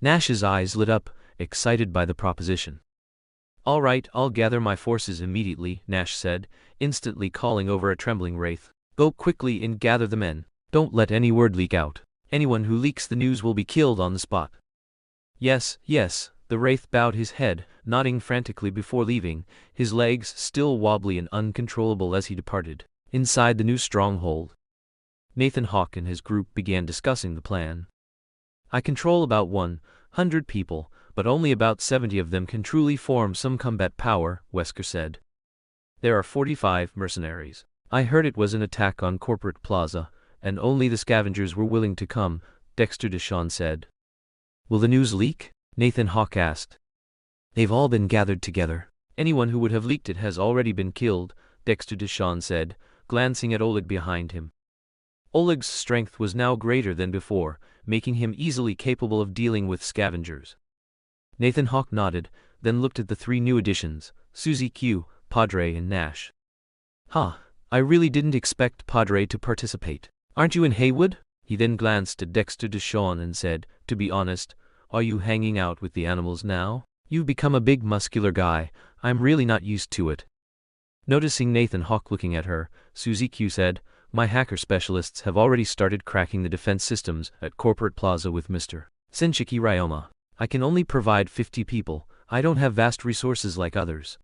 Nash's eyes lit up, excited by the proposition. "All right, I'll gather my forces immediately," Nash said, instantly calling over a trembling Wraith. "Go quickly and gather the men. Don't let any word leak out. Anyone who leaks the news will be killed on the spot." "Yes, yes," the Wraith bowed his head, nodding frantically before leaving, his legs still wobbly and uncontrollable as he departed. Inside the new stronghold, Nathan Hawke and his group began discussing the plan. "I control about 100 people, but only about 70 of them can truly form some combat power," Wesker said. "There are 45 mercenaries. I heard it was an attack on Corporate Plaza, and only the scavengers were willing to come," Dexter Deshawn said. "Will the news leak?" Nathan Hawke asked. "They've all been gathered together. Anyone who would have leaked it has already been killed," Dexter Deshawn said, glancing at Oleg behind him. Oleg's strength was now greater than before, making him easily capable of dealing with scavengers. Nathan Hawke nodded, then looked at the three new additions, Susie Q, Padre and Nash. I really didn't expect Padre to participate. Aren't you in Haywood?" He then glanced at Dexter Deshawn and said, "To be honest, are you hanging out with the animals now? You've become a big muscular guy. I'm really not used to it." Noticing Nathan Hawke looking at her, Susie Q said, "My hacker specialists have already started cracking the defense systems at Corporate Plaza with Mr. Senshiki Ryoma. I can only provide 50 people. I don't have vast resources like others."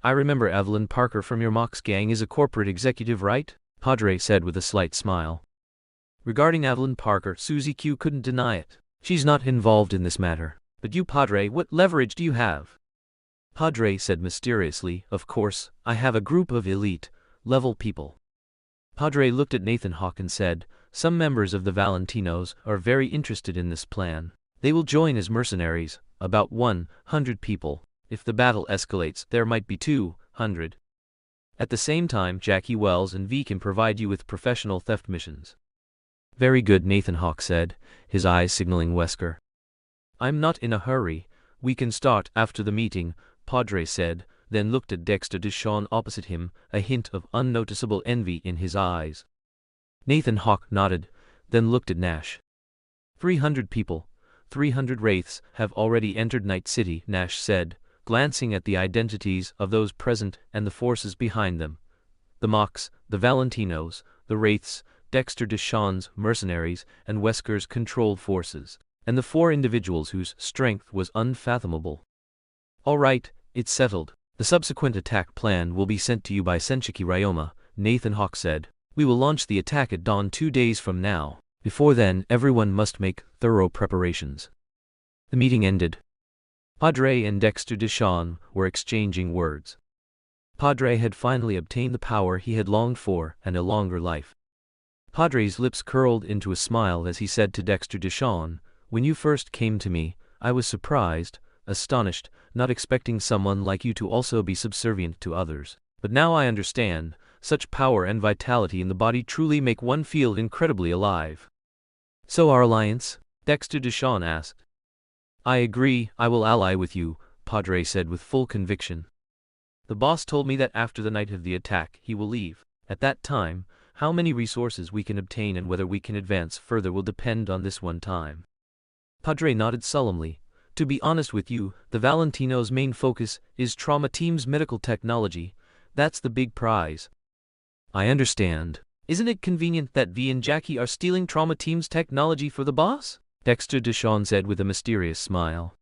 "I remember Evelyn Parker from your Mox gang is a corporate executive, right?" Padre said with a slight smile. Regarding Evelyn Parker, Susie Q couldn't deny it. "She's not involved in this matter. But you, Padre, what leverage do you have?" Padre said mysteriously, "Of course, I have a group of elite-level people." Padre looked at Nathan Hawke and said, "Some members of the Valentinos are very interested in this plan. They will join as mercenaries, about 100 people. If the battle escalates, there might be 200. At the same time, Jackie Wells and V can provide you with professional theft missions." "Very good," Nathan Hawke said, his eyes signaling Wesker. "I'm not in a hurry. We can start after the meeting," Padre said, then looked at Dexter Deshawn opposite him, a hint of unnoticeable envy in his eyes. Nathan Hawke nodded, then looked at Nash. 300 people, 300 Wraiths have already entered Night City," Nash said, glancing at the identities of those present and the forces behind them. The Mox, the Valentinos, the Wraiths, Dexter Deshawn's mercenaries, and Wesker's controlled forces, and the 4 individuals whose strength was unfathomable. "All right, it's settled. The subsequent attack plan will be sent to you by Senshiki Ryoma," Nathan Hawke said. "We will launch the attack at dawn 2 days from now. Before then, everyone must make thorough preparations." The meeting ended. Padre and Dexter Deshawn were exchanging words. Padre had finally obtained the power he had longed for and a longer life. Padre's lips curled into a smile as he said to Dexter Deshawn, "When you first came to me, I was surprised, astonished, not expecting someone like you to also be subservient to others. But now I understand, such power and vitality in the body truly make one feel incredibly alive." "So our alliance?" Dexter Deshawn asked. "I agree, I will ally with you," Padre said with full conviction. "The boss told me that after the night of the attack he will leave. At that time, how many resources we can obtain and whether we can advance further will depend on this one time." Padre nodded solemnly. "To be honest with you, the Valentino's main focus is Trauma Team's medical technology. That's the big prize." "I understand. Isn't it convenient that V and Jackie are stealing Trauma Team's technology for the boss?" Dexter Deshawn said with a mysterious smile.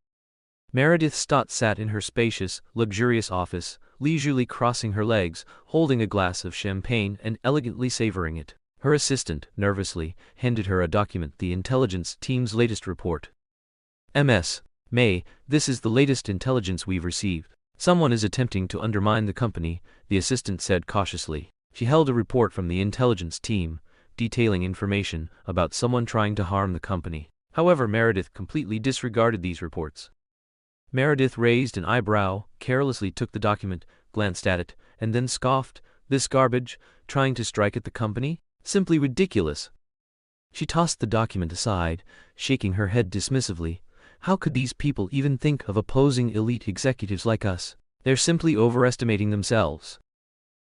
Meredith Stott sat in her spacious, luxurious office, leisurely crossing her legs, holding a glass of champagne and elegantly savoring it. Her assistant, nervously, handed her a document, the intelligence team's latest report. "Ms. May, this is the latest intelligence we've received. Someone is attempting to undermine the company," the assistant said cautiously. She held a report from the intelligence team, detailing information about someone trying to harm the company. However, Meredith completely disregarded these reports. Meredith raised an eyebrow, carelessly took the document, glanced at it, and then scoffed. "This garbage, trying to strike at the company? Simply ridiculous." She tossed the document aside, shaking her head dismissively. "How could these people even think of opposing elite executives like us? They're simply overestimating themselves."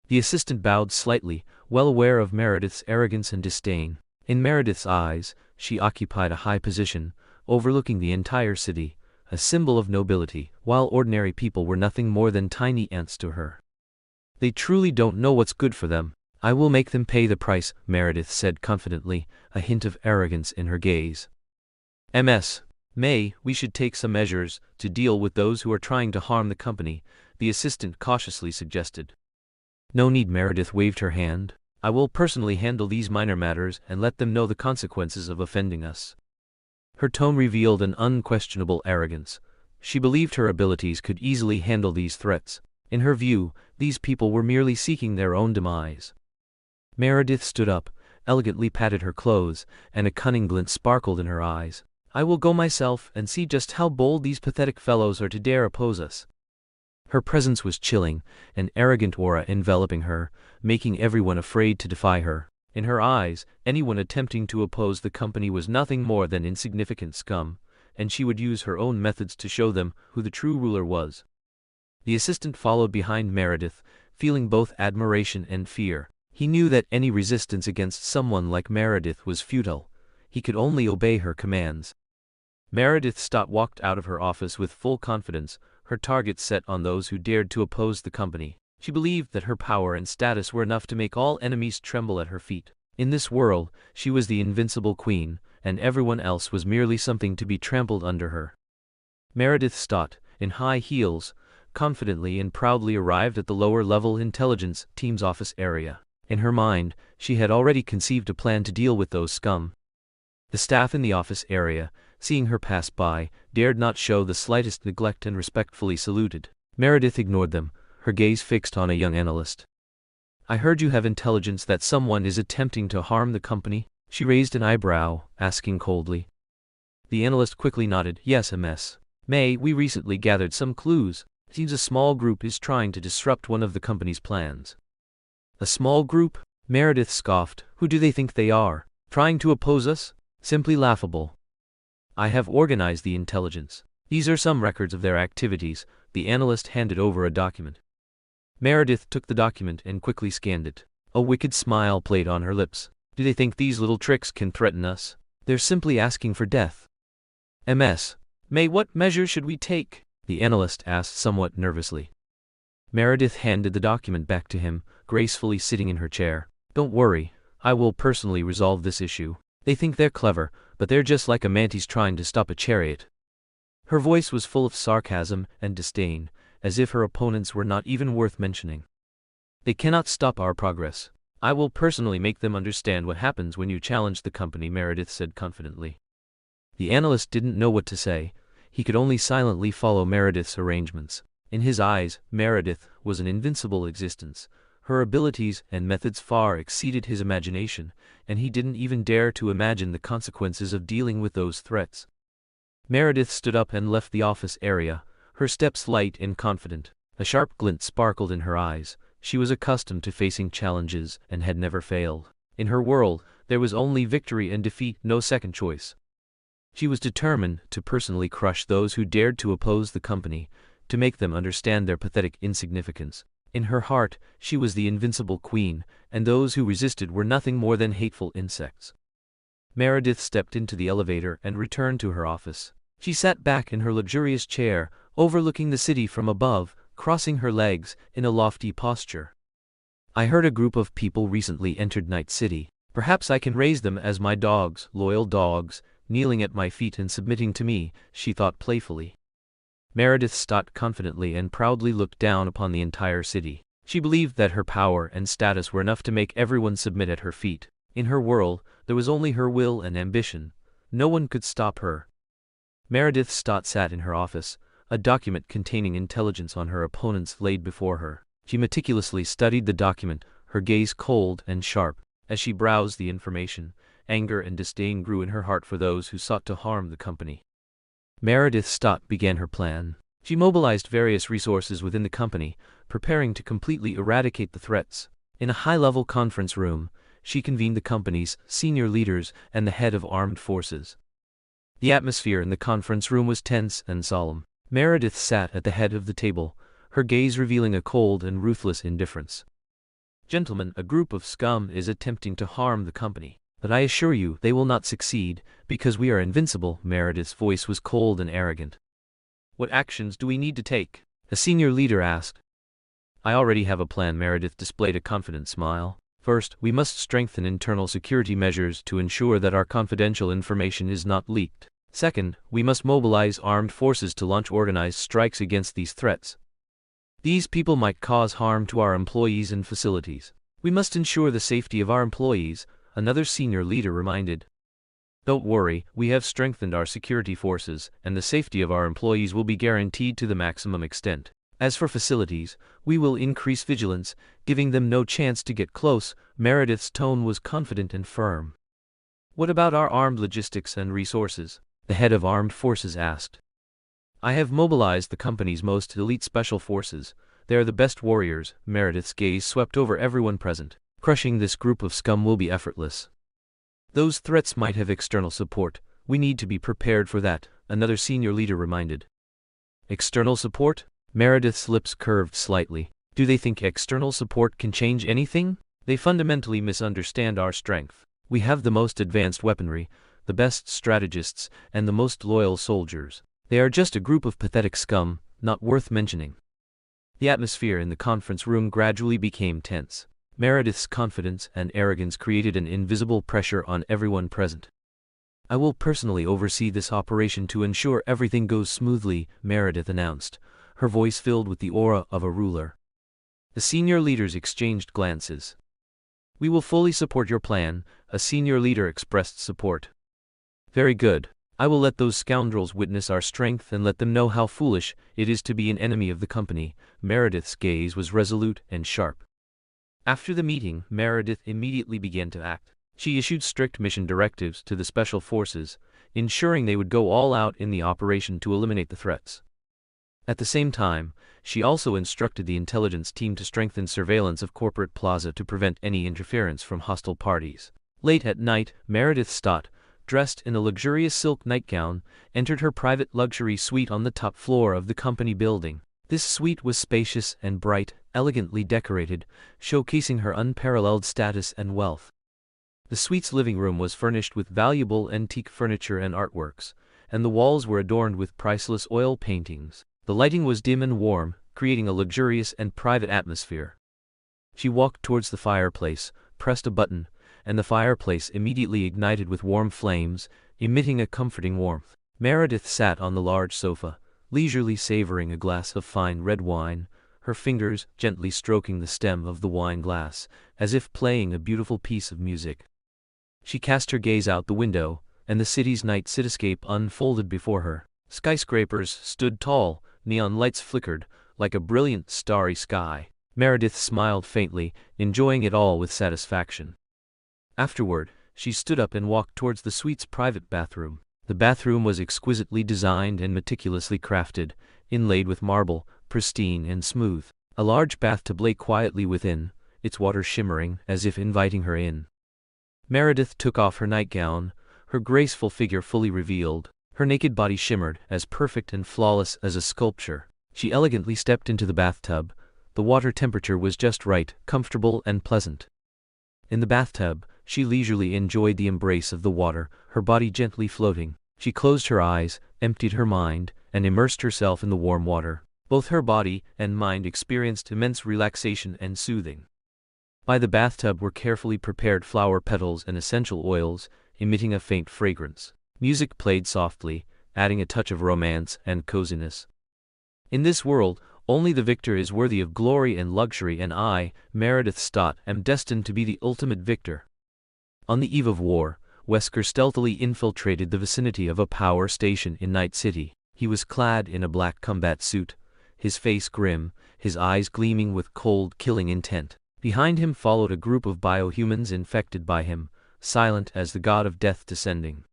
The assistant bowed slightly, well aware of Meredith's arrogance and disdain. In Meredith's eyes, she occupied a high position, overlooking the entire city, a symbol of nobility, while ordinary people were nothing more than tiny ants to her. They truly don't know what's good for them. I will make them pay the price, Meredith said confidently, a hint of arrogance in her gaze. Ms. May, we should take some measures to deal with those who are trying to harm the company, the assistant cautiously suggested. No need, Meredith waved her hand. I will personally handle these minor matters and let them know the consequences of offending us. Her tone revealed an unquestionable arrogance. She believed her abilities could easily handle these threats. In her view, these people were merely seeking their own demise. Meredith stood up, elegantly patted her clothes, and a cunning glint sparkled in her eyes. I will go myself and see just how bold these pathetic fellows are to dare oppose us. Her presence was chilling, an arrogant aura enveloping her, making everyone afraid to defy her. In her eyes, anyone attempting to oppose the company was nothing more than insignificant scum, and she would use her own methods to show them who the true ruler was. The assistant followed behind Meredith, feeling both admiration and fear. He knew that any resistance against someone like Meredith was futile. He could only obey her commands. Meredith Stott walked out of her office with full confidence, her target set on those who dared to oppose the company. She believed that her power and status were enough to make all enemies tremble at her feet. In this world, she was the invincible queen, and everyone else was merely something to be trampled under her. Meredith Stott, in high heels, confidently and proudly arrived at the lower-level intelligence team's office area. In her mind, she had already conceived a plan to deal with those scum. The staff in the office area, seeing her pass by, dared not show the slightest neglect and respectfully saluted. Meredith ignored them, her gaze fixed on a young analyst. I heard you have intelligence that someone is attempting to harm the company? She raised an eyebrow, asking coldly. The analyst quickly nodded. Yes, Ms. May, we recently gathered some clues. It seems a small group is trying to disrupt one of the company's plans. A small group? Meredith scoffed. Who do they think they are? Trying to oppose us? Simply laughable. I have organized the intelligence. These are some records of their activities. The analyst handed over a document. Meredith took the document and quickly scanned it. A wicked smile played on her lips. Do they think these little tricks can threaten us? They're simply asking for death. Ms. May, what measures should we take? The analyst asked somewhat nervously. Meredith handed the document back to him, gracefully sitting in her chair. Don't worry, I will personally resolve this issue. They think they're clever, but they're just like a mantis trying to stop a chariot. Her voice was full of sarcasm and disdain, as if her opponents were not even worth mentioning. They cannot stop our progress. I will personally make them understand what happens when you challenge the company, Meredith said confidently. The analyst didn't know what to say. He could only silently follow Meredith's arrangements. In his eyes, Meredith was an invincible existence. Her abilities and methods far exceeded his imagination, and he didn't even dare to imagine the consequences of dealing with those threats. Meredith stood up and left the office area, her steps light and confident. A sharp glint sparkled in her eyes. She was accustomed to facing challenges and had never failed. In her world, there was only victory and defeat, no second choice. She was determined to personally crush those who dared to oppose the company, to make them understand their pathetic insignificance. In her heart, she was the invincible queen, and those who resisted were nothing more than hateful insects. Meredith stepped into the elevator and returned to her office. She sat back in her luxurious chair, overlooking the city from above, crossing her legs in a lofty posture. I heard a group of people recently entered Night City. Perhaps I can raise them as my dogs, loyal dogs, kneeling at my feet and submitting to me, she thought playfully. Meredith Stott confidently and proudly looked down upon the entire city. She believed that her power and status were enough to make everyone submit at her feet. In her world, there was only her will and ambition. No one could stop her. Meredith Stott sat in her office, a document containing intelligence on her opponents laid before her. She meticulously studied the document, her gaze cold and sharp. As she browsed the information, anger and disdain grew in her heart for those who sought to harm the company. Meredith Stott began her plan. She mobilized various resources within the company, preparing to completely eradicate the threats. In a high-level conference room, she convened the company's senior leaders and the head of armed forces. The atmosphere in the conference room was tense and solemn. Meredith sat at the head of the table, her gaze revealing a cold and ruthless indifference. Gentlemen, a group of scum is attempting to harm the company. But I assure you they will not succeed, because we are invincible. Meredith's voice was cold and arrogant. What actions do we need to take? A senior leader asked. I already have a plan. Meredith displayed a confident smile. First, we must strengthen internal security measures to ensure that our confidential information is not leaked. Second, we must mobilize armed forces to launch organized strikes against these threats. These people might cause harm to our employees and facilities. We must ensure the safety of our employees, another senior leader reminded. Don't worry, we have strengthened our security forces, and the safety of our employees will be guaranteed to the maximum extent. As for facilities, we will increase vigilance, giving them no chance to get close. Meredith's tone was confident and firm. What about our armed logistics and resources? The head of armed forces asked. I have mobilized the company's most elite special forces. They are the best warriors. Meredith's gaze swept over everyone present. Crushing this group of scum will be effortless. Those threats might have external support. We need to be prepared for that, another senior leader reminded. External support? Meredith's lips curved slightly. Do they think external support can change anything? They fundamentally misunderstand our strength. We have the most advanced weaponry, the best strategists, and the most loyal soldiers. They are just a group of pathetic scum, not worth mentioning. The atmosphere in the conference room gradually became tense. Meredith's confidence and arrogance created an invisible pressure on everyone present. I will personally oversee this operation to ensure everything goes smoothly, Meredith announced, her voice filled with the aura of a ruler. The senior leaders exchanged glances. We will fully support your plan, a senior leader expressed support. Very good. I will let those scoundrels witness our strength and let them know how foolish it is to be an enemy of the company. Meredith's gaze was resolute and sharp. After the meeting, Meredith immediately began to act. She issued strict mission directives to the special forces, ensuring they would go all out in the operation to eliminate the threats. At the same time, she also instructed the intelligence team to strengthen surveillance of Corporate Plaza to prevent any interference from hostile parties. Late at night, Meredith Stott, dressed in a luxurious silk nightgown, entered her private luxury suite on the top floor of the company building. This suite was spacious and bright, elegantly decorated, showcasing her unparalleled status and wealth. The suite's living room was furnished with valuable antique furniture and artworks, and the walls were adorned with priceless oil paintings. The lighting was dim and warm, creating a luxurious and private atmosphere. She walked towards the fireplace, pressed a button, and the fireplace immediately ignited with warm flames, emitting a comforting warmth. Meredith sat on the large sofa, leisurely savoring a glass of fine red wine, her fingers gently stroking the stem of the wine glass, as if playing a beautiful piece of music. She cast her gaze out the window, and the city's night cityscape unfolded before her. Skyscrapers stood tall, neon lights flickered, like a brilliant starry sky. Meredith smiled faintly, enjoying it all with satisfaction. Afterward, she stood up and walked towards the suite's private bathroom. The bathroom was exquisitely designed and meticulously crafted, inlaid with marble, pristine and smooth. A large bathtub lay quietly within, its water shimmering as if inviting her in. Meredith took off her nightgown, her graceful figure fully revealed. Her naked body shimmered, as perfect and flawless as a sculpture. She elegantly stepped into the bathtub. The water temperature was just right, comfortable and pleasant. In the bathtub, she leisurely enjoyed the embrace of the water, her body gently floating. She closed her eyes, emptied her mind, and immersed herself in the warm water. Both her body and mind experienced immense relaxation and soothing. By the bathtub were carefully prepared flower petals and essential oils, emitting a faint fragrance. Music played softly, adding a touch of romance and coziness. In this world, only the victor is worthy of glory and luxury, and I, Meredith Stott, am destined to be the ultimate victor. On the eve of war, Wesker stealthily infiltrated the vicinity of a power station in Night City. He was clad in a black combat suit, his face grim, his eyes gleaming with cold, killing intent. Behind him followed a group of biohumans infected by him, silent as the god of death descending.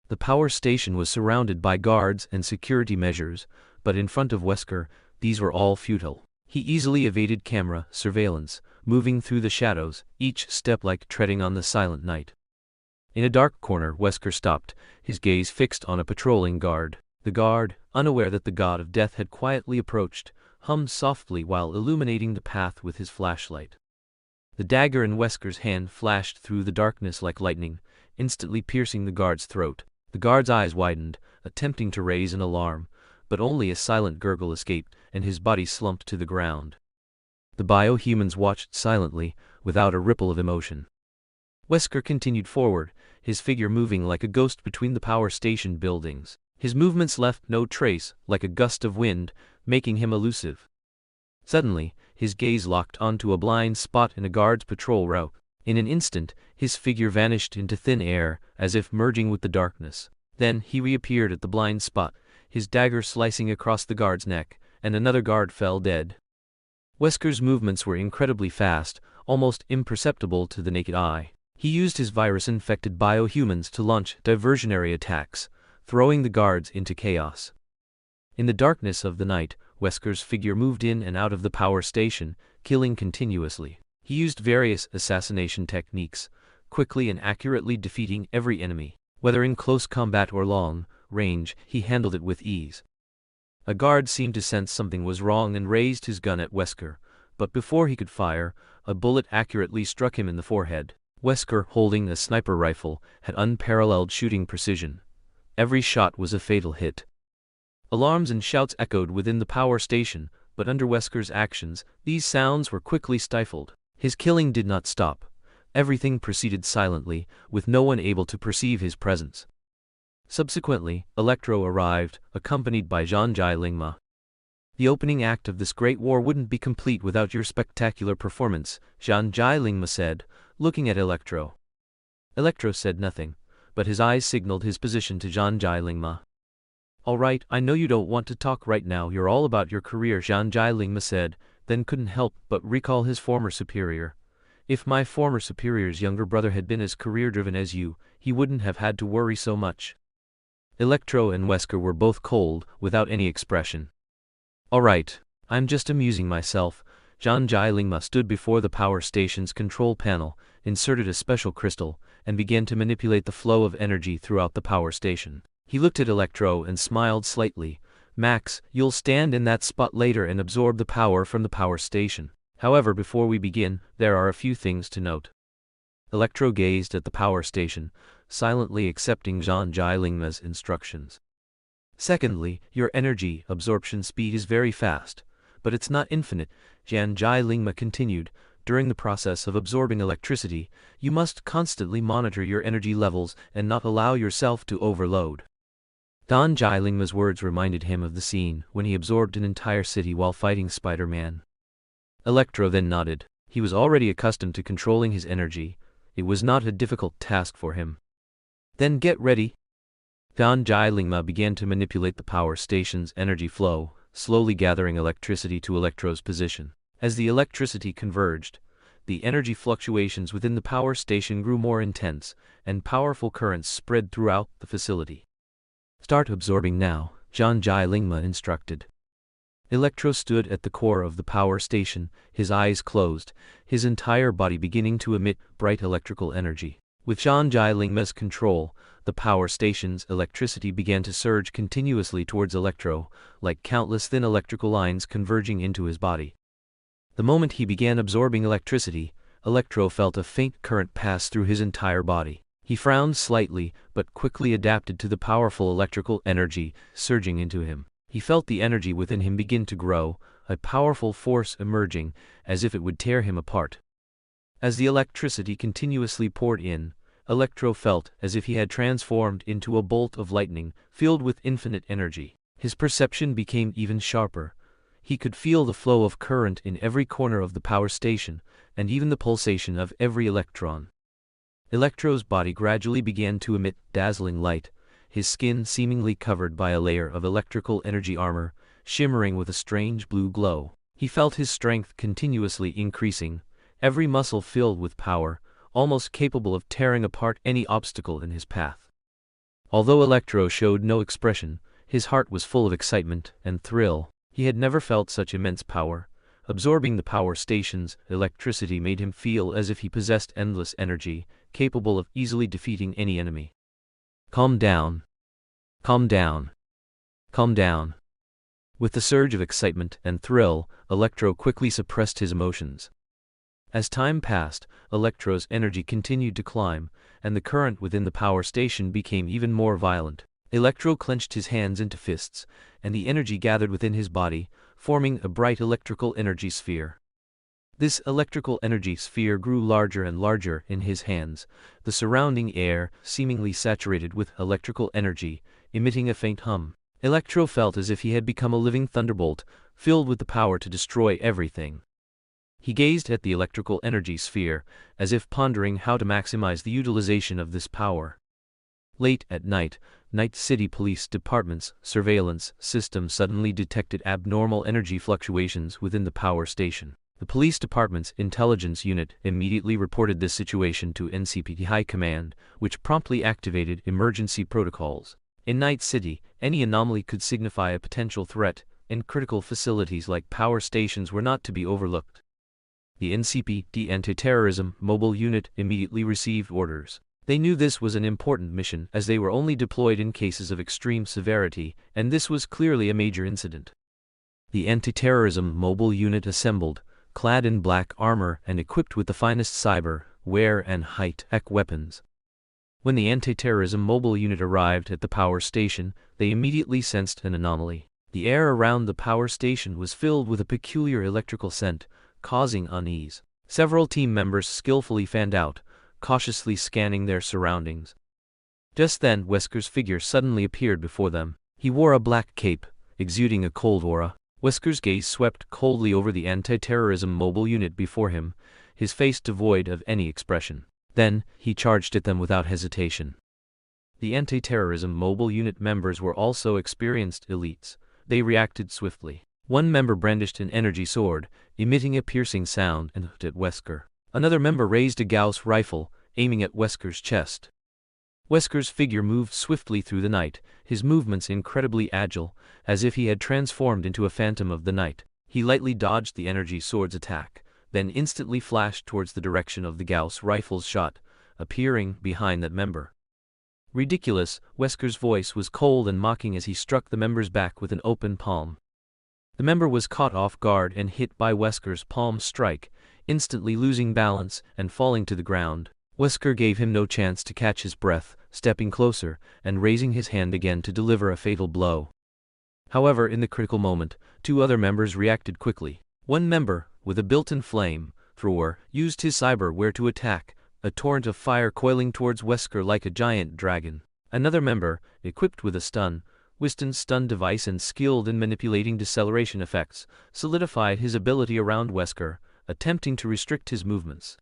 The power station was surrounded by guards and security measures, but in front of Wesker, these were all futile. He easily evaded camera surveillance, moving through the shadows, each step like treading on the silent night. In a dark corner, Wesker stopped, his gaze fixed on a patrolling guard. The guard, unaware that the god of death had quietly approached, hummed softly while illuminating the path with his flashlight. The dagger in Wesker's hand flashed through the darkness like lightning, instantly piercing the guard's throat. The guard's eyes widened, attempting to raise an alarm, but only a silent gurgle escaped, and his body slumped to the ground. The biohumans watched silently, without a ripple of emotion. Wesker continued forward, his figure moving like a ghost between the power station buildings. His movements left no trace, like a gust of wind, making him elusive. Suddenly, his gaze locked onto a blind spot in a guard's patrol route. In an instant, his figure vanished into thin air, as if merging with the darkness. Then he reappeared at the blind spot, his dagger slicing across the guard's neck, and another guard fell dead. Wesker's movements were incredibly fast, almost imperceptible to the naked eye. He used his virus-infected biohumans to launch diversionary attacks, throwing the guards into chaos. In the darkness of the night, Wesker's figure moved in and out of the power station, killing continuously. He used various assassination techniques, quickly and accurately defeating every enemy. Whether in close combat or long range, he handled it with ease. A guard seemed to sense something was wrong and raised his gun at Wesker, but before he could fire, a bullet accurately struck him in the forehead. Wesker, holding a sniper rifle, had unparalleled shooting precision. Every shot was a fatal hit. Alarms and shouts echoed within the power station, but under Wesker's actions, these sounds were quickly stifled. His killing did not stop. Everything proceeded silently, with no one able to perceive his presence. Subsequently, Electro arrived, accompanied by Zhanjai Lingma. The opening act of this great war wouldn't be complete without your spectacular performance, Zhanjai Lingma said, looking at Electro. Electro said nothing, but his eyes signaled his position to Zhanjai Lingma. All right, I know you don't want to talk right now, you're all about your career, Zhanjai Lingma said, then couldn't help but recall his former superior. If my former superior's younger brother had been as career-driven as you, he wouldn't have had to worry so much. Electro and Wesker were both cold, without any expression. All right, I'm just amusing myself. Zhanjai Lingma stood before the power station's control panel, inserted a special crystal, and began to manipulate the flow of energy throughout the power station. He looked at Electro and smiled slightly. Max, you'll stand in that spot later and absorb the power from the power station. However, before we begin, there are a few things to note. Electro gazed at the power station, silently accepting Zhanjai Lingma's instructions. Secondly, your energy absorption speed is very fast, but it's not infinite, Zhanjai Lingma continued. During the process of absorbing electricity, you must constantly monitor your energy levels and not allow yourself to overload. Zhanjai Lingma's words reminded him of the scene when he absorbed an entire city while fighting Spider-Man. Electro then nodded. He was already accustomed to controlling his energy. It was not a difficult task for him. Then get ready. Zhanjai Lingma began to manipulate the power station's energy flow, slowly gathering electricity to Electro's position. As the electricity converged, the energy fluctuations within the power station grew more intense, and powerful currents spread throughout the facility. Start absorbing now, Zhanjai Lingma instructed. Electro stood at the core of the power station, his eyes closed, his entire body beginning to emit bright electrical energy. With Zhanjai Lingma's control, the power station's electricity began to surge continuously towards Electro, like countless thin electrical lines converging into his body. The moment he began absorbing electricity, Electro felt a faint current pass through his entire body. He frowned slightly, but quickly adapted to the powerful electrical energy surging into him. He felt the energy within him begin to grow, a powerful force emerging, as if it would tear him apart. As the electricity continuously poured in, Electro felt as if he had transformed into a bolt of lightning, filled with infinite energy. His perception became even sharper. He could feel the flow of current in every corner of the power station, and even the pulsation of every electron. Electro's body gradually began to emit dazzling light, his skin seemingly covered by a layer of electrical energy armor, shimmering with a strange blue glow. He felt his strength continuously increasing, every muscle filled with power, almost capable of tearing apart any obstacle in his path. Although Electro showed no expression, his heart was full of excitement and thrill. He had never felt such immense power. Absorbing the power station's electricity made him feel as if he possessed endless energy, capable of easily defeating any enemy. Calm down. Calm down. Calm down. With the surge of excitement and thrill, Electro quickly suppressed his emotions. As time passed, Electro's energy continued to climb, and the current within the power station became even more violent. Electro clenched his hands into fists, and the energy gathered within his body, forming a bright electrical energy sphere. This electrical energy sphere grew larger and larger in his hands, the surrounding air seemingly saturated with electrical energy, emitting a faint hum. Electro felt as if he had become a living thunderbolt, filled with the power to destroy everything. He gazed at the electrical energy sphere, as if pondering how to maximize the utilization of this power. Late at night, Night City Police Department's surveillance system suddenly detected abnormal energy fluctuations within the power station. The police department's intelligence unit immediately reported this situation to NCPD High Command, which promptly activated emergency protocols. In Night City, any anomaly could signify a potential threat, and critical facilities like power stations were not to be overlooked. The NCPD Anti-Terrorism Mobile Unit immediately received orders. They knew this was an important mission, as they were only deployed in cases of extreme severity, and this was clearly a major incident. The Anti-Terrorism Mobile Unit assembled, clad in black armor and equipped with the finest cyber-ware and high-tech weapons. When the Anti-Terrorism Mobile Unit arrived at the power station, they immediately sensed an anomaly. The air around the power station was filled with a peculiar electrical scent, causing unease. Several team members skillfully fanned out, cautiously scanning their surroundings. Just then, Wesker's figure suddenly appeared before them. He wore a black cape, exuding a cold aura. Wesker's gaze swept coldly over the Anti-Terrorism Mobile Unit before him, his face devoid of any expression. Then, he charged at them without hesitation. The Anti-Terrorism Mobile Unit members were also experienced elites. They reacted swiftly. One member brandished an energy sword, emitting a piercing sound, and looked at Wesker. Another member raised a Gauss rifle, aiming at Wesker's chest. Wesker's figure moved swiftly through the night, his movements incredibly agile, as if he had transformed into a phantom of the night. He lightly dodged the energy sword's attack, then instantly flashed towards the direction of the Gauss rifle's shot, appearing behind that member. Ridiculous, Wesker's voice was cold and mocking as he struck the member's back with an open palm. The member was caught off guard and hit by Wesker's palm strike, instantly losing balance and falling to the ground. Wesker gave him no chance to catch his breath, stepping closer and raising his hand again to deliver a fatal blow. However, in the critical moment, two other members reacted quickly. One member, with a built-in flamethrower, used his cyberware to attack, a torrent of fire coiling towards Wesker like a giant dragon. Another member, equipped with a stun device and skilled in manipulating deceleration effects, solidified his ability around Wesker, attempting to restrict his movements.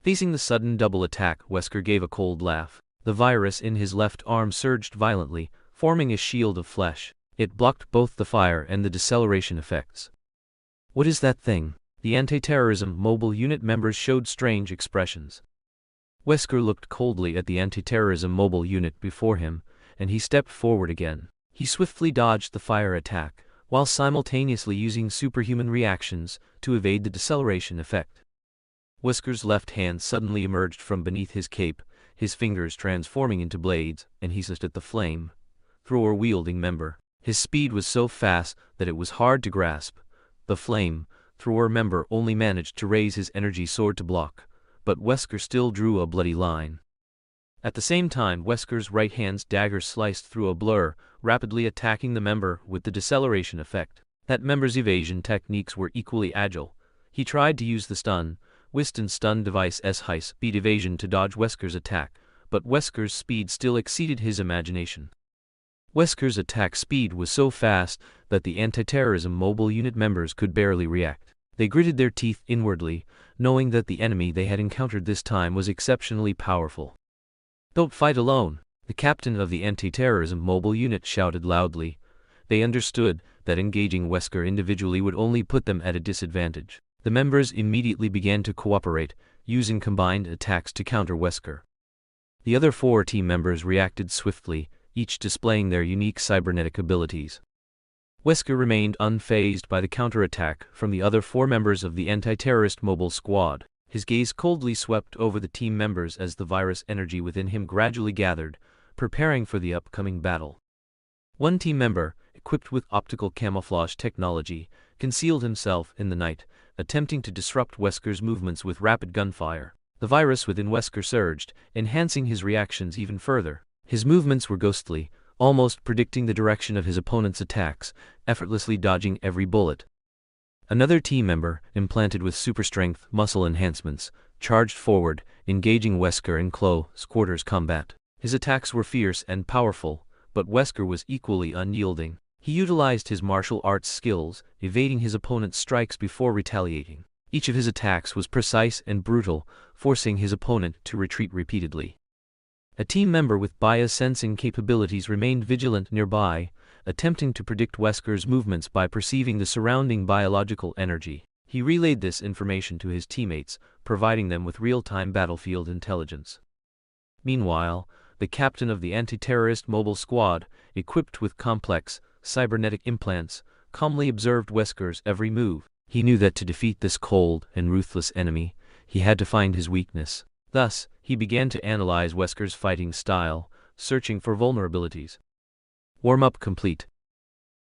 Facing the sudden double attack, Wesker gave a cold laugh. The virus in his left arm surged violently, forming a shield of flesh. It blocked both the fire and the deceleration effects. "What is that thing?" The Anti-Terrorism Mobile Unit members showed strange expressions. Wesker looked coldly at the Anti-Terrorism Mobile Unit before him, and he stepped forward again. He swiftly dodged the fire attack, while simultaneously using superhuman reactions to evade the deceleration effect. Wesker's left hand suddenly emerged from beneath his cape, his fingers transforming into blades, and he slashed at the flame-thrower-wielding member. His speed was so fast that it was hard to grasp. The flame-thrower member only managed to raise his energy sword to block, but Wesker still drew a bloody line. At the same time, Wesker's right hand's dagger sliced through a blur, rapidly attacking the member with the deceleration effect. That member's evasion techniques were equally agile. He tried to use the stun device's high-speed evasion to dodge Wesker's attack, but Wesker's speed still exceeded his imagination. Wesker's attack speed was so fast that the Anti-Terrorism Mobile Unit members could barely react. They gritted their teeth inwardly, knowing that the enemy they had encountered this time was exceptionally powerful. "Don't fight alone," the captain of the Anti-Terrorism Mobile Unit shouted loudly. They understood that engaging Wesker individually would only put them at a disadvantage. The members immediately began to cooperate, using combined attacks to counter Wesker. The other 4 team members reacted swiftly, each displaying their unique cybernetic abilities. Wesker remained unfazed by the counterattack from the other 4 members of the anti-terrorist mobile squad. His gaze coldly swept over the team members as the virus energy within him gradually gathered, preparing for the upcoming battle. One team member, equipped with optical camouflage technology, concealed himself in the night, attempting to disrupt Wesker's movements with rapid gunfire. The virus within Wesker surged, enhancing his reactions even further. His movements were ghostly, almost predicting the direction of his opponent's attacks, effortlessly dodging every bullet. Another team member, implanted with super strength muscle enhancements, charged forward, engaging Wesker in close quarters combat. His attacks were fierce and powerful, but Wesker was equally unyielding. He utilized his martial arts skills, evading his opponent's strikes before retaliating. Each of his attacks was precise and brutal, forcing his opponent to retreat repeatedly. A team member with biosensing capabilities remained vigilant nearby, attempting to predict Wesker's movements by perceiving the surrounding biological energy. He relayed this information to his teammates, providing them with real-time battlefield intelligence. Meanwhile, the captain of the anti-terrorist mobile squad, equipped with complex, cybernetic implants, calmly observed Wesker's every move. He knew that to defeat this cold and ruthless enemy, he had to find his weakness. Thus, he began to analyze Wesker's fighting style, searching for vulnerabilities. Warm-up complete.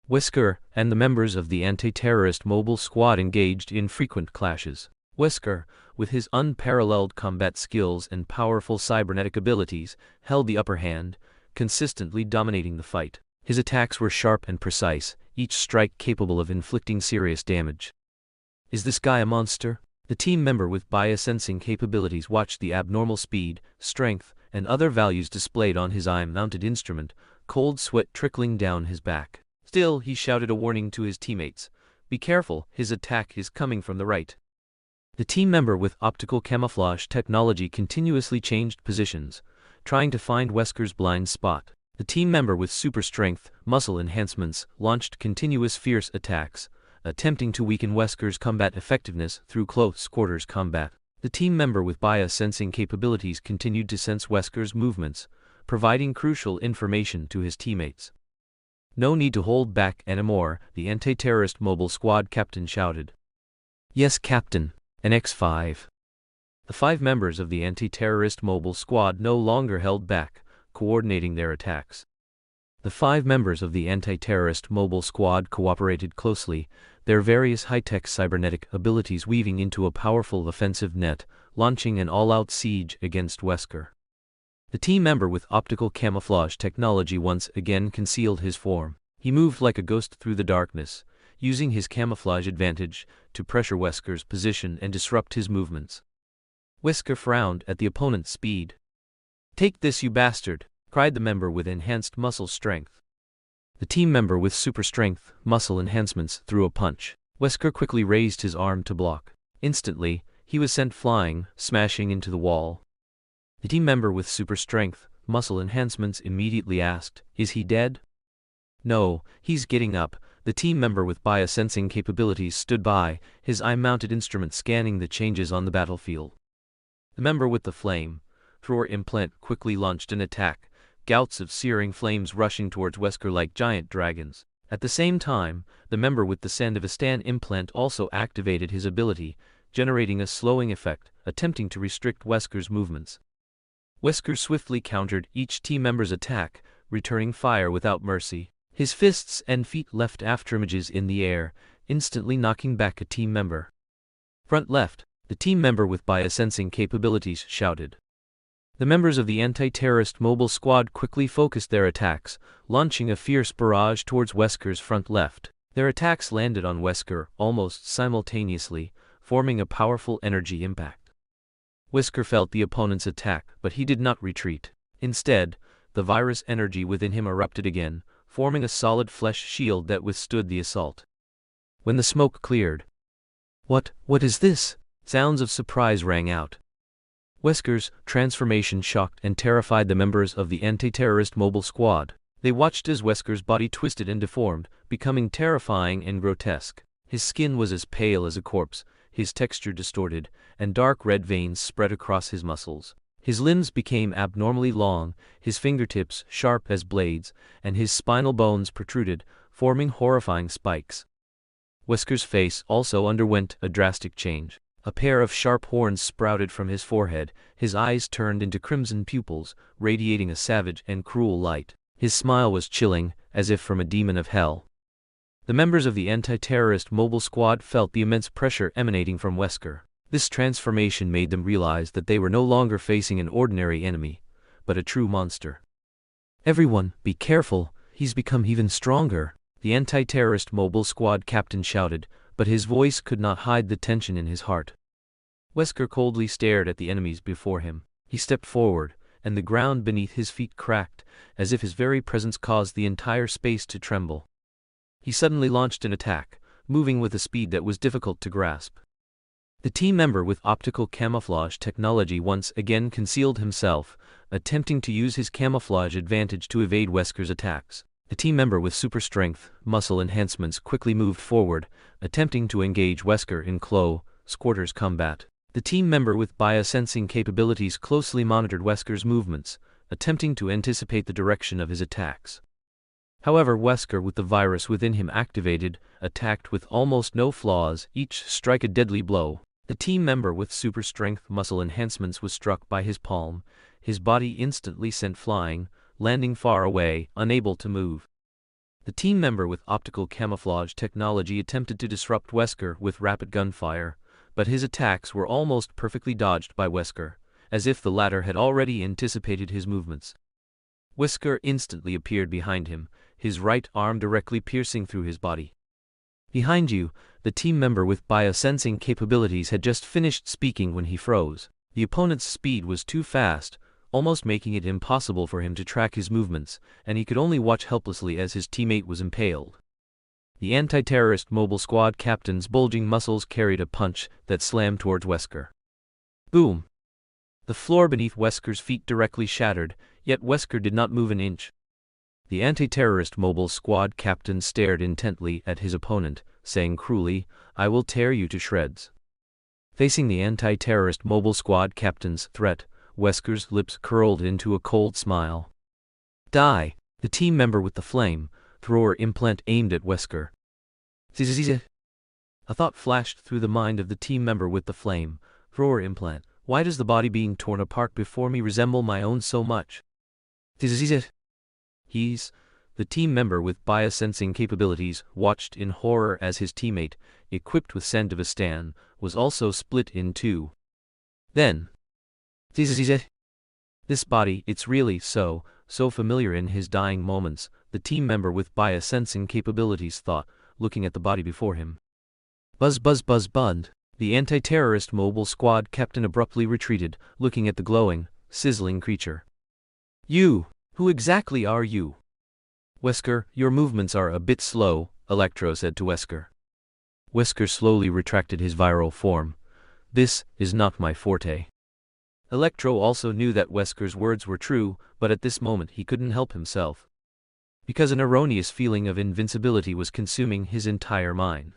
Wesker and the members of the anti-terrorist mobile squad engaged in frequent clashes. Wesker, with his unparalleled combat skills and powerful cybernetic abilities, held the upper hand, consistently dominating the fight. His attacks were sharp and precise, each strike capable of inflicting serious damage. Is this guy a monster? The team member with biosensing capabilities watched the abnormal speed, strength, and other values displayed on his eye-mounted instrument, cold sweat trickling down his back. Still, he shouted a warning to his teammates. Be careful, his attack is coming from the right. The team member with optical camouflage technology continuously changed positions, trying to find Wesker's blind spot. The team member with super strength muscle enhancements launched continuous fierce attacks, attempting to weaken Wesker's combat effectiveness through close quarters combat. The team member with biosensing capabilities continued to sense Wesker's movements, providing crucial information to his teammates. No need to hold back anymore, the anti-terrorist mobile squad captain shouted. Yes, Captain. An X5. The 5 members of the anti-terrorist mobile squad no longer held back, coordinating their attacks. The 5 members of the anti-terrorist mobile squad cooperated closely, their various high-tech cybernetic abilities weaving into a powerful offensive net, launching an all-out siege against Wesker. The team member with optical camouflage technology once again concealed his form. He moved like a ghost through the darkness, using his camouflage advantage to pressure Wesker's position and disrupt his movements. Wesker frowned at the opponent's speed. Take this, you bastard, cried the member with enhanced muscle strength. The team member with super strength muscle enhancements threw a punch. Wesker quickly raised his arm to block. Instantly, he was sent flying, smashing into the wall. The team member with super strength muscle enhancements immediately asked, "Is he dead?" "No, he's getting up." The team member with biosensing capabilities stood by, his eye-mounted instrument scanning the changes on the battlefield. The member with the flame-thrower implant quickly launched an attack, gouts of searing flames rushing towards Wesker like giant dragons. At the same time, the member with the Sandevistan implant also activated his ability, generating a slowing effect, attempting to restrict Wesker's movements. Wesker swiftly countered each team member's attack, returning fire without mercy. His fists and feet left afterimages in the air, instantly knocking back a team member. Front left, the team member with biosensing capabilities shouted. The members of the anti-terrorist mobile squad quickly focused their attacks, launching a fierce barrage towards Wesker's front left. Their attacks landed on Wesker almost simultaneously, forming a powerful energy impact. Wesker felt the opponent's attack, but he did not retreat. Instead, the virus energy within him erupted again, forming a solid flesh shield that withstood the assault. When the smoke cleared, What is this?" sounds of surprise rang out. Wesker's transformation shocked and terrified the members of the anti-terrorist mobile squad. They watched as Wesker's body twisted and deformed, becoming terrifying and grotesque. His skin was as pale as a corpse, his texture distorted, and dark red veins spread across his muscles. His limbs became abnormally long, his fingertips sharp as blades, and his spinal bones protruded, forming horrifying spikes. Wesker's face also underwent a drastic change. A pair of sharp horns sprouted from his forehead, his eyes turned into crimson pupils, radiating a savage and cruel light. His smile was chilling, as if from a demon of hell. The members of the anti-terrorist mobile squad felt the immense pressure emanating from Wesker. This transformation made them realize that they were no longer facing an ordinary enemy, but a true monster. "Everyone, be careful, he's become even stronger," the anti-terrorist mobile squad captain shouted, but his voice could not hide the tension in his heart. Wesker coldly stared at the enemies before him. He stepped forward, and the ground beneath his feet cracked, as if his very presence caused the entire space to tremble. He suddenly launched an attack, moving with a speed that was difficult to grasp. The team member with optical camouflage technology once again concealed himself, attempting to use his camouflage advantage to evade Wesker's attacks. The team member with super strength, muscle enhancements quickly moved forward, attempting to engage Wesker in close-quarters combat. The team member with biosensing capabilities closely monitored Wesker's movements, attempting to anticipate the direction of his attacks. However, Wesker, with the virus within him activated, attacked with almost no flaws, each strike a deadly blow. The team member with super strength muscle enhancements was struck by his palm, his body instantly sent flying, landing far away, unable to move. The team member with optical camouflage technology attempted to disrupt Wesker with rapid gunfire, but his attacks were almost perfectly dodged by Wesker, as if the latter had already anticipated his movements. Wesker instantly appeared behind him, his right arm directly piercing through his body. "Behind you," the team member with biosensing capabilities had just finished speaking when he froze. The opponent's speed was too fast, almost making it impossible for him to track his movements, and he could only watch helplessly as his teammate was impaled. The anti-terrorist mobile squad captain's bulging muscles carried a punch that slammed towards Wesker. Boom! The floor beneath Wesker's feet directly shattered, yet Wesker did not move an inch. The anti-terrorist mobile squad captain stared intently at his opponent, saying cruelly, "I will tear you to shreds." Facing the anti-terrorist mobile squad captain's threat, Wesker's lips curled into a cold smile. "Die!" The team member with the flame thrower implant aimed at Wesker. A thought flashed through the mind of the team member with the flame thrower implant. Why does the body being torn apart before me resemble my own so much? The team member with biosensing capabilities watched in horror as his teammate, equipped with Sandevistan, was also split in two. Then, this body, it's really so familiar in his dying moments, the team member with biosensing capabilities thought, looking at the body before him. Buzz buzz buzz bud. The anti-terrorist mobile squad captain abruptly retreated, looking at the glowing, sizzling creature. "You! Who exactly are you?" "Wesker, your movements are a bit slow," Electro said to Wesker. Wesker slowly retracted his viral form. "This is not my forte." Electro also knew that Wesker's words were true, but at this moment he couldn't help himself, because an erroneous feeling of invincibility was consuming his entire mind.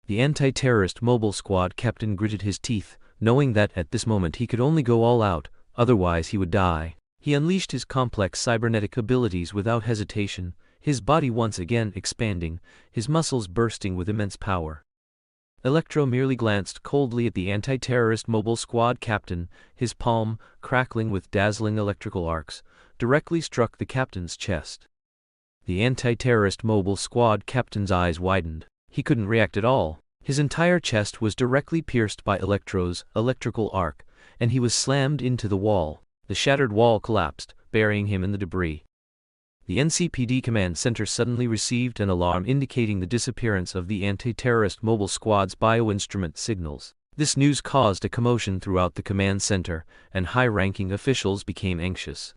The anti-terrorist mobile squad captain gritted his teeth, knowing that at this moment he could only go all out, otherwise he would die. He unleashed his complex cybernetic abilities without hesitation, his body once again expanding, his muscles bursting with immense power. Electro merely glanced coldly at the anti-terrorist mobile squad captain, his palm, crackling with dazzling electrical arcs, directly struck the captain's chest. The anti-terrorist mobile squad captain's eyes widened. He couldn't react at all. His entire chest was directly pierced by Electro's electrical arc, and he was slammed into the wall. The shattered wall collapsed, burying him in the debris. The NCPD command center suddenly received an alarm indicating the disappearance of the anti-terrorist mobile squad's bioinstrument signals. This news caused a commotion throughout the command center, and high-ranking officials became anxious.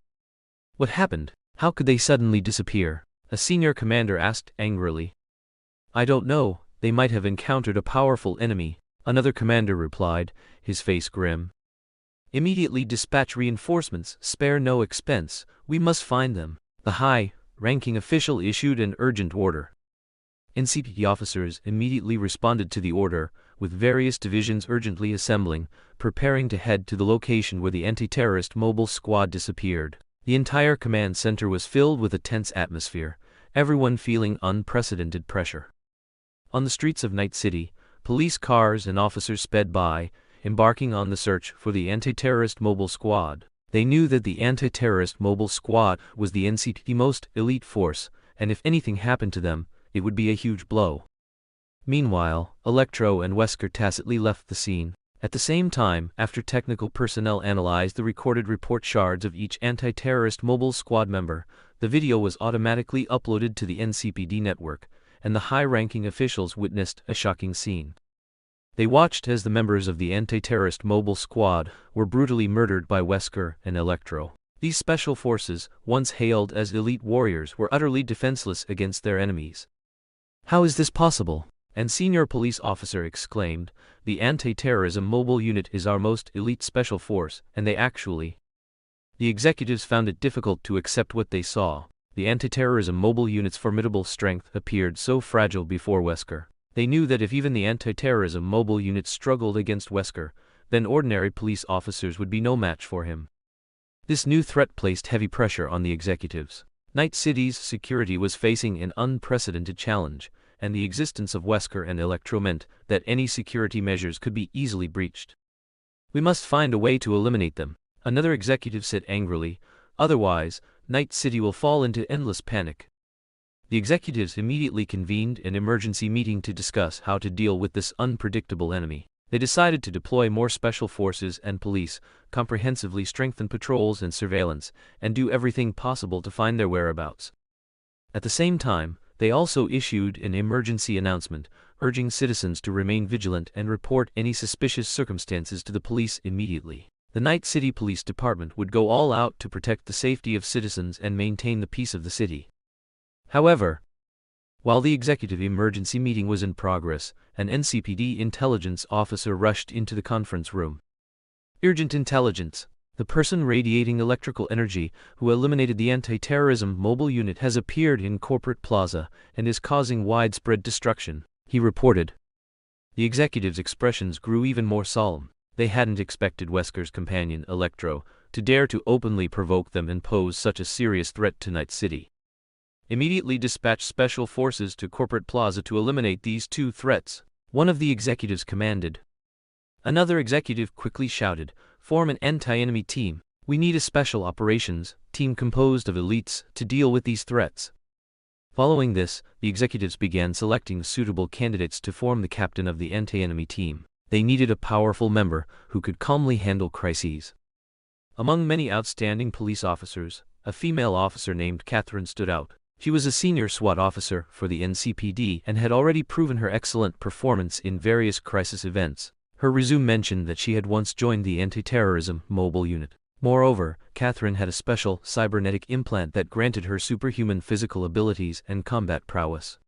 What happened? How could they suddenly disappear? A senior commander asked angrily. "I don't know, they might have encountered a powerful enemy," another commander replied, his face grim. "Immediately dispatch reinforcements, spare no expense, we must find them." The high-ranking official issued an urgent order. NCPD officers immediately responded to the order, with various divisions urgently assembling, preparing to head to the location where the anti-terrorist mobile squad disappeared. The entire command center was filled with a tense atmosphere, everyone feeling unprecedented pressure. On the streets of Night City, police cars and officers sped by, embarking on the search for the anti-terrorist mobile squad. They knew that the anti-terrorist mobile squad was the NCPD's most elite force, and if anything happened to them, it would be a huge blow. Meanwhile, Electro and Wesker tacitly left the scene. At the same time, after technical personnel analyzed the recorded report shards of each anti-terrorist mobile squad member, the video was automatically uploaded to the NCPD network, and the high-ranking officials witnessed a shocking scene. They watched as the members of the anti-terrorist mobile squad were brutally murdered by Wesker and Electro. These special forces, once hailed as elite warriors, were utterly defenseless against their enemies. "How is this possible?" An senior police officer exclaimed. "The anti-terrorism mobile unit is our most elite special force, and they actually..." The executives found it difficult to accept what they saw. The anti-terrorism mobile unit's formidable strength appeared so fragile before Wesker. They knew that if even the anti-terrorism mobile unit struggled against Wesker, then ordinary police officers would be no match for him. This new threat placed heavy pressure on the executives. Night City's security was facing an unprecedented challenge, and the existence of Wesker and Electro meant that any security measures could be easily breached. "We must find a way to eliminate them," another executive said angrily, "otherwise, Night City will fall into endless panic." The executives immediately convened an emergency meeting to discuss how to deal with this unpredictable enemy. They decided to deploy more special forces and police, comprehensively strengthen patrols and surveillance, and do everything possible to find their whereabouts. At the same time, they also issued an emergency announcement, urging citizens to remain vigilant and report any suspicious circumstances to the police immediately. The Night City Police Department would go all out to protect the safety of citizens and maintain the peace of the city. However, while the executive emergency meeting was in progress, an NCPD intelligence officer rushed into the conference room. "Urgent intelligence. The person radiating electrical energy who eliminated the anti-terrorism mobile unit has appeared in Corporate Plaza and is causing widespread destruction," he reported. The executives' expressions grew even more solemn. They hadn't expected Wesker's companion, Electro, to dare to openly provoke them and pose such a serious threat to Night City. "Immediately dispatch special forces to Corporate Plaza to eliminate these two threats," one of the executives commanded. Another executive quickly shouted, "Form an anti-enemy team. We need a special operations team composed of elites to deal with these threats." Following this, the executives began selecting suitable candidates to form the captain of the anti-enemy team. They needed a powerful member who could calmly handle crises. Among many outstanding police officers, a female officer named Catherine stood out. She was a senior SWAT officer for the NCPD and had already proven her excellent performance in various crisis events. Her resume mentioned that she had once joined the anti-terrorism mobile unit. Moreover, Catherine had a special cybernetic implant that granted her superhuman physical abilities and combat prowess.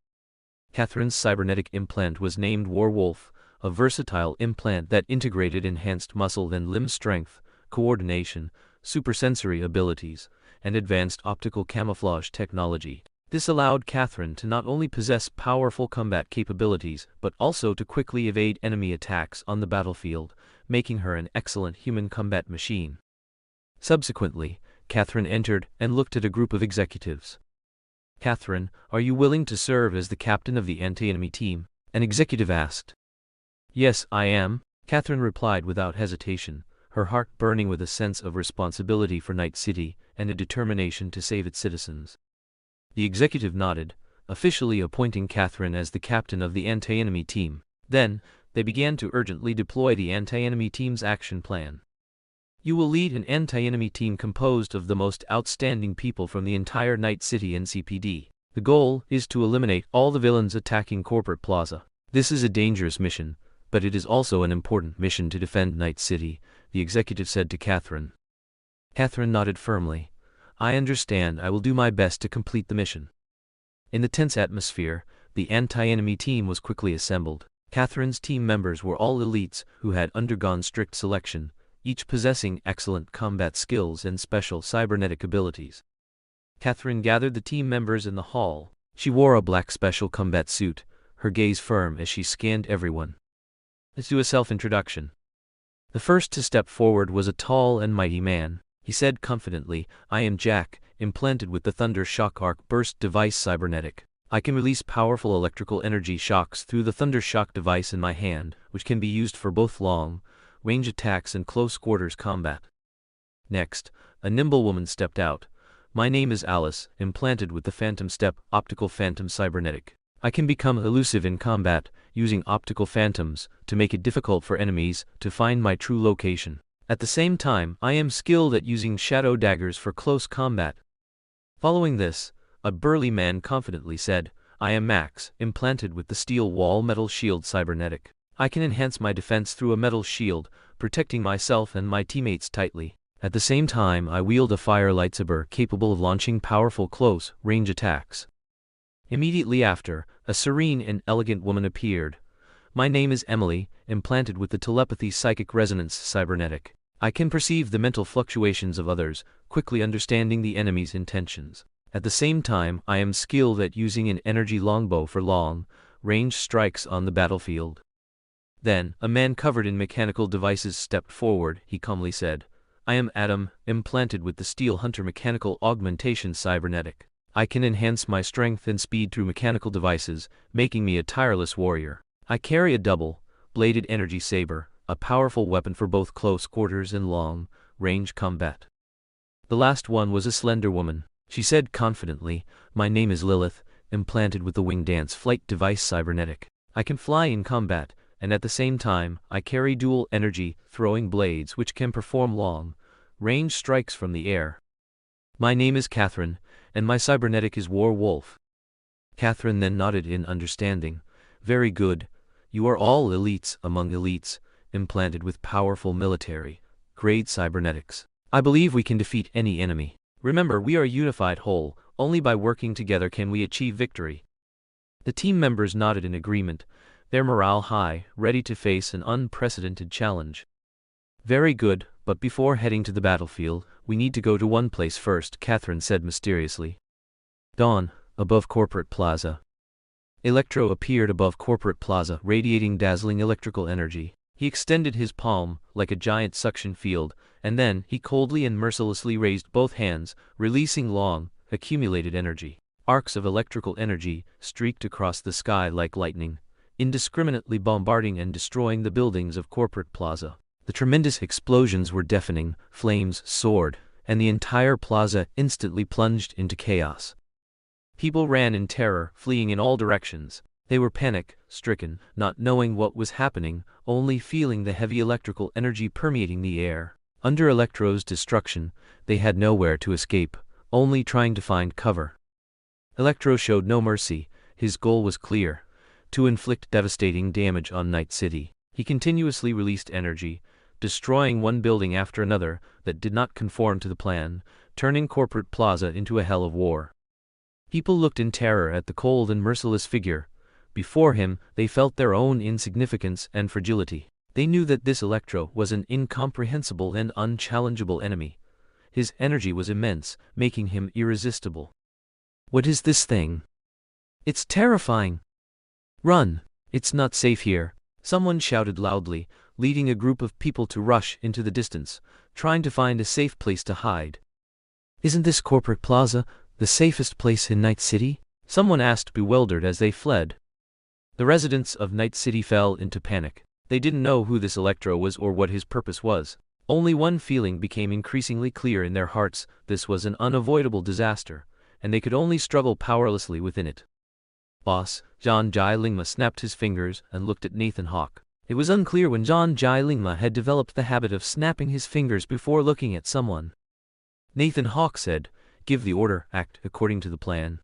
Catherine's cybernetic implant was named Warwolf, a versatile implant that integrated enhanced muscle and limb strength, coordination, supersensory abilities, and advanced optical camouflage technology. This allowed Catherine to not only possess powerful combat capabilities but also to quickly evade enemy attacks on the battlefield, making her an excellent human combat machine. Subsequently, Catherine entered and looked at a group of executives. "Catherine, are you willing to serve as the captain of the anti-enemy team?" an executive asked. "Yes, I am," Catherine replied without hesitation, her heart burning with a sense of responsibility for Night City and a determination to save its citizens. The executive nodded, officially appointing Catherine as the captain of the anti-enemy team. Then, they began to urgently deploy the anti-enemy team's action plan. "You will lead an anti-enemy team composed of the most outstanding people from the entire Night City NCPD. The goal is to eliminate all the villains attacking Corporate Plaza. This is a dangerous mission, but it is also an important mission to defend Night City," the executive said to Catherine. Catherine nodded firmly. "I understand. I will do my best to complete the mission." In the tense atmosphere, the anti-enemy team was quickly assembled. Catherine's team members were all elites who had undergone strict selection, each possessing excellent combat skills and special cybernetic abilities. Catherine gathered the team members in the hall. She wore a black special combat suit, her gaze firm as she scanned everyone. "Let's do a self-introduction." The first to step forward was a tall and mighty man. He said confidently, "I am Jack, implanted with the Thunder Shock Arc Burst device cybernetic. I can release powerful electrical energy shocks through the Thunder Shock device in my hand, which can be used for both long-range attacks and close-quarters combat." Next, a nimble woman stepped out. "My name is Alice, implanted with the Phantom Step Optical Phantom Cybernetic. I can become elusive in combat, using optical phantoms to make it difficult for enemies to find my true location. At the same time, I am skilled at using shadow daggers for close combat. Following this, a burly man confidently said, I am Max, implanted with the steel wall metal shield cybernetic. I can enhance my defense through a metal shield, protecting myself and my teammates tightly. At the same time, I wield a fire lightsaber capable of launching powerful close-range attacks. Immediately after, a serene and elegant woman appeared. My name is Emily, implanted with the telepathy psychic resonance cybernetic. I can perceive the mental fluctuations of others, quickly understanding the enemy's intentions. At the same time, I am skilled at using an energy longbow for long-range strikes on the battlefield. Then, a man covered in mechanical devices stepped forward. He calmly said, I am Adam, implanted with the Steel Hunter mechanical augmentation cybernetic. I can enhance my strength and speed through mechanical devices, making me a tireless warrior. I carry a double-bladed energy saber, a powerful weapon for both close quarters and long-range combat. The last one was a slender woman. She said confidently, my name is Lilith, implanted with the wing dance flight device cybernetic. I can fly in combat, and at the same time, I carry dual energy throwing blades which can perform long-range strikes from the air. My name is Catherine, and my cybernetic is War Wolf. Catherine then nodded in understanding. Very good. You are all elites among elites, implanted with powerful military-grade cybernetics. I believe we can defeat any enemy. Remember, we are a unified whole. Only by working together can we achieve victory. The team members nodded in agreement, their morale high, ready to face an unprecedented challenge. Very good, but before heading to the battlefield, we need to go to one place first, Catherine said mysteriously. Dawn, above Corporate Plaza. Electro appeared above Corporate Plaza, radiating dazzling electrical energy. He extended his palm like a giant suction field, and then he coldly and mercilessly raised both hands, releasing long, accumulated energy. Arcs of electrical energy streaked across the sky like lightning, indiscriminately bombarding and destroying the buildings of Corporate Plaza. The tremendous explosions were deafening, flames soared, and the entire plaza instantly plunged into chaos. People ran in terror, fleeing in all directions. They were panic-stricken, not knowing what was happening, only feeling the heavy electrical energy permeating the air. Under Electro's destruction, they had nowhere to escape, only trying to find cover. Electro showed no mercy. His goal was clear: to inflict devastating damage on Night City. He continuously released energy, destroying one building after another that did not conform to the plan, turning Corporate Plaza into a hell of war. People looked in terror at the cold and merciless figure. Before him, they felt their own insignificance and fragility. They knew that this Electro was an incomprehensible and unchallengeable enemy. His energy was immense, making him irresistible. What is this thing? It's terrifying. Run! It's not safe here. Someone shouted loudly, leading a group of people to rush into the distance, trying to find a safe place to hide. Isn't this Corporate Plaza the safest place in Night City? Someone asked, bewildered as they fled. The residents of Night City fell into panic. They didn't know who this Electro was or what his purpose was. Only one feeling became increasingly clear in their hearts: this was an unavoidable disaster, and they could only struggle powerlessly within it. Boss, John Jai Lingma snapped his fingers and looked at Nathan Hawke. It was unclear when John Jai Lingma had developed the habit of snapping his fingers before looking at someone. Nathan Hawke said, give the order, act according to the plan.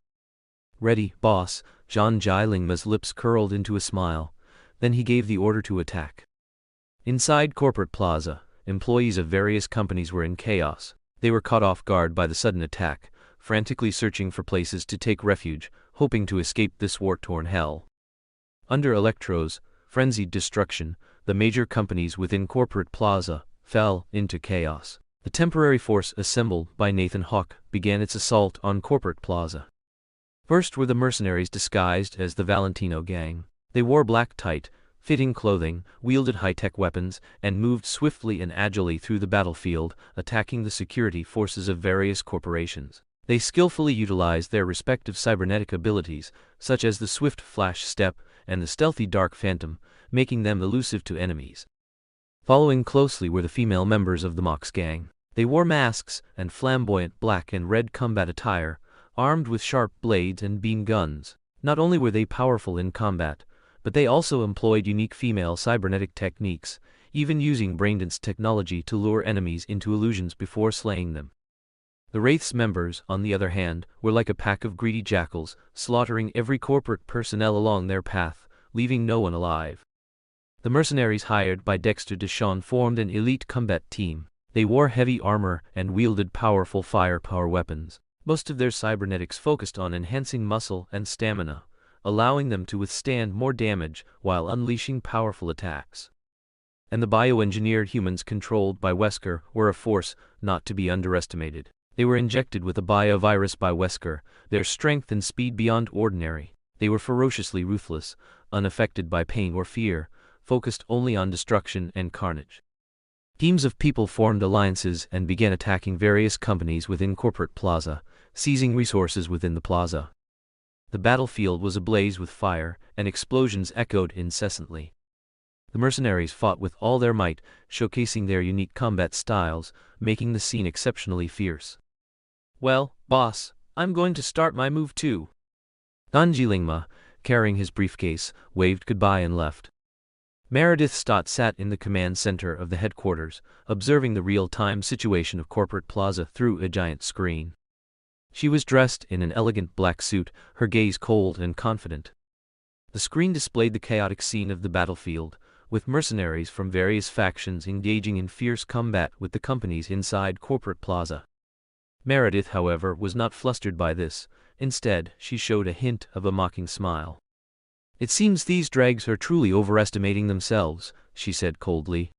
Ready, boss. John Jai Lingma's lips curled into a smile. Then he gave the order to attack. Inside Corporate Plaza, employees of various companies were in chaos. They were caught off guard by the sudden attack, frantically searching for places to take refuge, hoping to escape this war-torn hell. Under Electro's frenzied destruction, the major companies within Corporate Plaza fell into chaos. The temporary force assembled by Nathan Hawke began its assault on Corporate Plaza. First were the mercenaries disguised as the Valentino gang. They wore black tight-fitting clothing, wielded high-tech weapons, and moved swiftly and agilely through the battlefield, attacking the security forces of various corporations. They skillfully utilized their respective cybernetic abilities, such as the swift flash step and the stealthy dark phantom, making them elusive to enemies. Following closely were the female members of the Mox gang. They wore masks and flamboyant black and red combat attire, armed with sharp blades and beam guns. Not only were they powerful in combat, but they also employed unique female cybernetic techniques, even using braindance technology to lure enemies into illusions before slaying them. The Wraith's members, on the other hand, were like a pack of greedy jackals, slaughtering every corporate personnel along their path, leaving no one alive. The mercenaries hired by Dexter Deshawn formed an elite combat team. They wore heavy armor and wielded powerful firepower weapons. Most of their cybernetics focused on enhancing muscle and stamina, allowing them to withstand more damage while unleashing powerful attacks. And the bioengineered humans controlled by Wesker were a force not to be underestimated. They were injected with a biovirus by Wesker, their strength and speed beyond ordinary. They were ferociously ruthless, unaffected by pain or fear, focused only on destruction and carnage. Teams of people formed alliances and began attacking various companies within Corporate Plaza, seizing resources within the plaza. The battlefield was ablaze with fire, and explosions echoed incessantly. The mercenaries fought with all their might, showcasing their unique combat styles, making the scene exceptionally fierce. "Well, boss, I'm going to start my move too." Don Jilingma, carrying his briefcase, waved goodbye and left. Meredith Stott sat in the command center of the headquarters, observing the real-time situation of Corporate Plaza through a giant screen. She was dressed in an elegant black suit, her gaze cold and confident. The screen displayed the chaotic scene of the battlefield, with mercenaries from various factions engaging in fierce combat with the companies inside Corporate Plaza. Meredith, however, was not flustered by this. Instead, she showed a hint of a mocking smile. "It seems these dregs are truly overestimating themselves," she said coldly.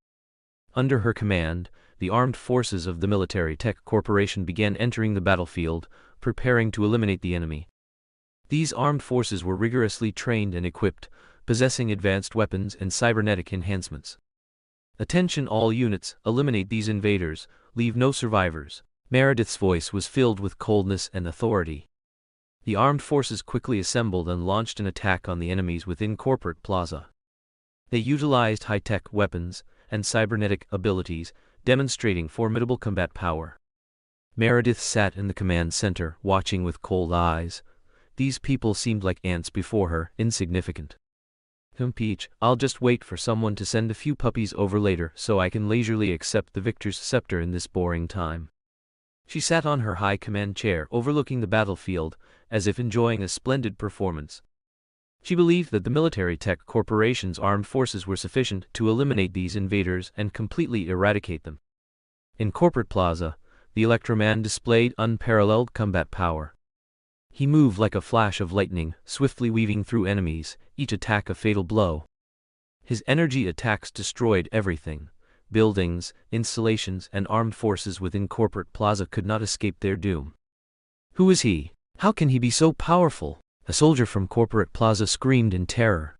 Under her command, the armed forces of the Military Tech Corporation began entering the battlefield, preparing to eliminate the enemy. These armed forces were rigorously trained and equipped, possessing advanced weapons and cybernetic enhancements. "Attention all units, eliminate these invaders, leave no survivors." Meredith's voice was filled with coldness and authority. The armed forces quickly assembled and launched an attack on the enemies within Corporate Plaza. They utilized high-tech weapons and cybernetic abilities, demonstrating formidable combat power. Meredith sat in the command center, watching with cold eyes. These people seemed like ants before her, insignificant. "Peach, I'll just wait for someone to send a few puppies over later so I can leisurely accept the victor's scepter in this boring time." She sat on her high command chair overlooking the battlefield, as if enjoying a splendid performance. She believed that the Military Tech Corporation's armed forces were sufficient to eliminate these invaders and completely eradicate them. In Corporate Plaza, the Electroman displayed unparalleled combat power. He moved like a flash of lightning, swiftly weaving through enemies, each attack a fatal blow. His energy attacks destroyed everything. Buildings, installations, and armed forces within Corporate Plaza could not escape their doom. "Who is he? How can he be so powerful?" A soldier from Corporate Plaza screamed in terror.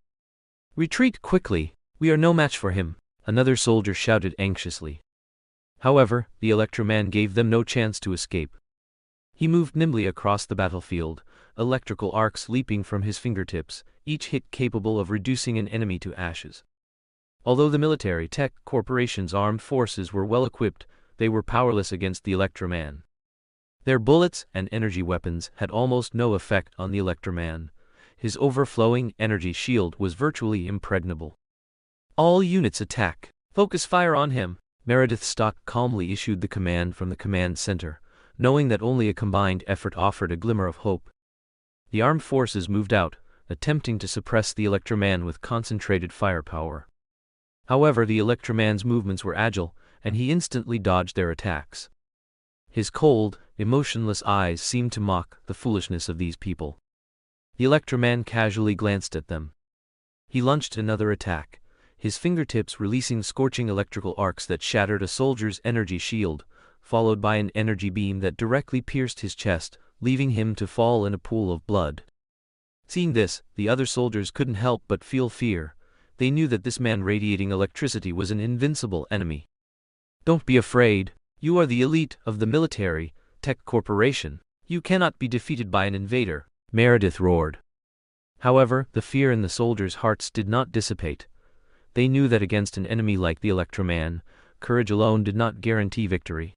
"Retreat quickly, we are no match for him," another soldier shouted anxiously. However, the Electroman gave them no chance to escape. He moved nimbly across the battlefield, electrical arcs leaping from his fingertips, each hit capable of reducing an enemy to ashes. Although the Military Tech Corporation's armed forces were well equipped, they were powerless against the Electroman. Their bullets and energy weapons had almost no effect on the Electroman. His overflowing energy shield was virtually impregnable. "All units attack. Focus fire on him." Meredith Stott calmly issued the command from the command center, knowing that only a combined effort offered a glimmer of hope. The armed forces moved out, attempting to suppress the Electroman with concentrated firepower. However, the Electroman's movements were agile, and he instantly dodged their attacks. His cold, emotionless eyes seemed to mock the foolishness of these people. The Electroman casually glanced at them. He launched another attack, his fingertips releasing scorching electrical arcs that shattered a soldier's energy shield, followed by an energy beam that directly pierced his chest, leaving him to fall in a pool of blood. Seeing this, the other soldiers couldn't help but feel fear. They knew that this man radiating electricity was an invincible enemy. "Don't be afraid. You are the elite of the Military Tech Corporation. You cannot be defeated by an invader," Meredith roared. However, the fear in the soldiers' hearts did not dissipate. They knew that against an enemy like the Electroman, courage alone did not guarantee victory.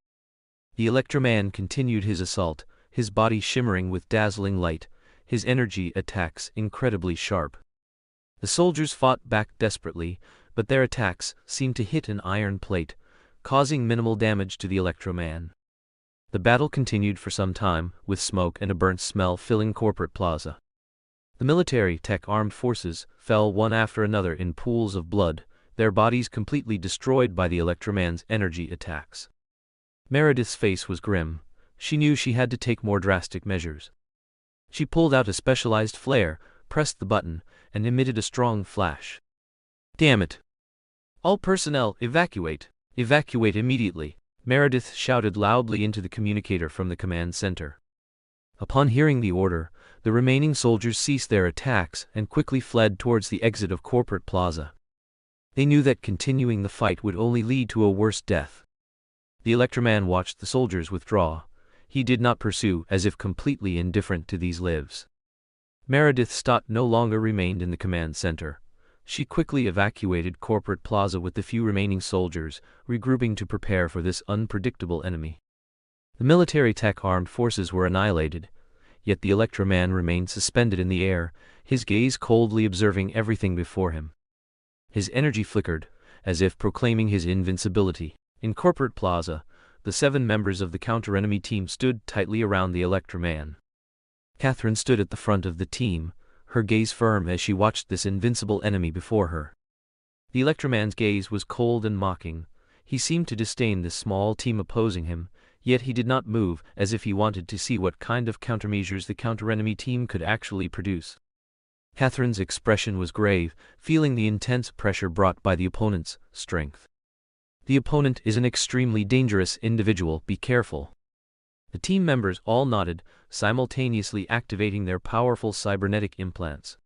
The Electroman continued his assault, his body shimmering with dazzling light, his energy attacks incredibly sharp. The soldiers fought back desperately, but their attacks seemed to hit an iron plate, causing minimal damage to the Electro-Man. The battle continued for some time, with smoke and a burnt smell filling corporate plaza. The military tech armed forces fell one after another in pools of blood, their bodies completely destroyed by the Electro-Man's energy attacks. Meredith's face was grim. She knew she had to take more drastic measures. She pulled out a specialized flare, pressed the button, and emitted a strong flash. "Damn it! All personnel, evacuate! Evacuate immediately!" Meredith shouted loudly into the communicator from the command center. Upon hearing the order, the remaining soldiers ceased their attacks and quickly fled towards the exit of Corporate Plaza. They knew that continuing the fight would only lead to a worse death. The Electroman watched the soldiers withdraw. He did not pursue, as if completely indifferent to these lives. Meredith Stott no longer remained in the command center. She quickly evacuated Corporate Plaza with the few remaining soldiers, regrouping to prepare for this unpredictable enemy. The military tech armed forces were annihilated, yet the Electroman remained suspended in the air, his gaze coldly observing everything before him. His energy flickered, as if proclaiming his invincibility. In Corporate Plaza, the 7 members of the counter-enemy team stood tightly around the Electroman. Catherine stood at the front of the team, her gaze firm as she watched this invincible enemy before her. The Electroman's gaze was cold and mocking. He seemed to disdain this small team opposing him, yet he did not move, as if he wanted to see what kind of countermeasures the counter-enemy team could actually produce. Catherine's expression was grave, feeling the intense pressure brought by the opponent's strength. "The opponent is an extremely dangerous individual, be careful." The team members all nodded, simultaneously activating their powerful cybernetic implants.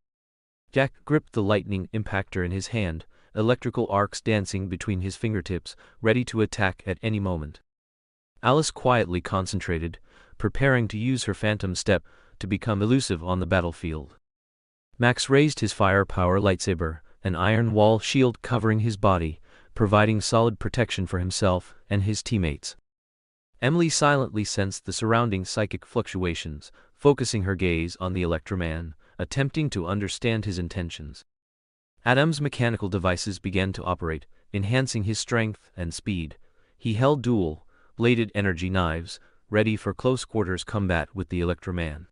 Jack gripped the lightning impactor in his hand, electrical arcs dancing between his fingertips, ready to attack at any moment. Alice quietly concentrated, preparing to use her phantom step to become elusive on the battlefield. Max raised his firepower lightsaber, an iron wall shield covering his body, providing solid protection for himself and his teammates. Emily silently sensed the surrounding psychic fluctuations, focusing her gaze on the Electroman, attempting to understand his intentions. Adam's mechanical devices began to operate, enhancing his strength and speed. He held dual-bladed energy knives, ready for close-quarters combat with the Electroman.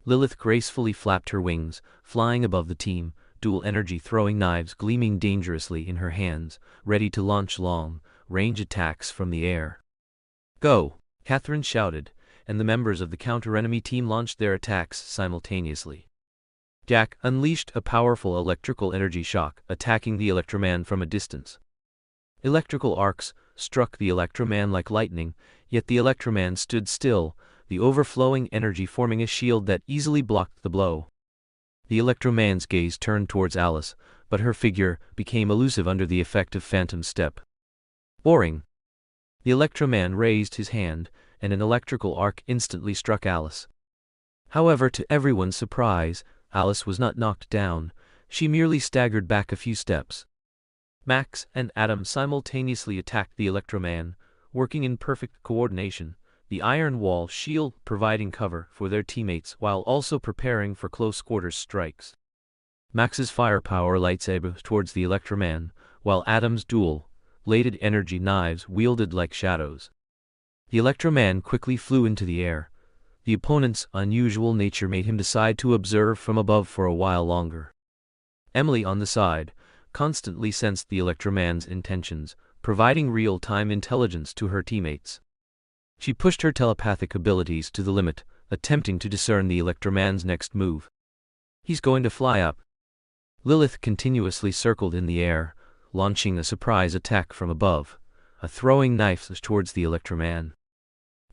Lilith gracefully flapped her wings, flying above the team, dual-energy throwing knives gleaming dangerously in her hands, ready to launch long-range attacks from the air. "Go!" Catherine shouted, and the members of the counter-enemy team launched their attacks simultaneously. Jack unleashed a powerful electrical energy shock, attacking the Electroman from a distance. Electrical arcs struck the Electroman like lightning, yet the Electroman stood still, the overflowing energy forming a shield that easily blocked the blow. The Electroman's gaze turned towards Alice, but her figure became elusive under the effect of phantom step. "Boring!" The Electroman raised his hand, and an electrical arc instantly struck Alice. However, to everyone's surprise, Alice was not knocked down, she merely staggered back a few steps. Max and Adam simultaneously attacked the Electroman, working in perfect coordination, the iron wall shield providing cover for their teammates while also preparing for close-quarters strikes. Max's firepower lightsaber towards the Electroman, while Adam's dual-bladed energy knives wielded like shadows. The Electroman quickly flew into the air. The opponent's unusual nature made him decide to observe from above for a while longer. Emily on the side constantly sensed the Electroman's intentions, providing real-time intelligence to her teammates. She pushed her telepathic abilities to the limit, attempting to discern the Electroman's next move. "He's going to fly up." Lilith continuously circled in the air, launching a surprise attack from above, throwing knives towards the Electroman.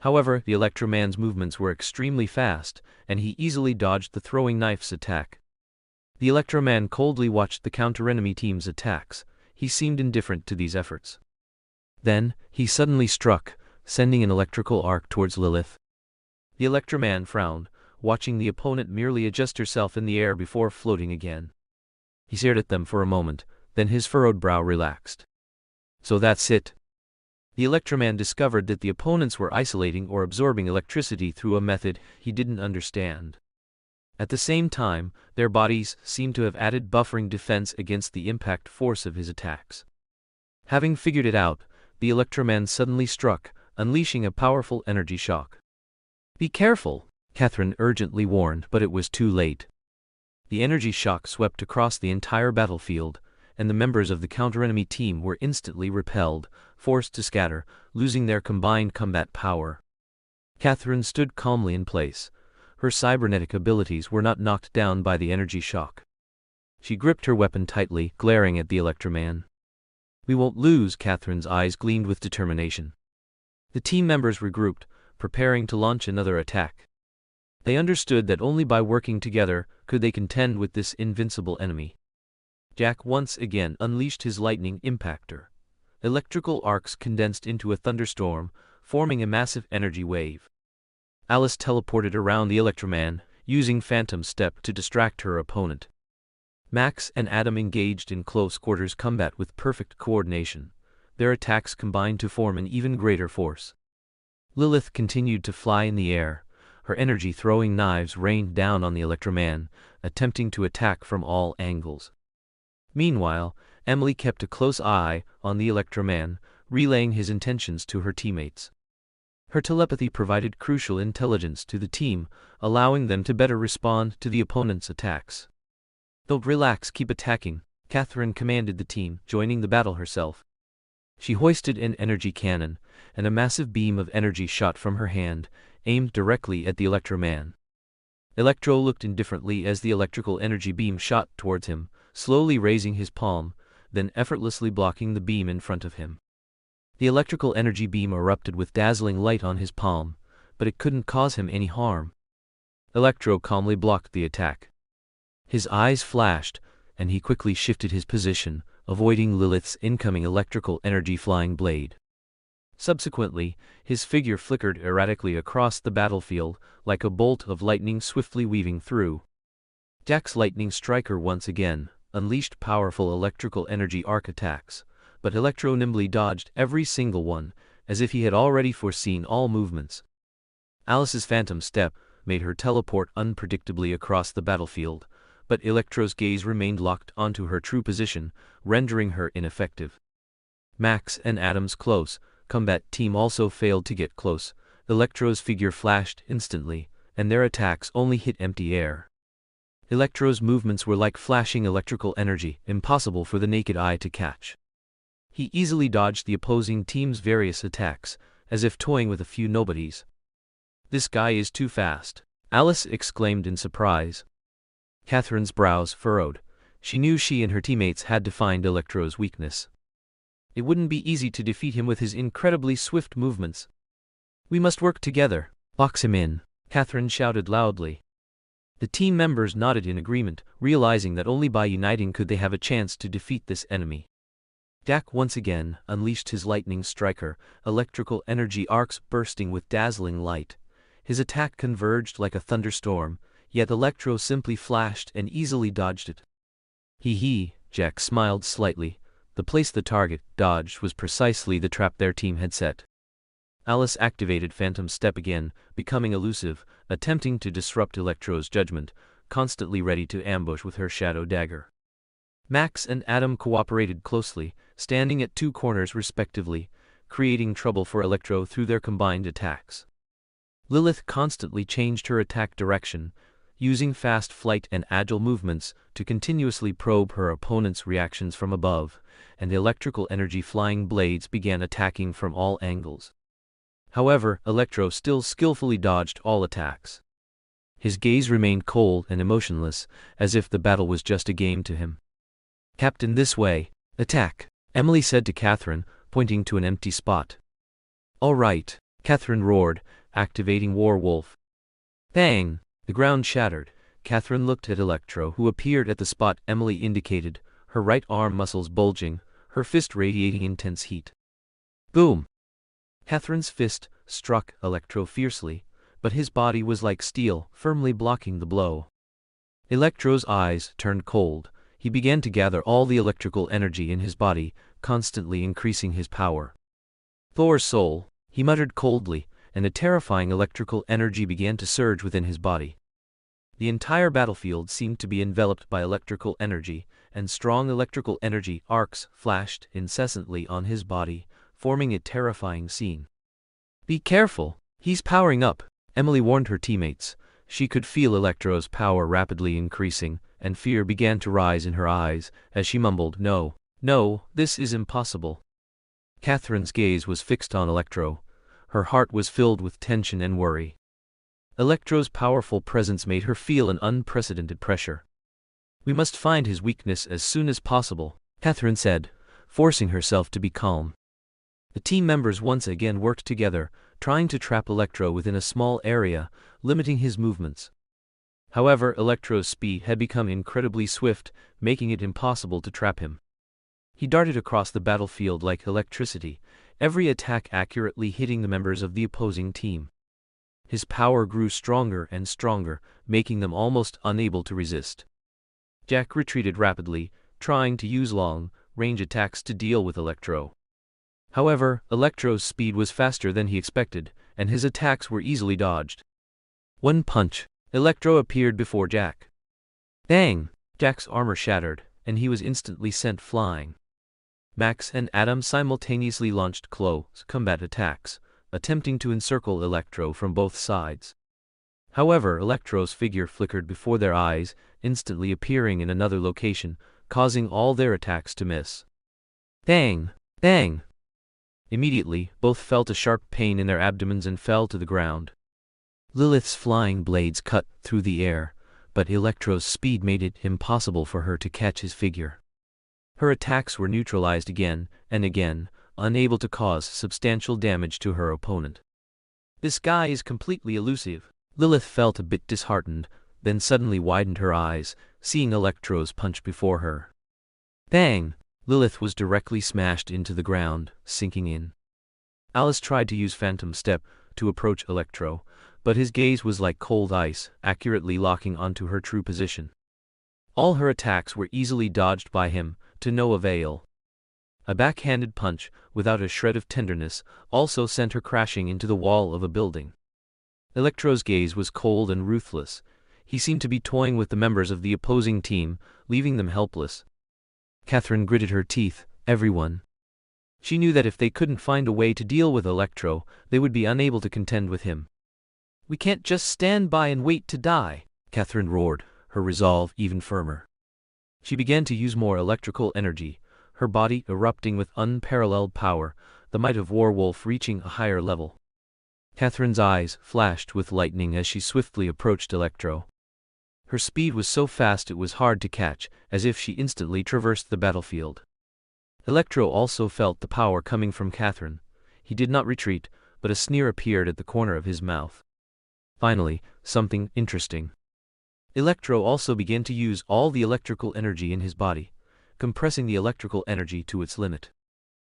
However, the Electroman's movements were extremely fast, and he easily dodged the throwing knife's attack. The Electroman coldly watched the counter-enemy team's attacks. He seemed indifferent to these efforts. Then, he suddenly struck, sending an electrical arc towards Lilith. The Electroman frowned, watching the opponent merely adjust herself in the air before floating again. He stared at them for a moment, then his furrowed brow relaxed. "So that's it." The Electroman discovered that the opponents were isolating or absorbing electricity through a method he didn't understand. At the same time, their bodies seemed to have added buffering defense against the impact force of his attacks. Having figured it out, the Electroman suddenly struck, unleashing a powerful energy shock. "Be careful," Catherine urgently warned, but it was too late. The energy shock swept across the entire battlefield, and the members of the counter-enemy team were instantly repelled, forced to scatter, losing their combined combat power. Catherine stood calmly in place. Her cybernetic abilities were not knocked down by the energy shock. She gripped her weapon tightly, glaring at the Electroman. "We won't lose," Catherine's eyes gleamed with determination. The team members regrouped, preparing to launch another attack. They understood that only by working together could they contend with this invincible enemy. Jack once again unleashed his lightning impactor. Electrical arcs condensed into a thunderstorm, forming a massive energy wave. Alice teleported around the Electroman, using Phantom Step to distract her opponent. Max and Adam engaged in close-quarters combat with perfect coordination. Their attacks combined to form an even greater force. Lilith continued to fly in the air. Her energy-throwing knives rained down on the Electroman, attempting to attack from all angles. Meanwhile, Emily kept a close eye on the Electroman, relaying his intentions to her teammates. Her telepathy provided crucial intelligence to the team, allowing them to better respond to the opponent's attacks. "Don't relax, keep attacking," Catherine commanded the team, joining the battle herself. She hoisted an energy cannon, and a massive beam of energy shot from her hand, aimed directly at the Electroman. Electro looked indifferently as the electrical energy beam shot towards him, slowly raising his palm, then effortlessly blocking the beam in front of him. The electrical energy beam erupted with dazzling light on his palm, but it couldn't cause him any harm. Electro calmly blocked the attack. His eyes flashed, and he quickly shifted his position, avoiding Lilith's incoming electrical energy flying blade. Subsequently, his figure flickered erratically across the battlefield, like a bolt of lightning swiftly weaving through. Jack's lightning striker once again unleashed powerful electrical energy arc attacks, but Electro nimbly dodged every single one, as if he had already foreseen all movements. Alice's Phantom Step made her teleport unpredictably across the battlefield, but Electro's gaze remained locked onto her true position, rendering her ineffective. Max and Adam's close combat team also failed to get close. Electro's figure flashed instantly, and their attacks only hit empty air. Electro's movements were like flashing electrical energy, impossible for the naked eye to catch. He easily dodged the opposing team's various attacks, as if toying with a few nobodies. "This guy is too fast," Alice exclaimed in surprise. Catherine's brows furrowed. She knew she and her teammates had to find Electro's weakness. It wouldn't be easy to defeat him with his incredibly swift movements. "We must work together. Box him in," Catherine shouted loudly. The team members nodded in agreement, realizing that only by uniting could they have a chance to defeat this enemy. Jack once again unleashed his lightning striker, electrical energy arcs bursting with dazzling light. His attack converged like a thunderstorm, yet Electro simply flashed and easily dodged it. Hee, Jack smiled slightly. The place the target dodged was precisely the trap their team had set. Alice activated Phantom Step again, becoming elusive, attempting to disrupt Electro's judgment, constantly ready to ambush with her shadow dagger. Max and Adam cooperated closely, standing at two corners respectively, creating trouble for Electro through their combined attacks. Lilith constantly changed her attack direction, using fast flight and agile movements to continuously probe her opponent's reactions from above, and electrical energy flying blades began attacking from all angles. However, Electro still skillfully dodged all attacks. His gaze remained cold and emotionless, as if the battle was just a game to him. "Captain, this way. Attack," Emily said to Catherine, pointing to an empty spot. "All right," Catherine roared, activating Warwolf. Bang! The ground shattered. Catherine looked at Electro, who appeared at the spot Emily indicated, her right arm muscles bulging, her fist radiating intense heat. Boom! Catherine's fist struck Electro fiercely, but his body was like steel, firmly blocking the blow. Electro's eyes turned cold. He began to gather all the electrical energy in his body, constantly increasing his power. "Thor's soul," he muttered coldly, and a terrifying electrical energy began to surge within his body. The entire battlefield seemed to be enveloped by electrical energy, and strong electrical energy arcs flashed incessantly on his body, forming a terrifying scene. "Be careful, he's powering up," Emily warned her teammates. She could feel Electro's power rapidly increasing, and fear began to rise in her eyes as she mumbled, "No, no, this is impossible." Catherine's gaze was fixed on Electro. Her heart was filled with tension and worry. Electro's powerful presence made her feel an unprecedented pressure. "We must find his weakness as soon as possible," Catherine said, forcing herself to be calm. The team members once again worked together, trying to trap Electro within a small area, limiting his movements. However, Electro's speed had become incredibly swift, making it impossible to trap him. He darted across the battlefield like electricity, every attack accurately hitting the members of the opposing team. His power grew stronger and stronger, making them almost unable to resist. Jack retreated rapidly, trying to use long-range attacks to deal with Electro. However, Electro's speed was faster than he expected, and his attacks were easily dodged. One punch, Electro appeared before Jack. Bang! Jack's armor shattered, and he was instantly sent flying. Max and Adam simultaneously launched close combat attacks, attempting to encircle Electro from both sides. However, Electro's figure flickered before their eyes, instantly appearing in another location, causing all their attacks to miss. Bang! Bang! Immediately, both felt a sharp pain in their abdomens and fell to the ground. Lilith's flying blades cut through the air, but Electro's speed made it impossible for her to catch his figure. Her attacks were neutralized again and again, unable to cause substantial damage to her opponent. "This guy is completely elusive." Lilith felt a bit disheartened, then suddenly widened her eyes, seeing Electro's punch before her. Bang! Lilith was directly smashed into the ground, sinking in. Alice tried to use Phantom Step to approach Electro, but his gaze was like cold ice, accurately locking onto her true position. All her attacks were easily dodged by him, to no avail. A backhanded punch, without a shred of tenderness, also sent her crashing into the wall of a building. Electro's gaze was cold and ruthless. He seemed to be toying with the members of the opposing team, leaving them helpless. Catherine gritted her teeth. Everyone. She knew that if they couldn't find a way to deal with Electro, they would be unable to contend with him. "We can't just stand by and wait to die," Catherine roared, her resolve even firmer. She began to use more electrical energy, her body erupting with unparalleled power, the might of Warwolf reaching a higher level. Catherine's eyes flashed with lightning as she swiftly approached Electro. Her speed was so fast it was hard to catch, as if she instantly traversed the battlefield. Electro also felt the power coming from Catherine. He did not retreat, but a sneer appeared at the corner of his mouth. Finally, something interesting. Electro also began to use all the electrical energy in his body, compressing the electrical energy to its limit.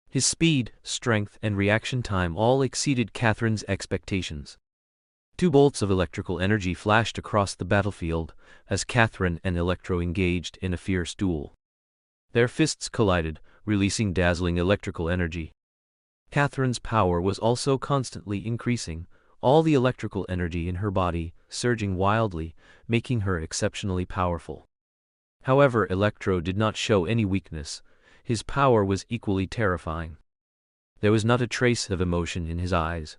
His speed, strength, and reaction time all exceeded Catherine's expectations. 2 bolts of electrical energy flashed across the battlefield as Catherine and Electro engaged in a fierce duel. Their fists collided, releasing dazzling electrical energy. Catherine's power was also constantly increasing, all the electrical energy in her body surging wildly, making her exceptionally powerful. However, Electro did not show any weakness. His power was equally terrifying. There was not a trace of emotion in his eyes.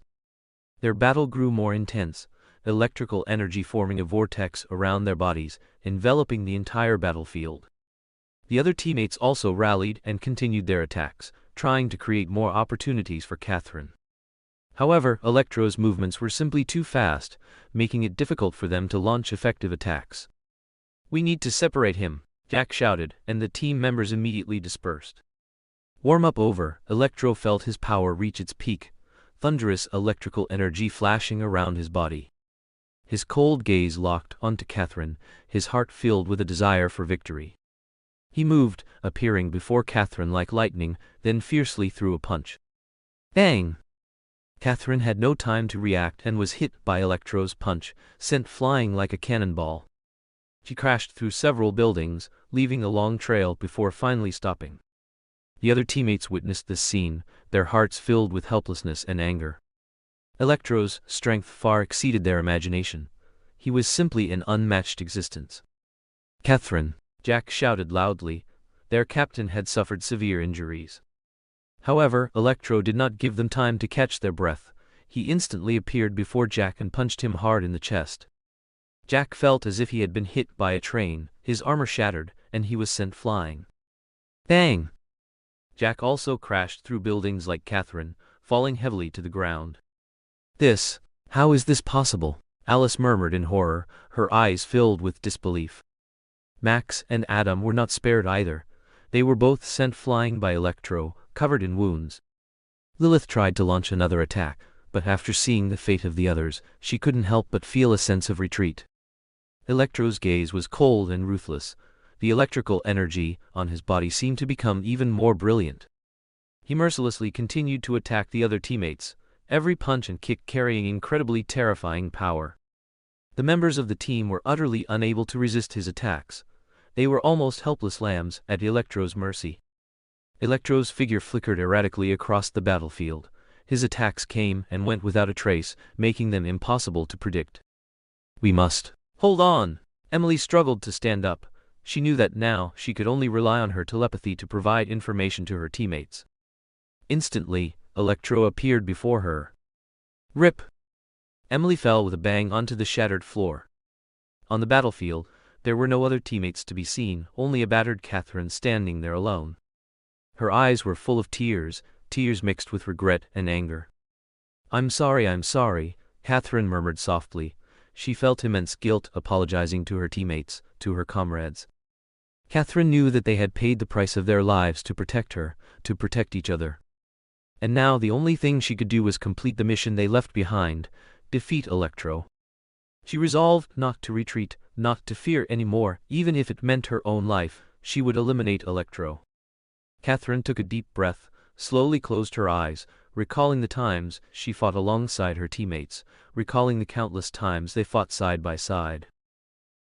Their battle grew more intense, electrical energy forming a vortex around their bodies, enveloping the entire battlefield. The other teammates also rallied and continued their attacks, trying to create more opportunities for Catherine. However, Electro's movements were simply too fast, making it difficult for them to launch effective attacks. "We need to separate him," Jack shouted, and the team members immediately dispersed. Warm-up over, Electro felt his power reach its peak, thunderous electrical energy flashing around his body. His cold gaze locked onto Catherine, his heart filled with a desire for victory. He moved, appearing before Catherine like lightning, then fiercely threw a punch. Bang! Catherine had no time to react and was hit by Electro's punch, sent flying like a cannonball. She crashed through several buildings, leaving a long trail before finally stopping. The other teammates witnessed this scene, their hearts filled with helplessness and anger. Electro's strength far exceeded their imagination. He was simply an unmatched existence. "Catherine!" Jack shouted loudly. Their captain had suffered severe injuries. However, Electro did not give them time to catch their breath. He instantly appeared before Jack and punched him hard in the chest. Jack felt as if he had been hit by a train, his armor shattered, and he was sent flying. Bang! Jack also crashed through buildings like Catherine, falling heavily to the ground. How is this possible? Alice murmured in horror, her eyes filled with disbelief. Max and Adam were not spared either. They were both sent flying by Electro, covered in wounds. Lilith tried to launch another attack, but after seeing the fate of the others, she couldn't help but feel a sense of retreat. Electro's gaze was cold and ruthless. The electrical energy on his body seemed to become even more brilliant. He mercilessly continued to attack the other teammates, every punch and kick carrying incredibly terrifying power. The members of the team were utterly unable to resist his attacks. They were almost helpless lambs at Electro's mercy. Electro's figure flickered erratically across the battlefield. His attacks came and went without a trace, making them impossible to predict. "We must hold on." Emily struggled to stand up. She knew that now she could only rely on her telepathy to provide information to her teammates. Instantly, Electro appeared before her. Rip! Emily fell with a bang onto the shattered floor. On the battlefield, there were no other teammates to be seen, only a battered Catherine standing there alone. Her eyes were full of tears mixed with regret and anger. I'm sorry, Catherine murmured softly. She felt immense guilt apologizing to her teammates, to her comrades. Catherine knew that they had paid the price of their lives to protect her, to protect each other. And now the only thing she could do was complete the mission they left behind, defeat Electro. She resolved not to retreat, not to fear anymore, even if it meant her own life. She would eliminate Electro. Catherine took a deep breath, slowly closed her eyes, recalling the times she fought alongside her teammates, recalling the countless times they fought side by side.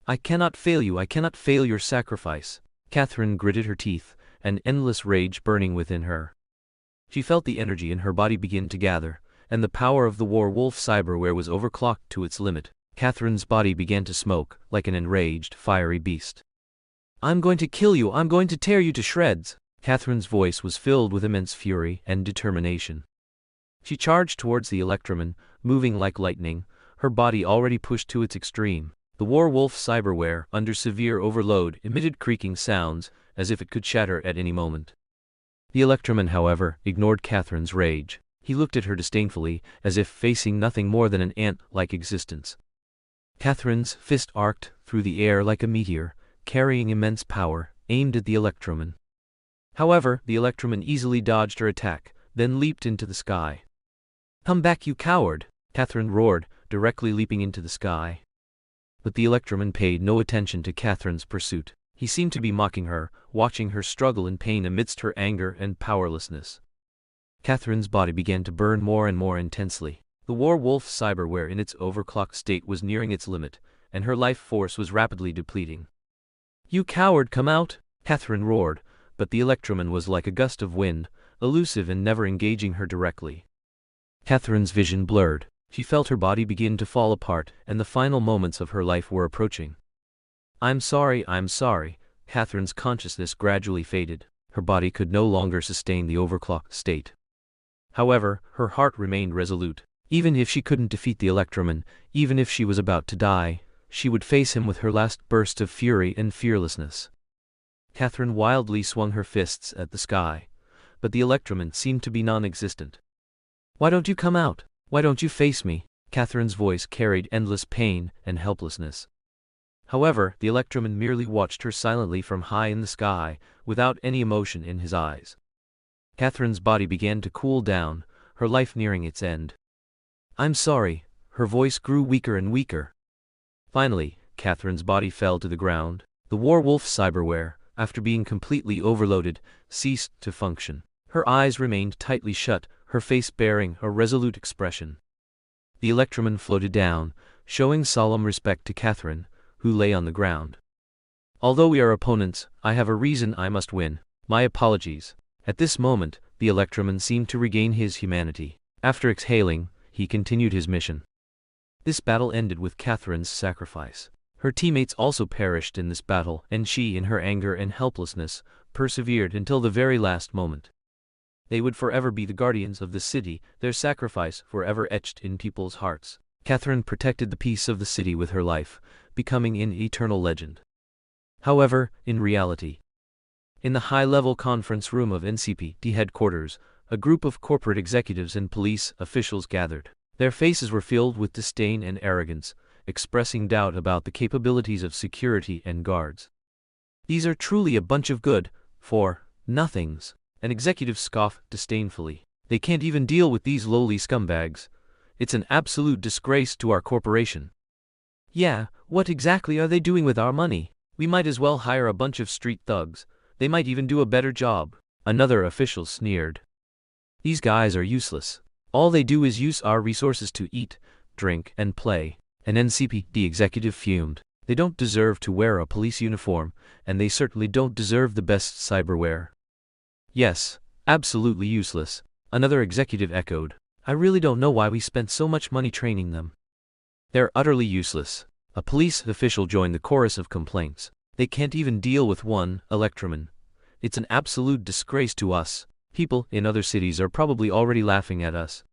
I cannot fail your sacrifice. Catherine gritted her teeth, an endless rage burning within her. She felt the energy in her body begin to gather, and the power of the werewolf cyberware was overclocked to its limit. Catherine's body began to smoke, like an enraged, fiery beast. I'm going to kill you, I'm going to tear you to shreds. Catherine's voice was filled with immense fury and determination. She charged towards the Electroman, moving like lightning, her body already pushed to its extreme. The werewolf cyberware, under severe overload, emitted creaking sounds, as if it could shatter at any moment. The Electroman, however, ignored Catherine's rage. He looked at her disdainfully, as if facing nothing more than an ant-like existence. Catherine's fist arced through the air like a meteor, carrying immense power, aimed at the Electroman. However, the Electroman easily dodged her attack, then leaped into the sky. Come back, you coward! Catherine roared, directly leaping into the sky. But the Electroman paid no attention to Catherine's pursuit. He seemed to be mocking her, watching her struggle in pain amidst her anger and powerlessness. Catherine's body began to burn more and more intensely. The werewolf cyberware in its overclocked state was nearing its limit, and her life force was rapidly depleting. You coward, come out! Catherine roared, but the Electroman was like a gust of wind, elusive and never engaging her directly. Catherine's vision blurred. She felt her body begin to fall apart, and the final moments of her life were approaching. I'm sorry. Catherine's consciousness gradually faded. Her body could no longer sustain the overclocked state. However, her heart remained resolute. Even if she couldn't defeat the Electroman, even if she was about to die, she would face him with her last burst of fury and fearlessness. Catherine wildly swung her fists at the sky, but the Electroman seemed to be non-existent. Why don't you come out? Why don't you face me? Catherine's voice carried endless pain and helplessness. However, the Electroman merely watched her silently from high in the sky, without any emotion in his eyes. Catherine's body began to cool down, her life nearing its end. I'm sorry. Her voice grew weaker and weaker. Finally, Catherine's body fell to the ground. The werewolf cyberware, after being completely overloaded, ceased to function. Her eyes remained tightly shut, her face bearing a resolute expression. The Electroman floated down, showing solemn respect to Catherine, who lay on the ground. Although we are opponents, I have a reason I must win. My apologies. At this moment, the Electroman seemed to regain his humanity. After exhaling, he continued his mission. This battle ended with Catherine's sacrifice. Her teammates also perished in this battle, and she, in her anger and helplessness, persevered until the very last moment. They would forever be the guardians of the city, their sacrifice forever etched in people's hearts. Catherine protected the peace of the city with her life, becoming an eternal legend. However, in reality, in the high-level conference room of NCPD headquarters, a group of corporate executives and police officials gathered. Their faces were filled with disdain and arrogance, expressing doubt about the capabilities of security and guards. These are truly a bunch of good-for-nothings, an executive scoffed disdainfully. They can't even deal with these lowly scumbags. It's an absolute disgrace to our corporation. Yeah, what exactly are they doing with our money? We might as well hire a bunch of street thugs. They might even do a better job. Another official sneered. These guys are useless. All they do is use our resources to eat, drink, and play. An NCPD executive fumed. They don't deserve to wear a police uniform, and they certainly don't deserve the best cyberware. Yes, absolutely useless, another executive echoed. I really don't know why we spent so much money training them. They're utterly useless. A police official joined the chorus of complaints. They can't even deal with one electroman. It's an absolute disgrace to us. People in other cities are probably already laughing at us.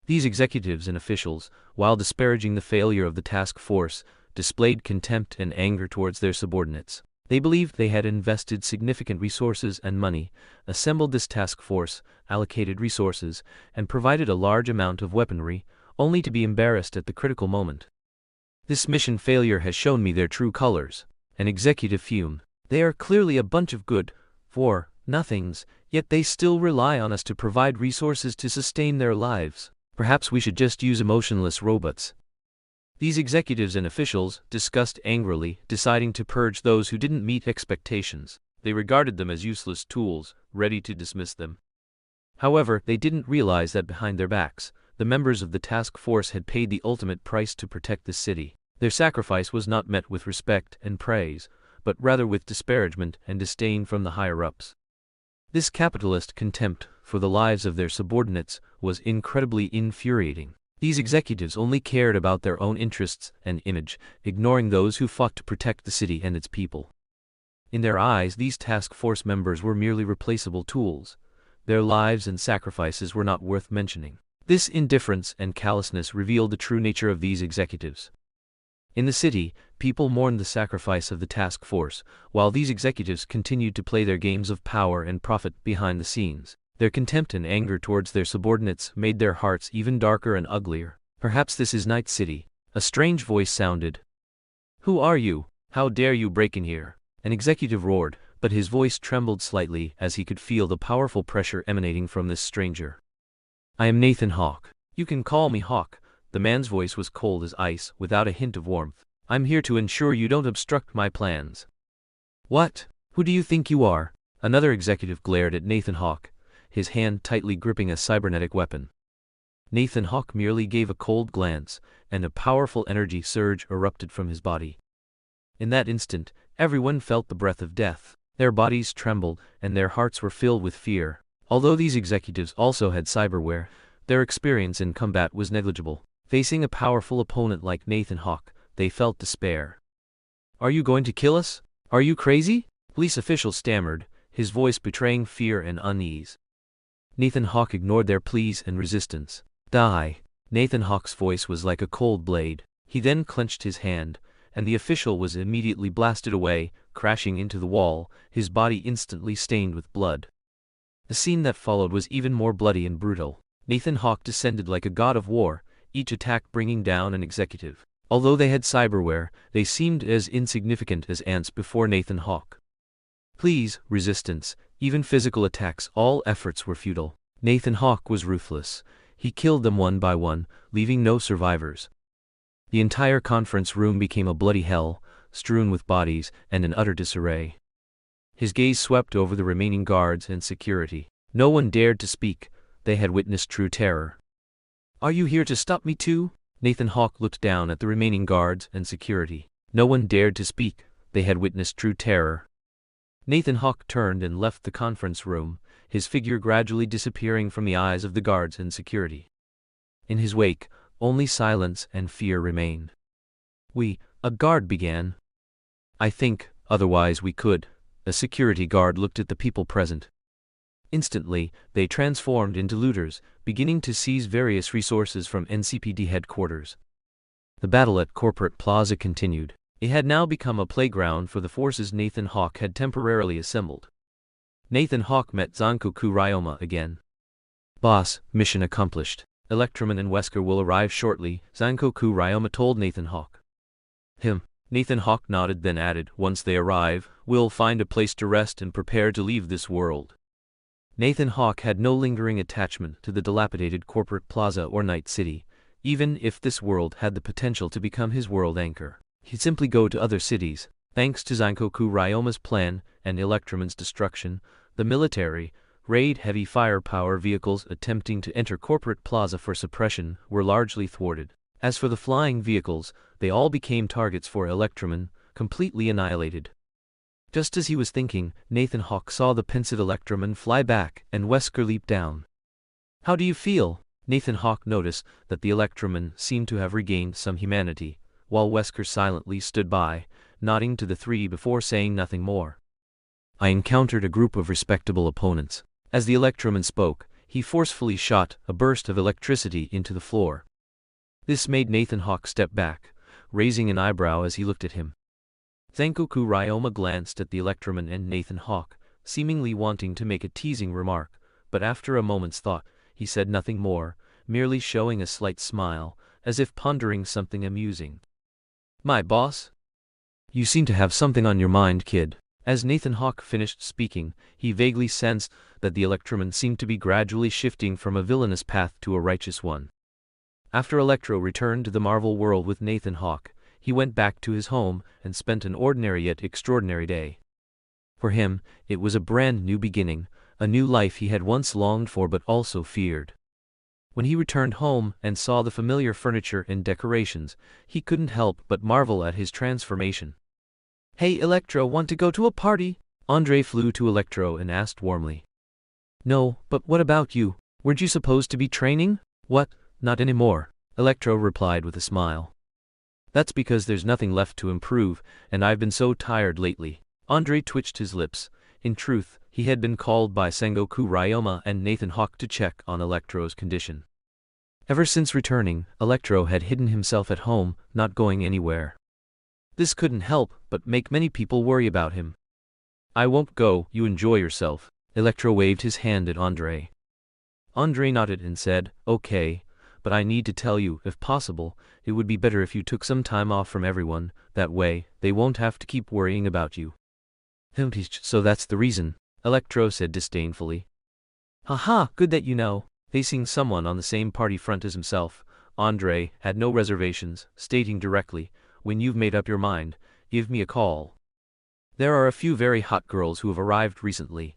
These executives and officials, while disparaging the failure of the task force, displayed contempt and anger towards their subordinates. They believed they had invested significant resources and money, assembled this task force, allocated resources, and provided a large amount of weaponry, only to be embarrassed at the critical moment. This mission failure has shown me their true colors. An executive fumed. They are clearly a bunch of good-for-nothings, yet they still rely on us to provide resources to sustain their lives. Perhaps we should just use emotionless robots. These executives and officials discussed angrily, deciding to purge those who didn't meet expectations. They regarded them as useless tools, ready to dismiss them. However, they didn't realize that behind their backs, the members of the task force had paid the ultimate price to protect the city. Their sacrifice was not met with respect and praise, but rather with disparagement and disdain from the higher-ups. This capitalist contempt for the lives of their subordinates was incredibly infuriating. These executives only cared about their own interests and image, ignoring those who fought to protect the city and its people. In their eyes, these task force members were merely replaceable tools. Their lives and sacrifices were not worth mentioning. This indifference and callousness revealed the true nature of these executives. In the city, people mourned the sacrifice of the task force, while these executives continued to play their games of power and profit behind the scenes. Their contempt and anger towards their subordinates made their hearts even darker and uglier. Perhaps this is Night City. A strange voice sounded. Who are you? How dare you break in here? An executive roared, but his voice trembled slightly as he could feel the powerful pressure emanating from this stranger. I am Nathan Hawke. You can call me Hawke. The man's voice was cold as ice, without a hint of warmth. I'm here to ensure you don't obstruct my plans. What? Who do you think you are? Another executive glared at Nathan Hawke, his hand tightly gripping a cybernetic weapon. Nathan Hawke merely gave a cold glance, and a powerful energy surge erupted from his body. In that instant, everyone felt the breath of death. Their bodies trembled, and their hearts were filled with fear. Although these executives also had cyberware, their experience in combat was negligible. Facing a powerful opponent like Nathan Hawke, they felt despair. Are you going to kill us? Are you crazy? Police official stammered, his voice betraying fear and unease. Nathan Hawke ignored their pleas and resistance. Die. Nathan Hawke's voice was like a cold blade. He then clenched his hand, and the official was immediately blasted away, crashing into the wall, his body instantly stained with blood. The scene that followed was even more bloody and brutal. Nathan Hawke descended like a god of war, each attack bringing down an executive. Although they had cyberware, they seemed as insignificant as ants before Nathan Hawke. Please, resistance, even physical attacks, all efforts were futile. Nathan Hawke was ruthless. He killed them one by one, leaving no survivors. The entire conference room became a bloody hell, strewn with bodies and in utter disarray. His gaze swept over the remaining guards and security. No one dared to speak. They had witnessed true terror. Are you here to stop me too? Nathan Hawke looked down at the remaining guards and security. No one dared to speak. They had witnessed true terror. Nathan Hawke turned and left the conference room, his figure gradually disappearing from the eyes of the guards and security. In his wake, only silence and fear remained. A guard began. I think, otherwise we could. A security guard looked at the people present. Instantly, they transformed into looters, beginning to seize various resources from NCPD headquarters. The battle at Corporate Plaza continued. It had now become a playground for the forces Nathan Hawke had temporarily assembled. Nathan Hawke met Zankoku Ryoma again. Boss, mission accomplished. Electroman and Wesker will arrive shortly, Zankoku Ryoma told Nathan Hawke. Nathan Hawke nodded, then added, once they arrive, we'll find a place to rest and prepare to leave this world. Nathan Hawke had no lingering attachment to the dilapidated Corporate Plaza or Night City, even if this world had the potential to become his world anchor. He'd simply go to other cities. Thanks to Zankoku Ryoma's plan and Electroman's destruction, the military, raid heavy firepower vehicles attempting to enter Corporate Plaza for suppression were largely thwarted. As for the flying vehicles, they all became targets for Electroman, completely annihilated. Just as he was thinking, Nathan Hawke saw the pensive Electroman fly back and Wesker leap down. How do you feel? Nathan Hawke noticed that the Electroman seemed to have regained some humanity, while Wesker silently stood by, nodding to the three before saying nothing more. I encountered a group of respectable opponents. As the Electroman spoke, he forcefully shot a burst of electricity into the floor. This made Nathan Hawke step back, raising an eyebrow as he looked at him. Zankoku Ryoma glanced at the Electroman and Nathan Hawke, seemingly wanting to make a teasing remark, but after a moment's thought, he said nothing more, merely showing a slight smile, as if pondering something amusing. My boss? You seem to have something on your mind, kid. As Nathan Hawke finished speaking, he vaguely sensed that the Electroman seemed to be gradually shifting from a villainous path to a righteous one. After Electro returned to the Marvel world with Nathan Hawke, he went back to his home and spent an ordinary yet extraordinary day. For him, it was a brand new beginning, a new life he had once longed for but also feared. When he returned home and saw the familiar furniture and decorations, he couldn't help but marvel at his transformation. Hey Electro, want to go to a party? Andre flew to Electro and asked warmly. No, but what about you? Weren't you supposed to be training? What? Not anymore, Electro replied with a smile. That's because there's nothing left to improve, and I've been so tired lately. Andre twitched his lips. In truth, he had been called by Zankoku Ryoma and Nathan Hawke to check on Electro's condition. Ever since returning, Electro had hidden himself at home, not going anywhere. This couldn't help but make many people worry about him. I won't go, you enjoy yourself. Electro waved his hand at Andre. Andre nodded and said, okay, but I need to tell you, if possible, it would be better if you took some time off from everyone, that way, they won't have to keep worrying about you. So that's the reason, Electro said disdainfully. Haha, good that you know. Facing someone on the same party front as himself, Andre had no reservations, stating directly, when you've made up your mind, give me a call. There are a few very hot girls who have arrived recently.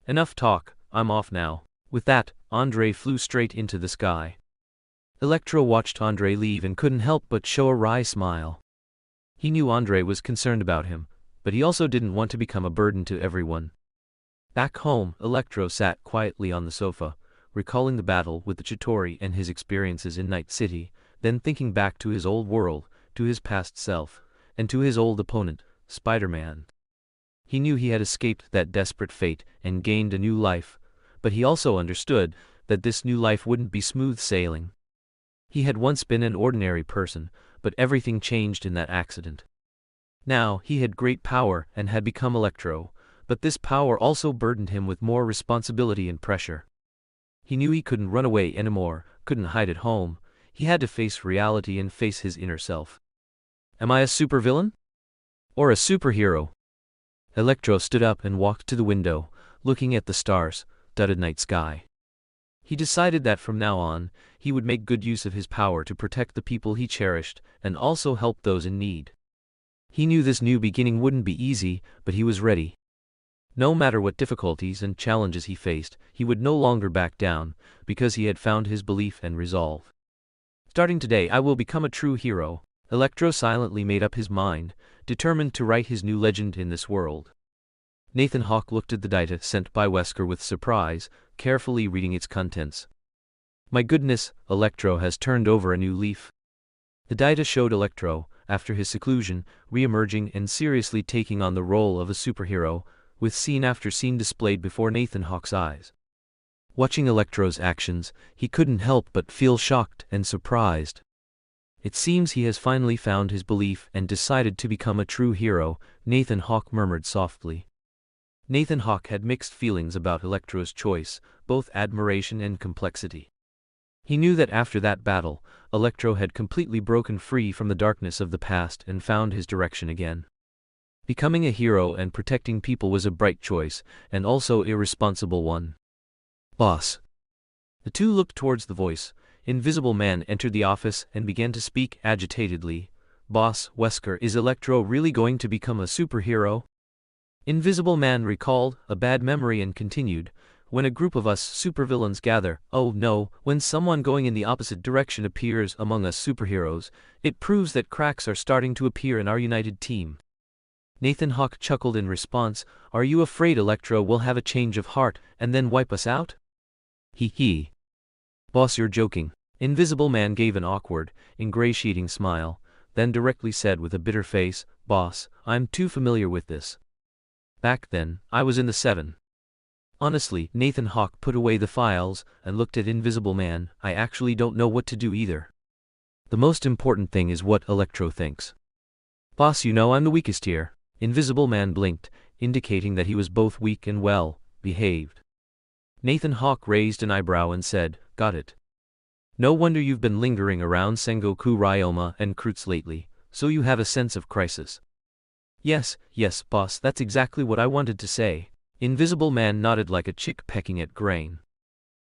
Enough talk, I'm off now. With that, Andre flew straight into the sky. Electro watched Andre leave and couldn't help but show a wry smile. He knew Andre was concerned about him, but he also didn't want to become a burden to everyone. Back home, Electro sat quietly on the sofa, recalling the battle with the Chitauri and his experiences in Night City, then thinking back to his old world, to his past self, and to his old opponent, Spider-Man. He knew he had escaped that desperate fate and gained a new life, but he also understood that this new life wouldn't be smooth sailing. He had once been an ordinary person, but everything changed in that accident. Now, he had great power and had become Electro, but this power also burdened him with more responsibility and pressure. He knew he couldn't run away anymore, couldn't hide at home. He had to face reality and face his inner self. Am I a supervillain? Or a superhero? Electro stood up and walked to the window, looking at the stars-studded night sky. He decided that from now on, he would make good use of his power to protect the people he cherished and also help those in need. He knew this new beginning wouldn't be easy, but he was ready. No matter what difficulties and challenges he faced, he would no longer back down, because he had found his belief and resolve. Starting today, I will become a true hero. Electro silently made up his mind, determined to write his new legend in this world. Nathan Hawke looked at the data sent by Wesker with surprise, carefully reading its contents. My goodness, Electro has turned over a new leaf. The data showed Electro, after his seclusion, re-emerging and seriously taking on the role of a superhero, with scene after scene displayed before Nathan Hawke's eyes. Watching Electro's actions, he couldn't help but feel shocked and surprised. It seems he has finally found his belief and decided to become a true hero, Nathan Hawke murmured softly. Nathan Hawke had mixed feelings about Electro's choice, both admiration and complexity. He knew that after that battle, Electro had completely broken free from the darkness of the past and found his direction again. Becoming a hero and protecting people was a bright choice, and also an irresponsible one. Boss. The two looked towards the voice. Invisible Man entered the office and began to speak agitatedly. Boss, Wesker, is Electro really going to become a superhero? Invisible Man recalled a bad memory and continued. When a group of us supervillains gather, oh no, when someone going in the opposite direction appears among us superheroes, it proves that cracks are starting to appear in our united team. Nathan Hawke chuckled in response. Are you afraid Electro will have a change of heart and then wipe us out? Hee hee. Boss, you're joking. Invisible Man gave an awkward, ingratiating smile, then directly said with a bitter face, Boss, I'm too familiar with this. Back then, I was in the 7. Honestly, Nathan Hawke put away the files and looked at Invisible Man. I actually don't know what to do either. The most important thing is what Electro thinks. Boss, you know I'm the weakest here. Invisible Man blinked, indicating that he was both weak and well-behaved. Nathan Hawke raised an eyebrow and said, Got it. No wonder you've been lingering around Sengoku Ryoma and Kreutz lately, so you have a sense of crisis. Yes, boss, that's exactly what I wanted to say. Invisible Man nodded like a chick pecking at grain.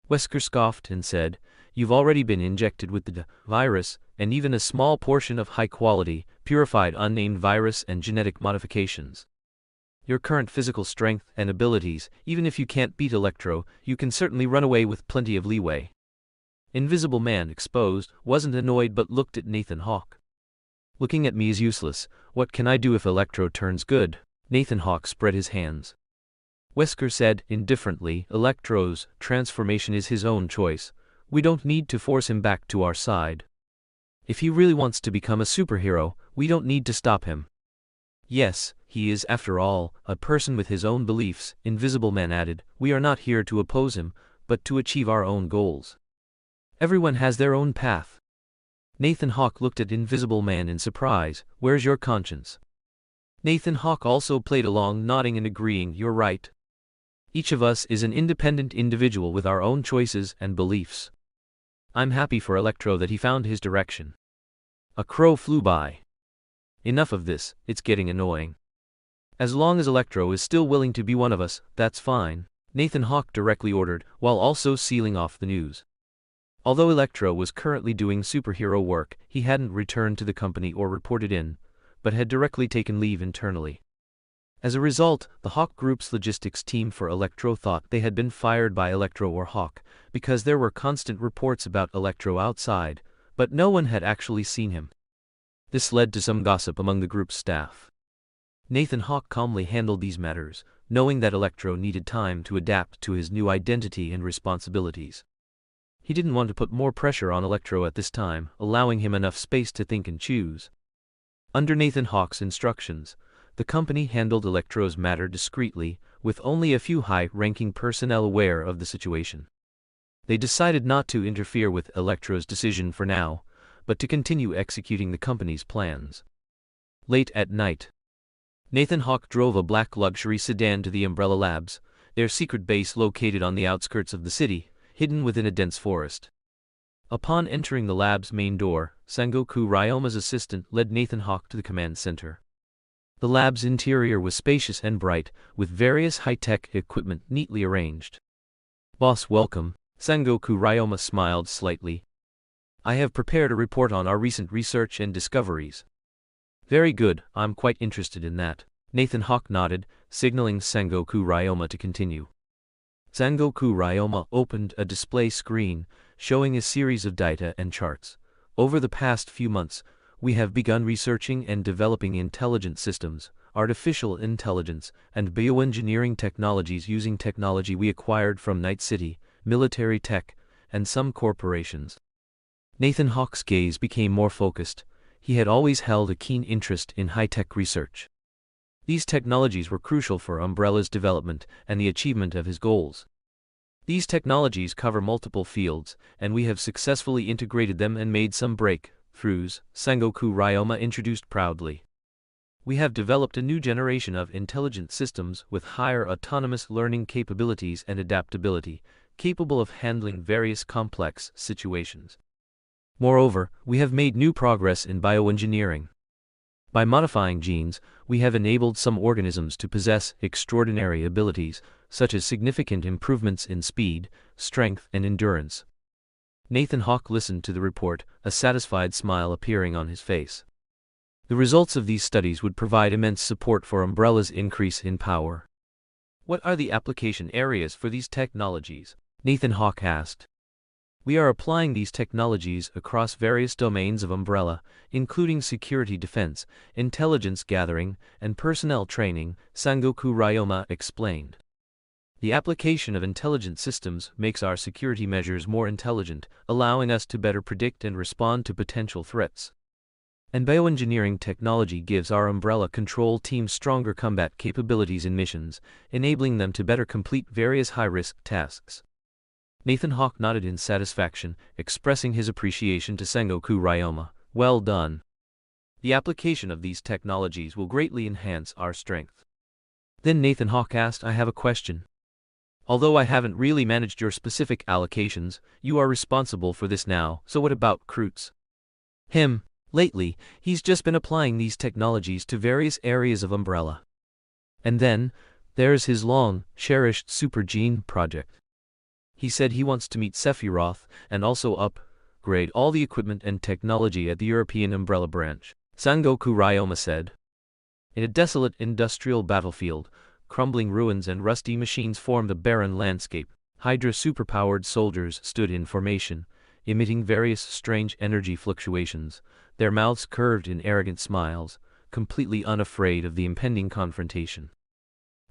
Wesker scoffed and said, You've already been injected with the virus, and even a small portion of high-quality, purified unnamed virus and genetic modifications. Your current physical strength and abilities, even if you can't beat Electro, you can certainly run away with plenty of leeway. Invisible Man, exposed, wasn't annoyed but looked at Nathan Hawke. Looking at me is useless. What can I do if Electro turns good? Nathan Hawke spread his hands. Wesker said indifferently, Electro's transformation is his own choice. We don't need to force him back to our side. If he really wants to become a superhero, we don't need to stop him. Yes, he is, after all, a person with his own beliefs, Invisible Man added. We are not here to oppose him, but to achieve our own goals. Everyone has their own path. Nathan Hawke looked at Invisible Man in surprise. Where's your conscience? Nathan Hawke also played along, nodding and agreeing. You're right. Each of us is an independent individual with our own choices and beliefs. I'm happy for Electro that he found his direction. A crow flew by. Enough of this, it's getting annoying. As long as Electro is still willing to be one of us, that's fine, Nathan Hawke directly ordered, while also sealing off the news. Although Electro was currently doing superhero work, he hadn't returned to the company or reported in, but had directly taken leave internally. As a result, the Hawke Group's logistics team for Electro thought they had been fired by Electro or Hawke, because there were constant reports about Electro outside, but no one had actually seen him. This led to some gossip among the group's staff. Nathan Hawke calmly handled these matters, knowing that Electro needed time to adapt to his new identity and responsibilities. He didn't want to put more pressure on Electro at this time, allowing him enough space to think and choose. Under Nathan Hawke's instructions, the company handled Electro's matter discreetly, with only a few high-ranking personnel aware of the situation. They decided not to interfere with Electro's decision for now, but to continue executing the company's plans. Late at night, Nathan Hawke drove a black luxury sedan to the Umbrella Labs, their secret base located on the outskirts of the city, hidden within a dense forest. Upon entering the lab's main door, Sengoku Ryoma's assistant led Nathan Hawke to the command center. The lab's interior was spacious and bright, with various high-tech equipment neatly arranged. Boss, welcome, Sengoku Ryoma smiled slightly. I have prepared a report on our recent research and discoveries. Very good, I'm quite interested in that. Nathan Hawke nodded, signaling Sengoku Ryoma to continue. Sengoku Ryoma opened a display screen, showing a series of data and charts. Over the past few months, we have begun researching and developing intelligent systems, artificial intelligence, and bioengineering technologies using technology we acquired from Night City, military tech, and some corporations. Nathan Hawke's gaze became more focused. He had always held a keen interest in high-tech research. These technologies were crucial for Umbrella's development and the achievement of his goals. These technologies cover multiple fields, and we have successfully integrated them and made some breakthroughs, Sengoku Ryoma introduced proudly. We have developed a new generation of intelligent systems with higher autonomous learning capabilities and adaptability, capable of handling various complex situations. Moreover, we have made new progress in bioengineering. By modifying genes, we have enabled some organisms to possess extraordinary abilities, such as significant improvements in speed, strength, and endurance. Nathan Hawke listened to the report, a satisfied smile appearing on his face. The results of these studies would provide immense support for Umbrella's increase in power. What are the application areas for these technologies? Nathan Hawke asked. We are applying these technologies across various domains of Umbrella, including security defense, intelligence gathering, and personnel training, Sengoku Ryoma explained. The application of intelligent systems makes our security measures more intelligent, allowing us to better predict and respond to potential threats. And bioengineering technology gives our Umbrella control team stronger combat capabilities in missions, enabling them to better complete various high-risk tasks. Nathan Hawke nodded in satisfaction, expressing his appreciation to Sengoku Ryoma. Well done. The application of these technologies will greatly enhance our strength. Then Nathan Hawke asked, I have a question. Although I haven't really managed your specific allocations, you are responsible for this now, so what about Kreutz? Him. Lately, he's just been applying these technologies to various areas of Umbrella. And then, there's his long-cherished super gene project. He said he wants to meet Sephiroth and also upgrade all the equipment and technology at the European Umbrella branch, Sengoku Ryoma said. In a desolate industrial battlefield, crumbling ruins and rusty machines formed a barren landscape. Hydra superpowered soldiers stood in formation, emitting various strange energy fluctuations, their mouths curved in arrogant smiles, completely unafraid of the impending confrontation.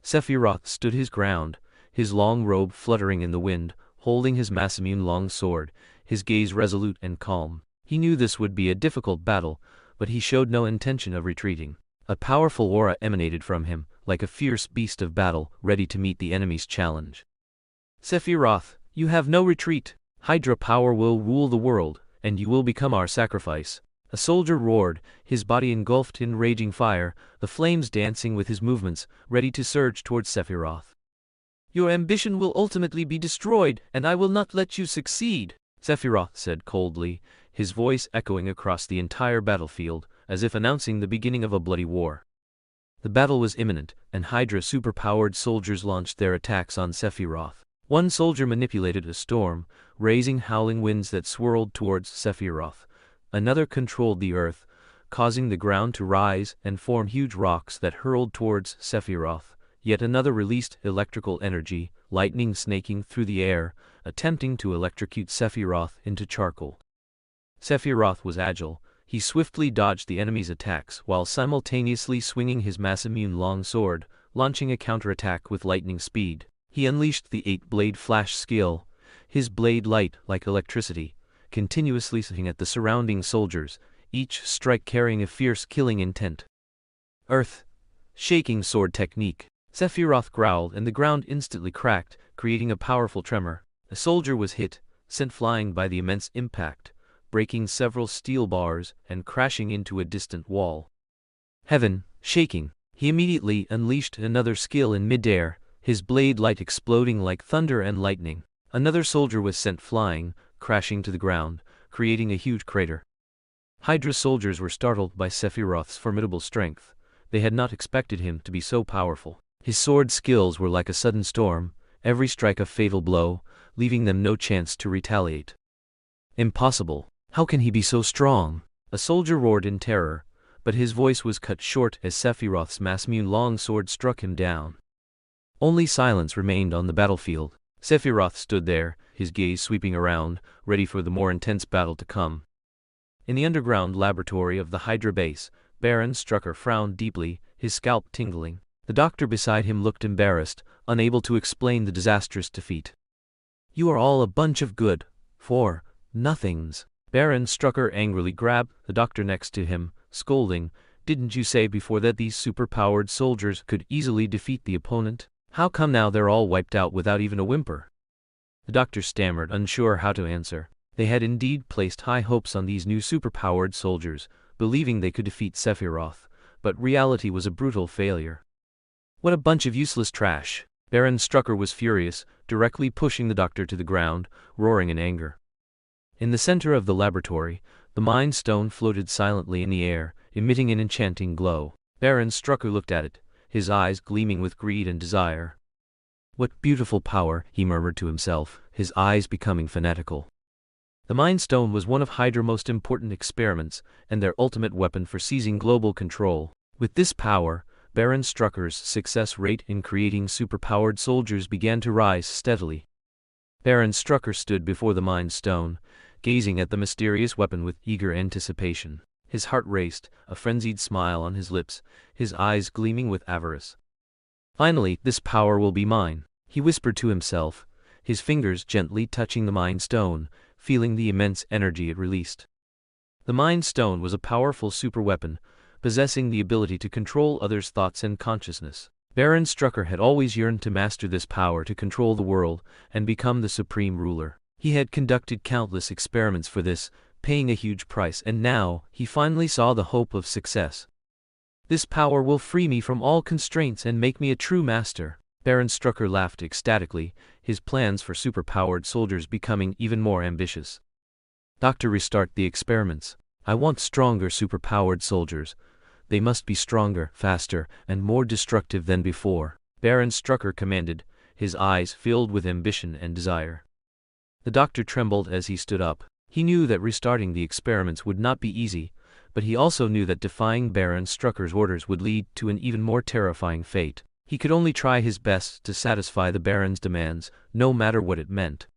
Sephiroth stood his ground, his long robe fluttering in the wind, holding his Masamune long sword, his gaze resolute and calm. He knew this would be a difficult battle, but he showed no intention of retreating. A powerful aura emanated from him, like a fierce beast of battle, ready to meet the enemy's challenge. Sephiroth, you have no retreat. Hydra power will rule the world, and you will become our sacrifice. A soldier roared, his body engulfed in raging fire, the flames dancing with his movements, ready to surge towards Sephiroth. Your ambition will ultimately be destroyed, and I will not let you succeed, Sephiroth said coldly, his voice echoing across the entire battlefield, as if announcing the beginning of a bloody war. The battle was imminent, and Hydra superpowered soldiers launched their attacks on Sephiroth. One soldier manipulated a storm, raising howling winds that swirled towards Sephiroth. Another controlled the earth, causing the ground to rise and form huge rocks that hurled towards Sephiroth. Yet another released electrical energy, lightning snaking through the air, attempting to electrocute Sephiroth into charcoal. Sephiroth was agile. He swiftly dodged the enemy's attacks while simultaneously swinging his Masamune long sword, launching a counterattack with lightning speed. He unleashed the 8-blade flash skill, his blade light like electricity, continuously swinging at the surrounding soldiers, each strike carrying a fierce killing intent. Earth. Shaking sword technique. Sephiroth growled and the ground instantly cracked, creating a powerful tremor. A soldier was hit, sent flying by the immense impact, breaking several steel bars and crashing into a distant wall. Heaven. Shaking. He immediately unleashed another skill in midair, his blade light exploding like thunder and lightning. Another soldier was sent flying, crashing to the ground, creating a huge crater. Hydra soldiers were startled by Sephiroth's formidable strength. They had not expected him to be so powerful. His sword skills were like a sudden storm, every strike a fatal blow, leaving them no chance to retaliate. Impossible. How can he be so strong? A soldier roared in terror, but his voice was cut short as Sephiroth's Masamune long sword struck him down. Only silence remained on the battlefield. Sephiroth stood there, his gaze sweeping around, ready for the more intense battle to come. In the underground laboratory of the Hydra base, Baron Strucker frowned deeply, his scalp tingling. The doctor beside him looked embarrassed, unable to explain the disastrous defeat. You are all a bunch of good 4 nothings. Baron Strucker angrily grabbed the doctor next to him, scolding, "Didn't you say before that these super-powered soldiers could easily defeat the opponent? How come now they're all wiped out without even a whimper?" The doctor stammered, unsure how to answer. They had indeed placed high hopes on these new super-powered soldiers, believing they could defeat Sephiroth, but reality was a brutal failure. "What a bunch of useless trash!" Baron Strucker was furious, directly pushing the doctor to the ground, roaring in anger. In the center of the laboratory, the Mind Stone floated silently in the air, emitting an enchanting glow. Baron Strucker looked at it, his eyes gleaming with greed and desire. "What beautiful power," he murmured to himself, his eyes becoming fanatical. The Mind Stone was one of Hydra's most important experiments, and their ultimate weapon for seizing global control. With this power, Baron Strucker's success rate in creating superpowered soldiers began to rise steadily. Baron Strucker stood before the Mind Stone, gazing at the mysterious weapon with eager anticipation. His heart raced, a frenzied smile on his lips, his eyes gleaming with avarice. "Finally, this power will be mine," he whispered to himself, his fingers gently touching the Mind Stone, feeling the immense energy it released. The Mind Stone was a powerful superweapon, possessing the ability to control others' thoughts and consciousness. Baron Strucker had always yearned to master this power to control the world and become the supreme ruler. He had conducted countless experiments for this, paying a huge price, and now he finally saw the hope of success. "This power will free me from all constraints and make me a true master." Baron Strucker laughed ecstatically, his plans for superpowered soldiers becoming even more ambitious. "Doctor, restart the experiments. I want stronger superpowered soldiers. They must be stronger, faster, and more destructive than before," Baron Strucker commanded, his eyes filled with ambition and desire. The doctor trembled as he stood up. He knew that restarting the experiments would not be easy, but he also knew that defying Baron Strucker's orders would lead to an even more terrifying fate. He could only try his best to satisfy the Baron's demands, no matter what it meant.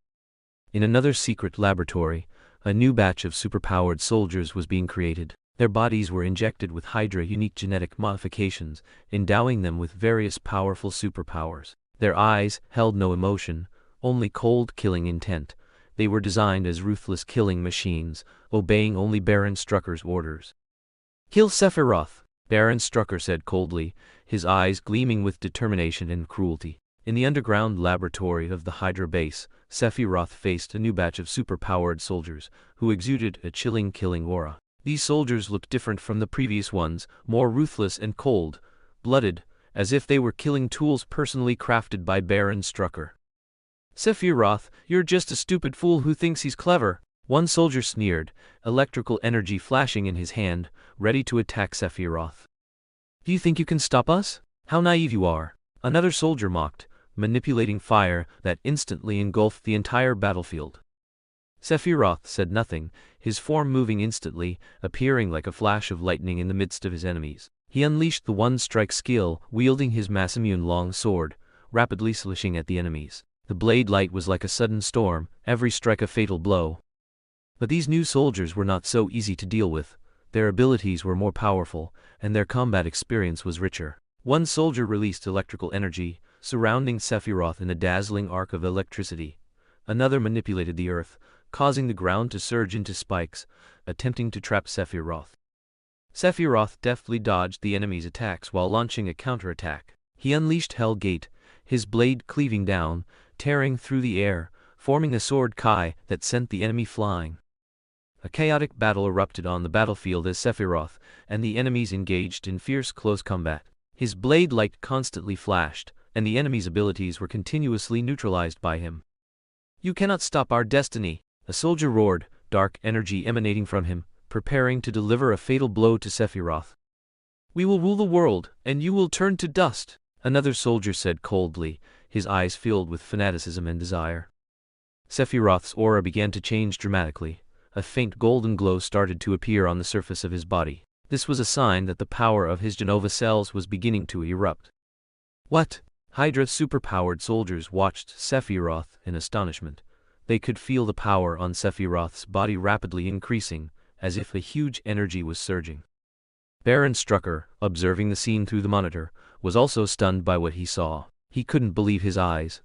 In another secret laboratory, a new batch of superpowered soldiers was being created. Their bodies were injected with Hydra unique genetic modifications, endowing them with various powerful superpowers. Their eyes held no emotion, only cold killing intent. They were designed as ruthless killing machines, obeying only Baron Strucker's orders. "Kill Sephiroth," Baron Strucker said coldly, his eyes gleaming with determination and cruelty. In the underground laboratory of the Hydra base, Sephiroth faced a new batch of superpowered soldiers, who exuded a chilling killing aura. These soldiers looked different from the previous ones, more ruthless and cold-blooded, as if they were killing tools personally crafted by Baron Strucker. "Sephiroth, you're just a stupid fool who thinks he's clever," one soldier sneered, electrical energy flashing in his hand, ready to attack Sephiroth. "Do you think you can stop us? How naive you are," another soldier mocked, manipulating fire that instantly engulfed the entire battlefield. Sephiroth said nothing, his form moving instantly, appearing like a flash of lightning in the midst of his enemies. He unleashed the one-strike skill, wielding his Masamune long sword, rapidly slashing at the enemies. The blade light was like a sudden storm, every strike a fatal blow. But these new soldiers were not so easy to deal with. Their abilities were more powerful, and their combat experience was richer. One soldier released electrical energy, surrounding Sephiroth in a dazzling arc of electricity. Another manipulated the earth, causing the ground to surge into spikes, attempting to trap Sephiroth. Sephiroth deftly dodged the enemy's attacks while launching a counterattack. He unleashed Hell Gate, his blade cleaving down, tearing through the air, forming a sword kai that sent the enemy flying. A chaotic battle erupted on the battlefield as Sephiroth and the enemies engaged in fierce close combat. His blade light constantly flashed, and the enemy's abilities were continuously neutralized by him. "You cannot stop our destiny," a soldier roared, dark energy emanating from him, preparing to deliver a fatal blow to Sephiroth. "We will rule the world, and you will turn to dust," another soldier said coldly, his eyes filled with fanaticism and desire. Sephiroth's aura began to change dramatically. A faint golden glow started to appear on the surface of his body. This was a sign that the power of his Genova cells was beginning to erupt. "What?" Hydra's superpowered soldiers watched Sephiroth in astonishment. They could feel the power on Sephiroth's body rapidly increasing, as if a huge energy was surging. Baron Strucker, observing the scene through the monitor, was also stunned by what he saw. He couldn't believe his eyes.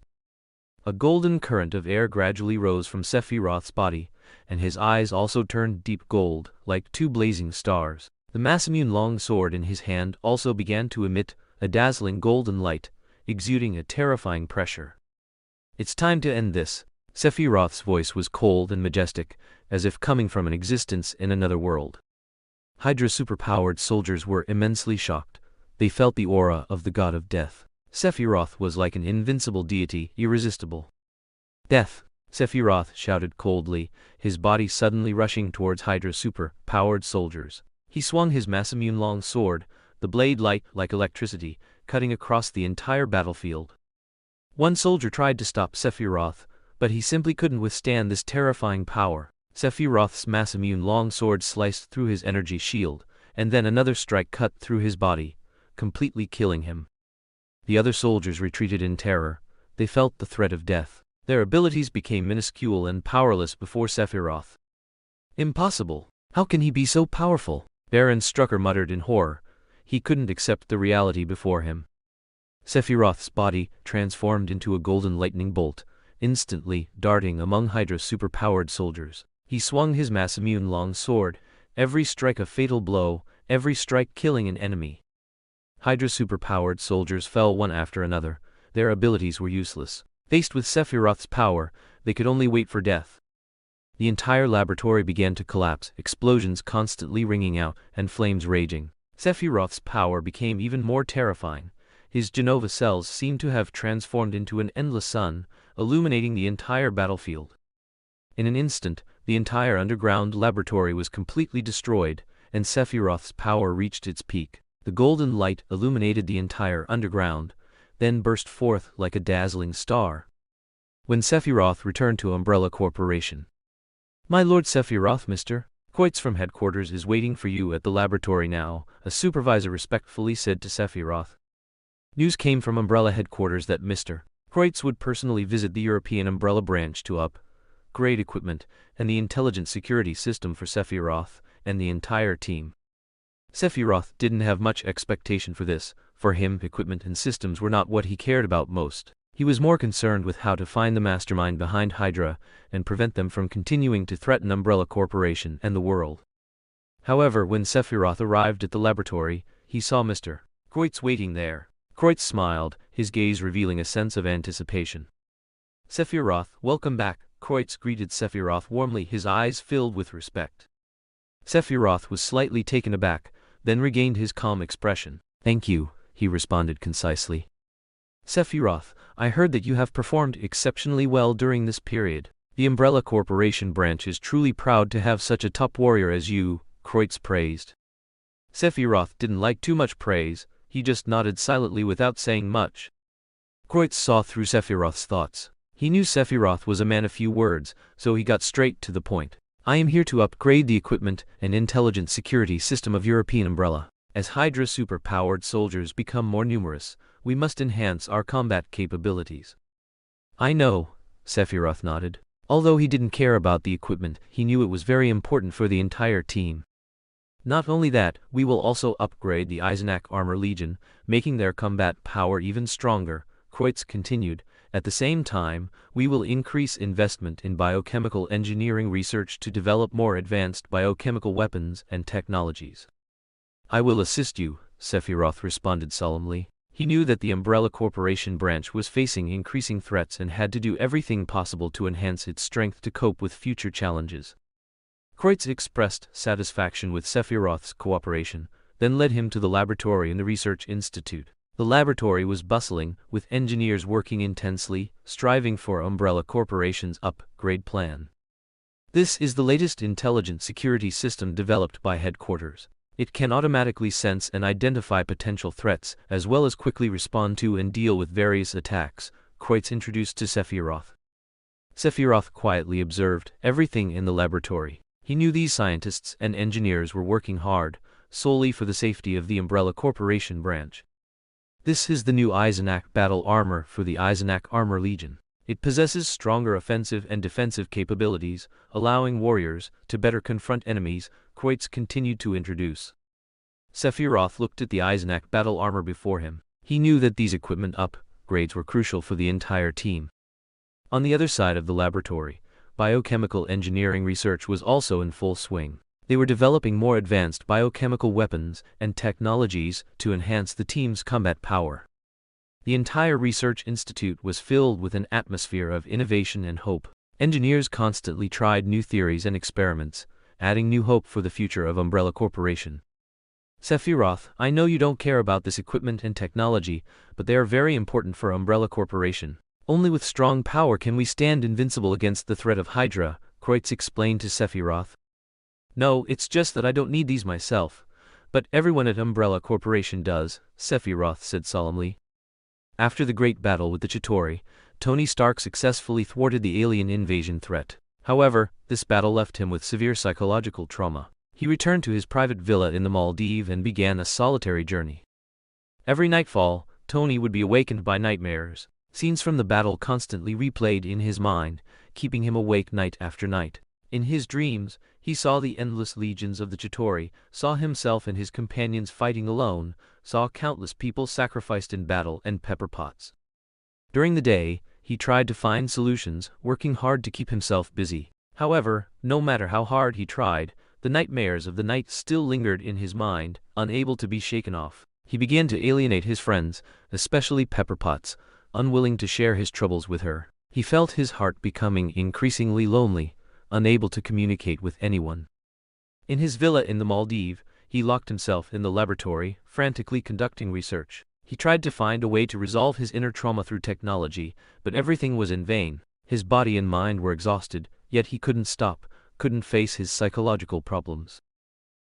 A golden current of air gradually rose from Sephiroth's body, and his eyes also turned deep gold, like two blazing stars. The Masamune long sword in his hand also began to emit a dazzling golden light, exuding a terrifying pressure. "It's time to end this." Sephiroth's voice was cold and majestic, as if coming from an existence in another world. Hydra's superpowered soldiers were immensely shocked. They felt the aura of the god of death. Sephiroth was like an invincible deity, irresistible. "Death!" Sephiroth shouted coldly, his body suddenly rushing towards Hydra's super-powered soldiers. He swung his Masamune long sword, the blade light like electricity, cutting across the entire battlefield. One soldier tried to stop Sephiroth, but he simply couldn't withstand this terrifying power. Sephiroth's Masamune long sword sliced through his energy shield, and then another strike cut through his body, completely killing him. The other soldiers retreated in terror. They felt the threat of death. Their abilities became minuscule and powerless before Sephiroth. "Impossible! How can he be so powerful?" Baron Strucker muttered in horror. He couldn't accept the reality before him. Sephiroth's body transformed into a golden lightning bolt, instantly darting among Hydra's superpowered soldiers. He swung his Masamune long sword, every strike a fatal blow, every strike killing an enemy. Hydra's superpowered soldiers fell one after another. Their abilities were useless. Faced with Sephiroth's power, they could only wait for death. The entire laboratory began to collapse, explosions constantly ringing out, and flames raging. Sephiroth's power became even more terrifying. His Genova cells seemed to have transformed into an endless sun, illuminating the entire battlefield. In an instant, the entire underground laboratory was completely destroyed, and Sephiroth's power reached its peak. The golden light illuminated the entire underground, then burst forth like a dazzling star. When Sephiroth returned to Umbrella Corporation. "My Lord Sephiroth, Mr. Kreutz from headquarters is waiting for you at the laboratory now," a supervisor respectfully said to Sephiroth. News came from Umbrella headquarters that Mr. Kreutz would personally visit the European Umbrella branch to upgrade equipment and the intelligent security system for Sephiroth and the entire team. Sephiroth didn't have much expectation for this. For him, equipment and systems were not what he cared about most. He was more concerned with how to find the mastermind behind Hydra and prevent them from continuing to threaten Umbrella Corporation and the world. However, when Sephiroth arrived at the laboratory, he saw Mr. Kreutz waiting there. Kreutz smiled, his gaze revealing a sense of anticipation. "Sephiroth, welcome back." Kreutz greeted Sephiroth warmly, his eyes filled with respect. Sephiroth was slightly taken aback, then regained his calm expression. "Thank you," he responded concisely. "Sephiroth, I heard that you have performed exceptionally well during this period. The Umbrella Corporation branch is truly proud to have such a top warrior as you," Kreutz praised. Sephiroth didn't like too much praise, he just nodded silently without saying much. Kreutz saw through Sephiroth's thoughts. He knew Sephiroth was a man of few words, so he got straight to the point. "I am here to upgrade the equipment and intelligent security system of European Umbrella. As Hydra's super-powered soldiers become more numerous, we must enhance our combat capabilities." "I know," Sephiroth nodded. Although he didn't care about the equipment, he knew it was very important for the entire team. "Not only that, we will also upgrade the Eisenach Armor Legion, making their combat power even stronger," Kreutz continued. "At the same time, we will increase investment in biochemical engineering research to develop more advanced biochemical weapons and technologies." "I will assist you," Sephiroth responded solemnly. He knew that the Umbrella Corporation branch was facing increasing threats and had to do everything possible to enhance its strength to cope with future challenges. Kreutz expressed satisfaction with Sephiroth's cooperation, then led him to the laboratory in the Research Institute. The laboratory was bustling, with engineers working intensely, striving for Umbrella Corporation's upgrade plan. This is the latest intelligent security system developed by headquarters. It can automatically sense and identify potential threats, as well as quickly respond to and deal with various attacks, Kreutz introduced to Sephiroth. Sephiroth quietly observed everything in the laboratory. He knew these scientists and engineers were working hard, solely for the safety of the Umbrella Corporation branch. This is the new Eisenach battle armor for the Eisenach Armor Legion. It possesses stronger offensive and defensive capabilities, allowing warriors to better confront enemies, Kreutz continued to introduce. Sephiroth looked at the Eisenach battle armor before him. He knew that these equipment upgrades were crucial for the entire team. On the other side of the laboratory, biochemical engineering research was also in full swing. They were developing more advanced biochemical weapons and technologies to enhance the team's combat power. The entire research institute was filled with an atmosphere of innovation and hope. Engineers constantly tried new theories and experiments, adding new hope for the future of Umbrella Corporation. Sephiroth, I know you don't care about this equipment and technology, but they are very important for Umbrella Corporation. Only with strong power can we stand invincible against the threat of Hydra, Kreutz explained to Sephiroth. No, it's just that I don't need these myself. But everyone at Umbrella Corporation does, Sephiroth said solemnly. After the great battle with the Chitauri, Tony Stark successfully thwarted the alien invasion threat. However, this battle left him with severe psychological trauma. He returned to his private villa in the Maldives and began a solitary journey. Every nightfall, Tony would be awakened by nightmares. Scenes from the battle constantly replayed in his mind, keeping him awake night after night. In his dreams, he saw the endless legions of the Chitauri, saw himself and his companions fighting alone, saw countless people sacrificed in battle and pepper pots. During the day, he tried to find solutions, working hard to keep himself busy. However, no matter how hard he tried, the nightmares of the night still lingered in his mind, unable to be shaken off. He began to alienate his friends, especially Pepper Potts, unwilling to share his troubles with her. He felt his heart becoming increasingly lonely, unable to communicate with anyone. In his villa in the Maldives, he locked himself in the laboratory, frantically conducting research. He tried to find a way to resolve his inner trauma through technology, but everything was in vain. His body and mind were exhausted, yet he couldn't stop, couldn't face his psychological problems.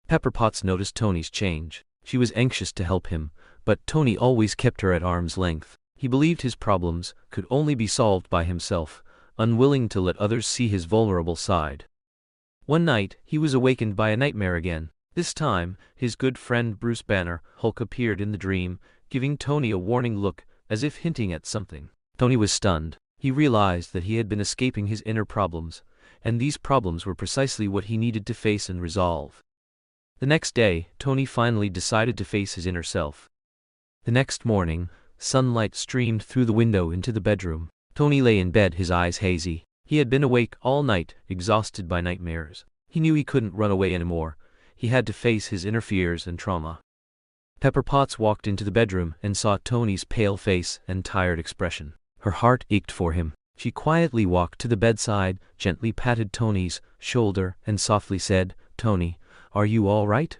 Pepper Potts noticed Tony's change. She was anxious to help him, but Tony always kept her at arm's length. He believed his problems could only be solved by himself, unwilling to let others see his vulnerable side. One night, he was awakened by a nightmare again. This time, his good friend Bruce Banner, Hulk, appeared in the dream, giving Tony a warning look, as if hinting at something. Tony was stunned. He realized that he had been escaping his inner problems, and these problems were precisely what he needed to face and resolve. The next day, Tony finally decided to face his inner self. The next morning, sunlight streamed through the window into the bedroom. Tony lay in bed, his eyes hazy. He had been awake all night, exhausted by nightmares. He knew he couldn't run away anymore. He had to face his inner fears and trauma. Pepper Potts walked into the bedroom and saw Tony's pale face and tired expression. Her heart ached for him. She quietly walked to the bedside, gently patted Tony's shoulder, and softly said, "Tony, are you all right?"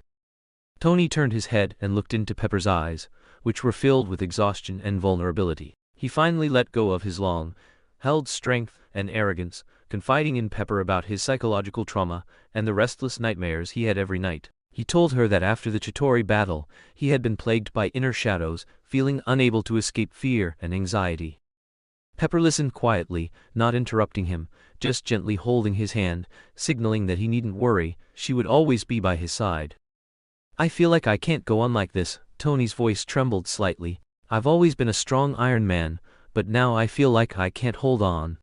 Tony turned his head and looked into Pepper's eyes, which were filled with exhaustion and vulnerability. He finally let go of his long-held strength and arrogance, confiding in Pepper about his psychological trauma and the restless nightmares he had every night. He told her that after the Chitauri battle, he had been plagued by inner shadows, feeling unable to escape fear and anxiety. Pepper listened quietly, not interrupting him, just gently holding his hand, signaling that he needn't worry, she would always be by his side. "I feel like I can't go on like this," Tony's voice trembled slightly. "I've always been a strong Iron Man, but now I feel like I can't hold on."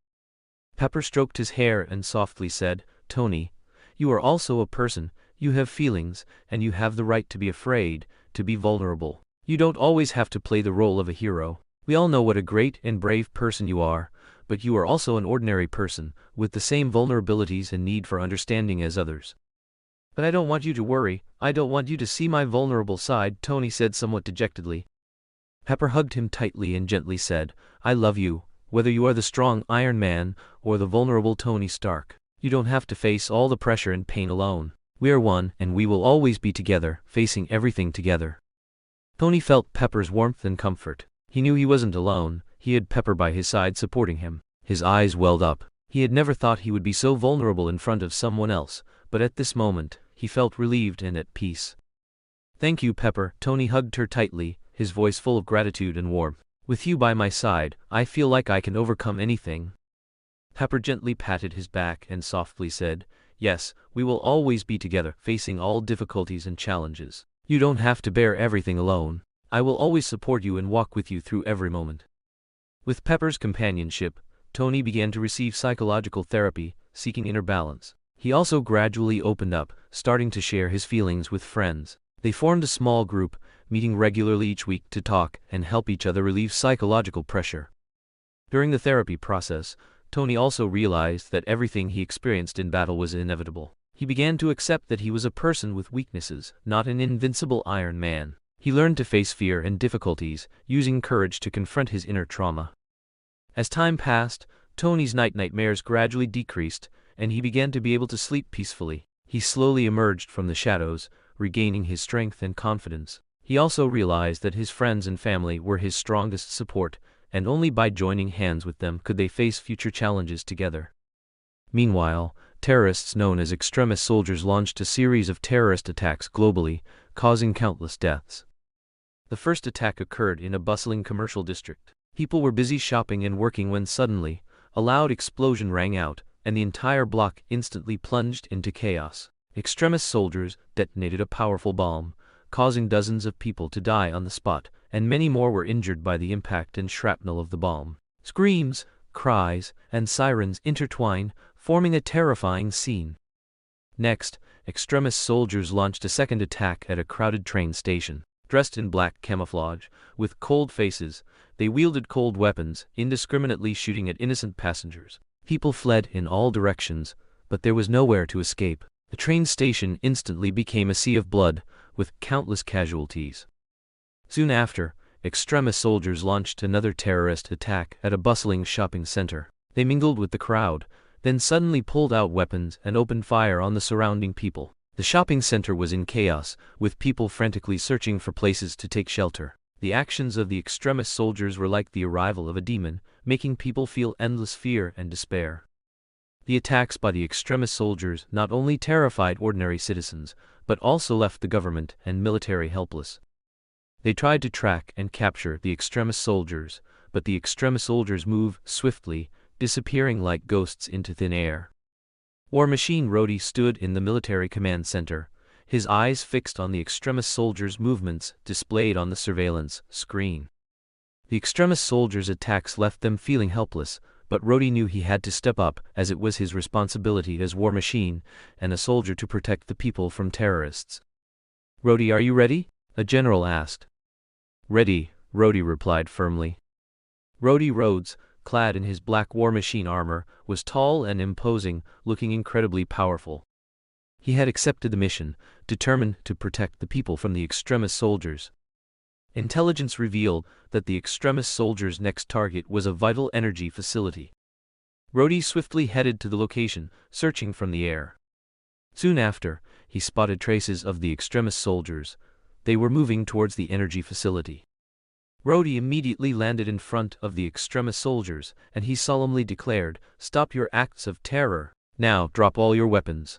Pepper stroked his hair and softly said, "Tony, you are also a person, you have feelings, and you have the right to be afraid, to be vulnerable. You don't always have to play the role of a hero. We all know what a great and brave person you are, but you are also an ordinary person, with the same vulnerabilities and need for understanding as others." "But I don't want you to worry, I don't want you to see my vulnerable side," Tony said somewhat dejectedly. Pepper hugged him tightly and gently said, "I love you, whether you are the strong Iron Man or the vulnerable Tony Stark. You don't have to face all the pressure and pain alone. We are one, and we will always be together, facing everything together." Tony felt Pepper's warmth and comfort. He knew he wasn't alone. He had Pepper by his side supporting him. His eyes welled up. He had never thought he would be so vulnerable in front of someone else, but at this moment, he felt relieved and at peace. "Thank you, Pepper." Tony hugged her tightly, his voice full of gratitude and warmth. "With you by my side, I feel like I can overcome anything." Pepper gently patted his back and softly said, "Yes, we will always be together, facing all difficulties and challenges. You don't have to bear everything alone. I will always support you and walk with you through every moment." With Pepper's companionship, Tony began to receive psychological therapy, seeking inner balance. He also gradually opened up, starting to share his feelings with friends. They formed a small group, meeting regularly each week to talk and help each other relieve psychological pressure. During the therapy process, Tony also realized that everything he experienced in battle was inevitable. He began to accept that he was a person with weaknesses, not an invincible Iron Man. He learned to face fear and difficulties, using courage to confront his inner trauma. As time passed, Tony's nightmares gradually decreased, and he began to be able to sleep peacefully. He slowly emerged from the shadows, regaining his strength and confidence. He also realized that his friends and family were his strongest support, and only by joining hands with them could they face future challenges together. Meanwhile, terrorists known as extremist soldiers launched a series of terrorist attacks globally, causing countless deaths. The first attack occurred in a bustling commercial district. People were busy shopping and working when suddenly, a loud explosion rang out, and the entire block instantly plunged into chaos. Extremist soldiers detonated a powerful bomb, causing dozens of people to die on the spot, and many more were injured by the impact and shrapnel of the bomb. Screams, cries, and sirens intertwined, forming a terrifying scene. Next, extremist soldiers launched a second attack at a crowded train station. Dressed in black camouflage, with cold faces, they wielded cold weapons, indiscriminately shooting at innocent passengers. People fled in all directions, but there was nowhere to escape. The train station instantly became a sea of blood, with countless casualties. Soon after, extremist soldiers launched another terrorist attack at a bustling shopping center. They mingled with the crowd, then suddenly pulled out weapons and opened fire on the surrounding people. The shopping center was in chaos, with people frantically searching for places to take shelter. The actions of the extremist soldiers were like the arrival of a demon, making people feel endless fear and despair. The attacks by the extremist soldiers not only terrified ordinary citizens, but also left the government and military helpless. They tried to track and capture the extremist soldiers, but the extremist soldiers moved swiftly, disappearing like ghosts into thin air. War Machine Rhodey stood in the military command center, his eyes fixed on the extremist soldiers' movements displayed on the surveillance screen. The extremist soldiers' attacks left them feeling helpless, but Rhodey knew he had to step up, as it was his responsibility as War Machine and a soldier to protect the people from terrorists. "Rhodey, are you ready?" a general asked. "Ready," Rhodey replied firmly. Rhodey Rhodes, clad in his black War Machine armor, was tall and imposing, looking incredibly powerful. He had accepted the mission, determined to protect the people from the extremist soldiers. Intelligence revealed that the extremist soldiers' next target was a vital energy facility. Rhodey swiftly headed to the location, searching from the air. Soon after, he spotted traces of the extremist soldiers. They were moving towards the energy facility. Rhodey immediately landed in front of the extremist soldiers, and he solemnly declared, "Stop your acts of terror. Now drop all your weapons."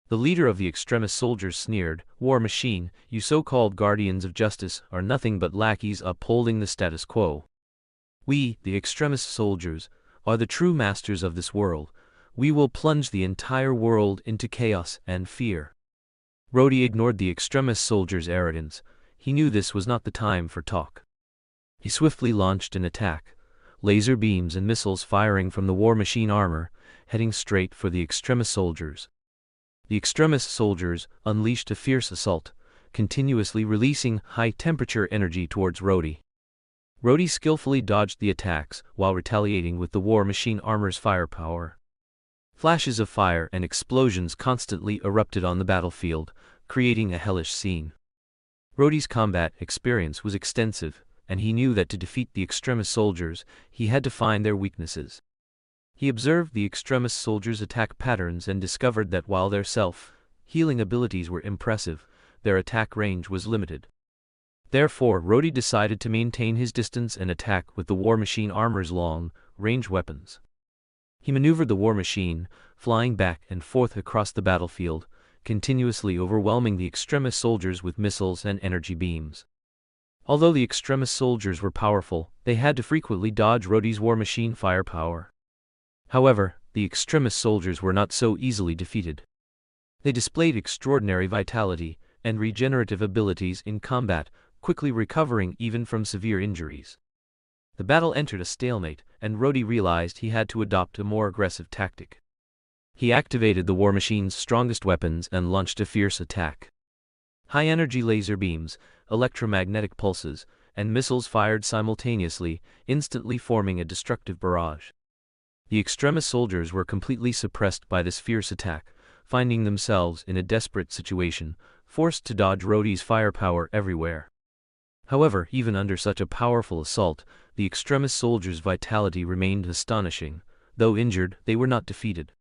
The leader of the extremist soldiers sneered, "War Machine, you so-called guardians of justice are nothing but lackeys upholding the status quo. We, the extremist soldiers, are the true masters of this world. We will plunge the entire world into chaos and fear." Rhodey ignored the extremist soldiers' arrogance. He knew this was not the time for talk. He swiftly launched an attack, laser beams and missiles firing from the War Machine armor, heading straight for the extremist soldiers. The extremist soldiers unleashed a fierce assault, continuously releasing high-temperature energy towards Rhodey. Rhodey skillfully dodged the attacks while retaliating with the War Machine armor's firepower. Flashes of fire and explosions constantly erupted on the battlefield, creating a hellish scene. Rhodey's combat experience was extensive, and he knew that to defeat the extremist soldiers, he had to find their weaknesses. He observed the extremist soldiers' attack patterns and discovered that while their self-healing abilities were impressive, their attack range was limited. Therefore, Rhodey decided to maintain his distance and attack with the War Machine armor's long-range weapons. He maneuvered the War Machine, flying back and forth across the battlefield, continuously overwhelming the extremist soldiers with missiles and energy beams. Although the extremist soldiers were powerful, they had to frequently dodge Rhodey's War Machine firepower. However, the extremist soldiers were not so easily defeated. They displayed extraordinary vitality and regenerative abilities in combat, quickly recovering even from severe injuries. The battle entered a stalemate, and Rhodey realized he had to adopt a more aggressive tactic. He activated the War Machine's strongest weapons and launched a fierce attack. High-energy laser beams, electromagnetic pulses, and missiles fired simultaneously, instantly forming a destructive barrage. The extremist soldiers were completely suppressed by this fierce attack, finding themselves in a desperate situation, forced to dodge Rhodey's firepower everywhere. However, even under such a powerful assault, the extremist soldiers' vitality remained astonishing. Though injured, they were not defeated.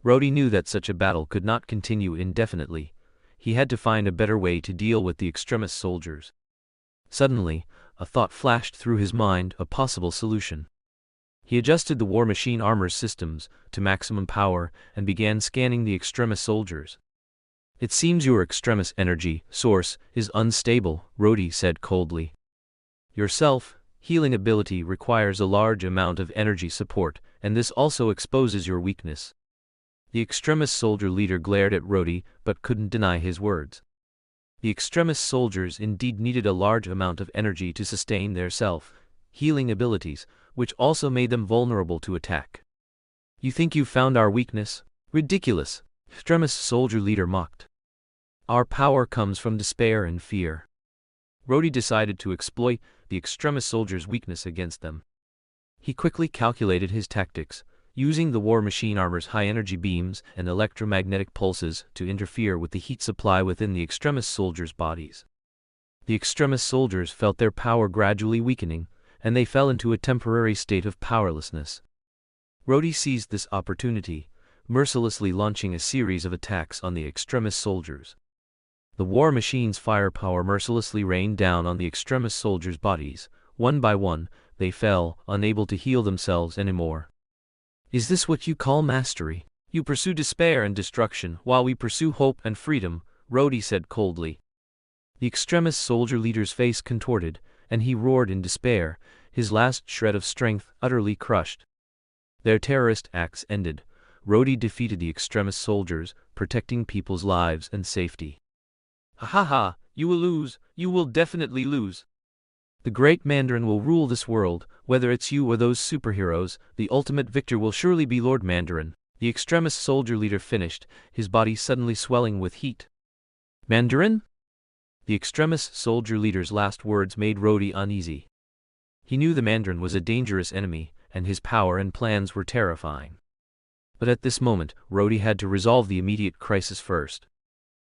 Rhodey knew that such a battle could not continue indefinitely. He had to find a better way to deal with the extremist soldiers. Suddenly, a thought flashed through his mind, a possible solution. He adjusted the war machine armor's systems to maximum power and began scanning the extremist soldiers. "It seems your extremist energy source is unstable," Rhodey said coldly. "Your self-healing ability requires a large amount of energy support, and this also exposes your weakness." The extremist soldier leader glared at Rhodey but couldn't deny his words. The extremist soldiers indeed needed a large amount of energy to sustain their self-healing abilities, which also made them vulnerable to attack. "You think you've found our weakness? Ridiculous," extremist soldier leader mocked. "Our power comes from despair and fear." Rhodey decided to exploit the extremist soldiers' weakness against them. He quickly calculated his tactics, using the war machine armor's high-energy beams and electromagnetic pulses to interfere with the heat supply within the extremist soldiers' bodies. The extremist soldiers felt their power gradually weakening, and they fell into a temporary state of powerlessness. Rhodey seized this opportunity, mercilessly launching a series of attacks on the extremist soldiers. The war machine's firepower mercilessly rained down on the extremist soldiers' bodies. One by one, they fell, unable to heal themselves anymore. "Is this what you call mastery? You pursue despair and destruction, while we pursue hope and freedom," Rhodey said coldly. The extremist soldier leader's face contorted, and he roared in despair, his last shred of strength utterly crushed. Their terrorist acts ended. Rhodey defeated the extremist soldiers, protecting people's lives and safety. "Ha ha ha, you will lose, you will definitely lose. The great Mandarin will rule this world, whether it's you or those superheroes, the ultimate victor will surely be Lord Mandarin," the extremist soldier leader finished, his body suddenly swelling with heat. "Mandarin?" The extremist soldier leader's last words made Rhodey uneasy. He knew the Mandarin was a dangerous enemy, and his power and plans were terrifying. But at this moment, Rhodey had to resolve the immediate crisis first.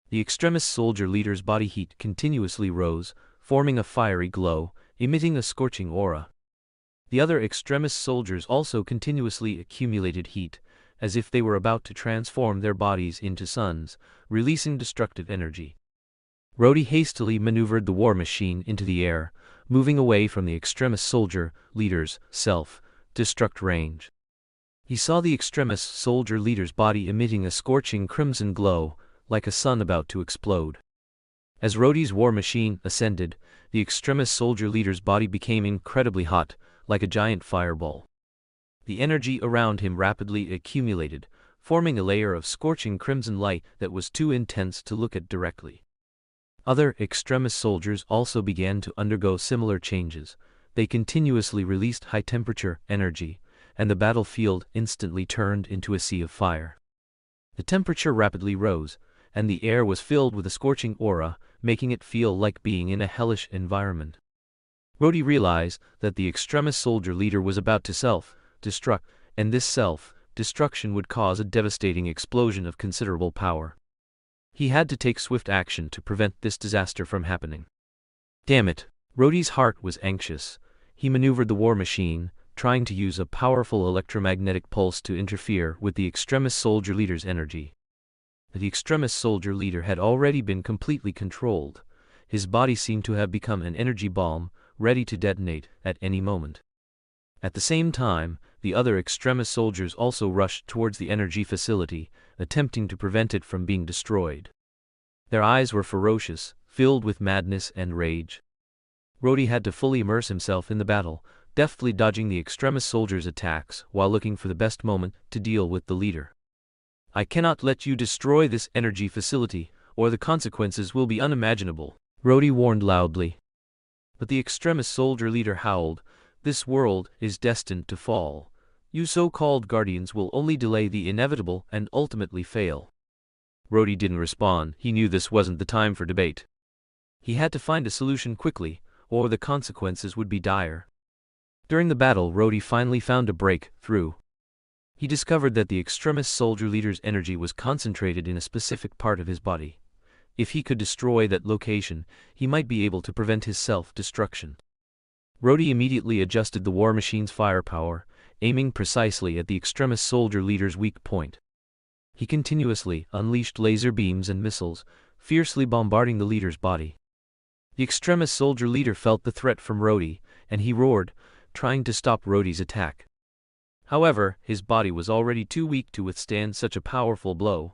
The extremist soldier leader's body heat continuously rose, forming a fiery glow, emitting a scorching aura. The other extremist soldiers also continuously accumulated heat, as if they were about to transform their bodies into suns, releasing destructive energy. Rhodey hastily maneuvered the war machine into the air, moving away from the extremist soldier leader's self-destruct range. He saw the extremist soldier leader's body emitting a scorching crimson glow, like a sun about to explode. As Rhodey's war machine ascended, the extremist soldier leader's body became incredibly hot, like a giant fireball. The energy around him rapidly accumulated, forming a layer of scorching crimson light that was too intense to look at directly. Other extremist soldiers also began to undergo similar changes. They continuously released high-temperature energy, and the battlefield instantly turned into a sea of fire. The temperature rapidly rose, and the air was filled with a scorching aura, making it feel like being in a hellish environment. Rhodey realized that the extremist soldier leader was about to self-destruct, and this self-destruction would cause a devastating explosion of considerable power. He had to take swift action to prevent this disaster from happening. Damn it! Rhodey's heart was anxious. He maneuvered the war machine, trying to use a powerful electromagnetic pulse to interfere with the extremist soldier leader's energy. The extremist soldier leader had already been completely controlled. His body seemed to have become an energy bomb, ready to detonate at any moment. At the same time, the other extremist soldiers also rushed towards the energy facility, attempting to prevent it from being destroyed. Their eyes were ferocious, filled with madness and rage. Rhodey had to fully immerse himself in the battle, deftly dodging the extremist soldiers' attacks while looking for the best moment to deal with the leader. "I cannot let you destroy this energy facility, or the consequences will be unimaginable," Rhodey warned loudly. But the extremist soldier leader howled, "This world is destined to fall. You so-called guardians will only delay the inevitable and ultimately fail." Rhodey didn't respond. He knew this wasn't the time for debate. He had to find a solution quickly, or the consequences would be dire. During the battle, Rhodey finally found a breakthrough. He discovered that the extremist soldier leader's energy was concentrated in a specific part of his body. If he could destroy that location, he might be able to prevent his self-destruction. Rhodey immediately adjusted the war machine's firepower, aiming precisely at the extremist soldier leader's weak point. He continuously unleashed laser beams and missiles, fiercely bombarding the leader's body. The extremist soldier leader felt the threat from Rhodey, and he roared, trying to stop Rhodey's attack. However, his body was already too weak to withstand such a powerful blow.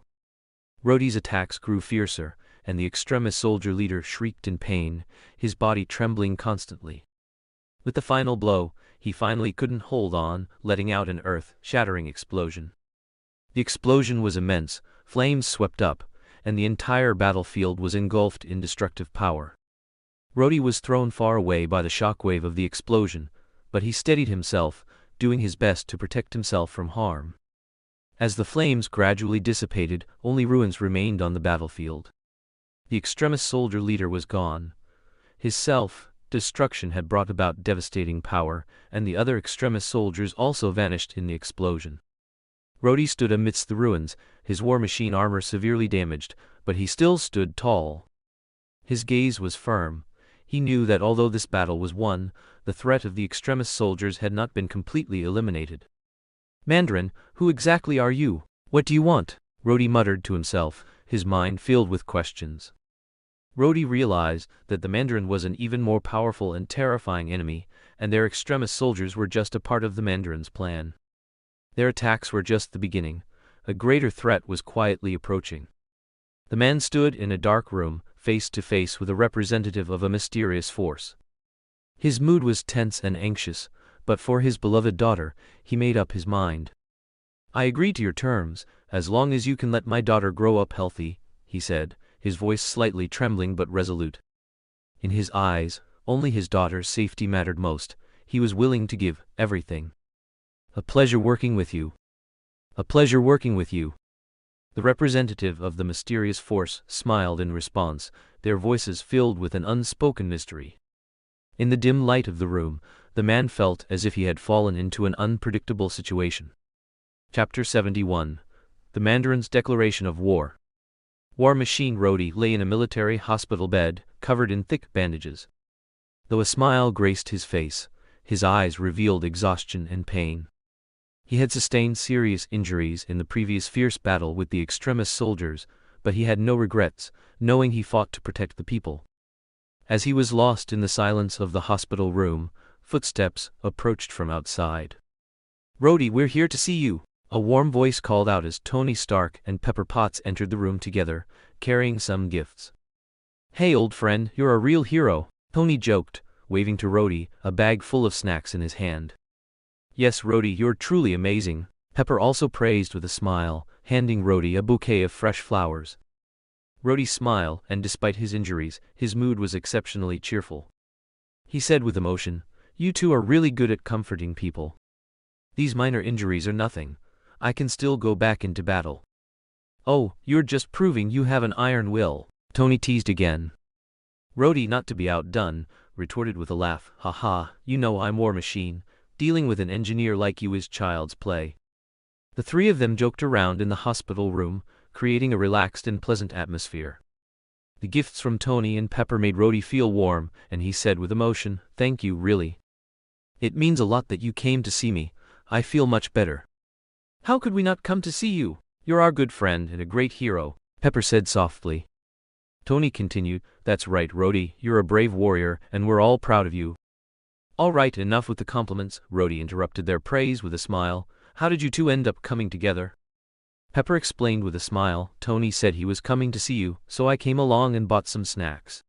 Rhodey's attacks grew fiercer, and the extremist soldier leader shrieked in pain, his body trembling constantly. With the final blow, he finally couldn't hold on, letting out an earth-shattering explosion. The explosion was immense, flames swept up, and the entire battlefield was engulfed in destructive power. Rhodey was thrown far away by the shockwave of the explosion, but he steadied himself, doing his best to protect himself from harm. As the flames gradually dissipated, only ruins remained on the battlefield. The extremist soldier leader was gone. His self-destruction had brought about devastating power, and the other extremist soldiers also vanished in the explosion. Rhodey stood amidst the ruins, his war machine armor severely damaged, but he still stood tall. His gaze was firm. He knew that although this battle was won, the threat of the extremist soldiers had not been completely eliminated. "Mandarin, who exactly are you? What do you want?" Rhodey muttered to himself, his mind filled with questions. Rhodey realized that the Mandarin was an even more powerful and terrifying enemy, and their extremist soldiers were just a part of the Mandarin's plan. Their attacks were just the beginning. A greater threat was quietly approaching. The man stood in a dark room, face to face with a representative of a mysterious force. His mood was tense and anxious, but for his beloved daughter, he made up his mind. "I agree to your terms, as long as you can let my daughter grow up healthy," he said, his voice slightly trembling but resolute. In his eyes, only his daughter's safety mattered most. He was willing to give everything. "A pleasure working with you. A pleasure working with you." The representative of the mysterious force smiled in response, their voices filled with an unspoken mystery. In the dim light of the room, the man felt as if he had fallen into an unpredictable situation. Chapter 71. The Mandarin's Declaration of War. War Machine Rhodey lay in a military hospital bed, covered in thick bandages. Though a smile graced his face, his eyes revealed exhaustion and pain. He had sustained serious injuries in the previous fierce battle with the extremist soldiers, but he had no regrets, knowing he fought to protect the people. As he was lost in the silence of the hospital room, footsteps approached from outside. "Rhodey, we're here to see you," a warm voice called out as Tony Stark and Pepper Potts entered the room together, carrying some gifts. "Hey old friend, you're a real hero," Tony joked, waving to Rhodey, a bag full of snacks in his hand. "Yes, Rhodey, you're truly amazing," Pepper also praised with a smile, handing Rhodey a bouquet of fresh flowers. Rhodey smiled, and despite his injuries, his mood was exceptionally cheerful. He said with emotion, "You two are really good at comforting people. These minor injuries are nothing. I can still go back into battle." "Oh, you're just proving you have an iron will," Tony teased again. Rhodey, not to be outdone, retorted with a laugh, "Haha, you know I'm War Machine. Dealing with an engineer like you is child's play." The three of them joked around in the hospital room, creating a relaxed and pleasant atmosphere. The gifts from Tony and Pepper made Rhodey feel warm, and he said with emotion, "Thank you, really. It means a lot that you came to see me. I feel much better." "How could we not come to see you? You're our good friend and a great hero," Pepper said softly. Tony continued, "That's right, Rhodey, you're a brave warrior, and we're all proud of you." "All right, enough with the compliments," Rhodey interrupted their praise with a smile. "How did you two end up coming together?" Pepper explained with a smile, "Tony said he was coming to see you, so I came along and bought some snacks."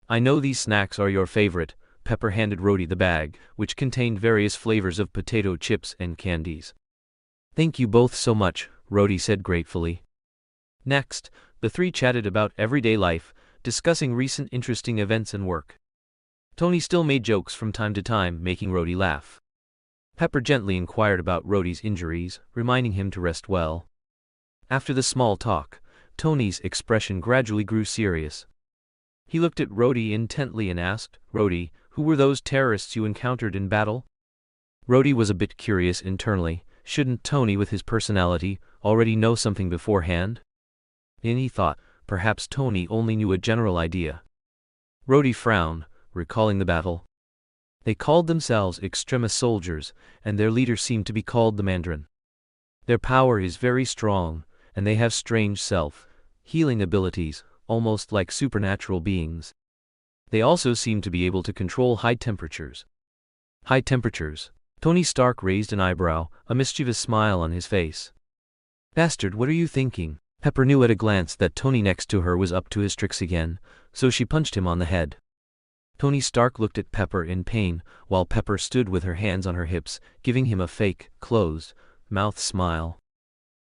"I know these snacks are your favorite." Pepper handed Rhodey the bag, which contained various flavors of potato chips and candies. "Thank you both so much," Rhodey said gratefully. Next, the three chatted about everyday life, discussing recent interesting events and work. Tony still made jokes from time to time, making Rhodey laugh. Pepper gently inquired about Rhodey's injuries, reminding him to rest well. After the small talk, Tony's expression gradually grew serious. He looked at Rhodey intently and asked, "Rhodey, who were those terrorists you encountered in battle?" Rhodey was a bit curious internally, Shouldn't Tony, with his personality, already know something beforehand? And he thought, perhaps Tony only knew a general idea. Rhodey frowned, recalling the battle. They called themselves extremist soldiers, and their leader seemed to be called the Mandarin. Their power is very strong, and they have strange self-healing abilities, almost like supernatural beings. They also seem to be able to control high temperatures. High temperatures. Tony Stark raised an eyebrow, a mischievous smile on his face. Bastard, what are you thinking? Pepper knew at a glance that Tony next to her was up to his tricks again, so she punched him on the head. Tony Stark looked at Pepper in pain, while Pepper stood with her hands on her hips, giving him a fake, closed-mouth smile.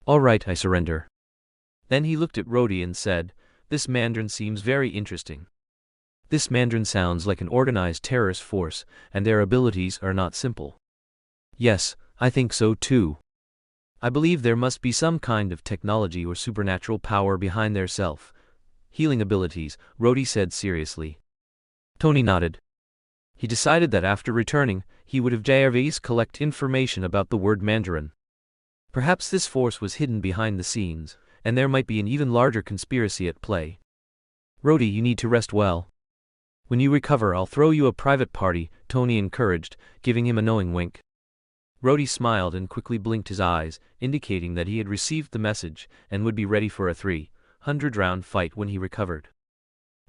All right, I surrender. Then he looked at Rhodey and said, this Mandarin seems very interesting. This Mandarin sounds like an organized terrorist force, and their abilities are not simple. Yes, I think so too. I believe there must be some kind of technology or supernatural power behind their self-healing abilities, Rhodey said seriously. Tony nodded. He decided that after returning, he would have Jarvis collect information about the word Mandarin. Perhaps this force was hidden behind the scenes, and there might be an even larger conspiracy at play. Rhodey, you need to rest well. When you recover, I'll throw you a private party, Tony encouraged, giving him a knowing wink. Rhodey smiled and quickly blinked his eyes, indicating that he had received the message and would be ready for a 300-round fight when he recovered.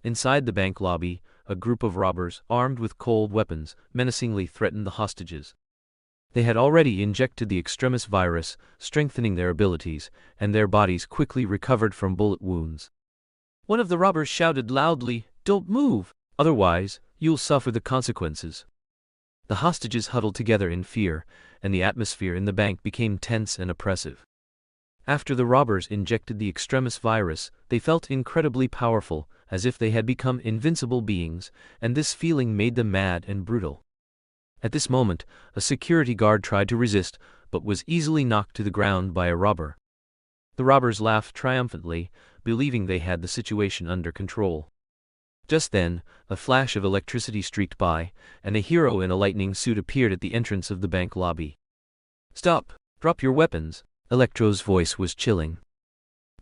Inside the bank lobby, a group of robbers, armed with cold weapons, menacingly threatened the hostages. They had already injected the extremist virus, strengthening their abilities, and their bodies quickly recovered from bullet wounds. One of the robbers shouted loudly, "Don't move, otherwise, you'll suffer the consequences." The hostages huddled together in fear, and the atmosphere in the bank became tense and oppressive. After the robbers injected the extremist virus, they felt incredibly powerful, as if they had become invincible beings, and this feeling made them mad and brutal. At this moment, a security guard tried to resist, but was easily knocked to the ground by a robber. The robbers laughed triumphantly, believing they had the situation under control. Just then, a flash of electricity streaked by, and a hero in a lightning suit appeared at the entrance of the bank lobby. "Stop! Drop your weapons!" Electro's voice was chilling.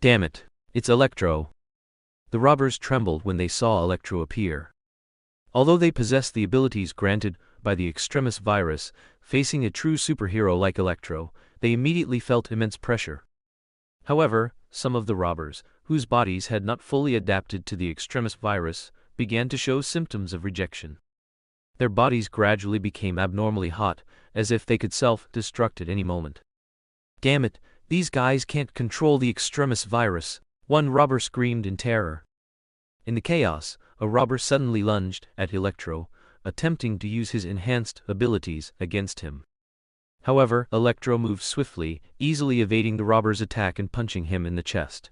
"Damn it, it's Electro!" The robbers trembled when they saw Electro appear. Although they possessed the abilities granted by the extremist virus, facing a true superhero like Electro, they immediately felt immense pressure. However, some of the robbers, whose bodies had not fully adapted to the extremist virus, began to show symptoms of rejection. Their bodies gradually became abnormally hot, as if they could self-destruct at any moment. "Damn it, these guys can't control the extremist virus," one robber screamed in terror. In the chaos, a robber suddenly lunged at Electro, attempting to use his enhanced abilities against him. However, Electro moved swiftly, easily evading the robber's attack and punching him in the chest.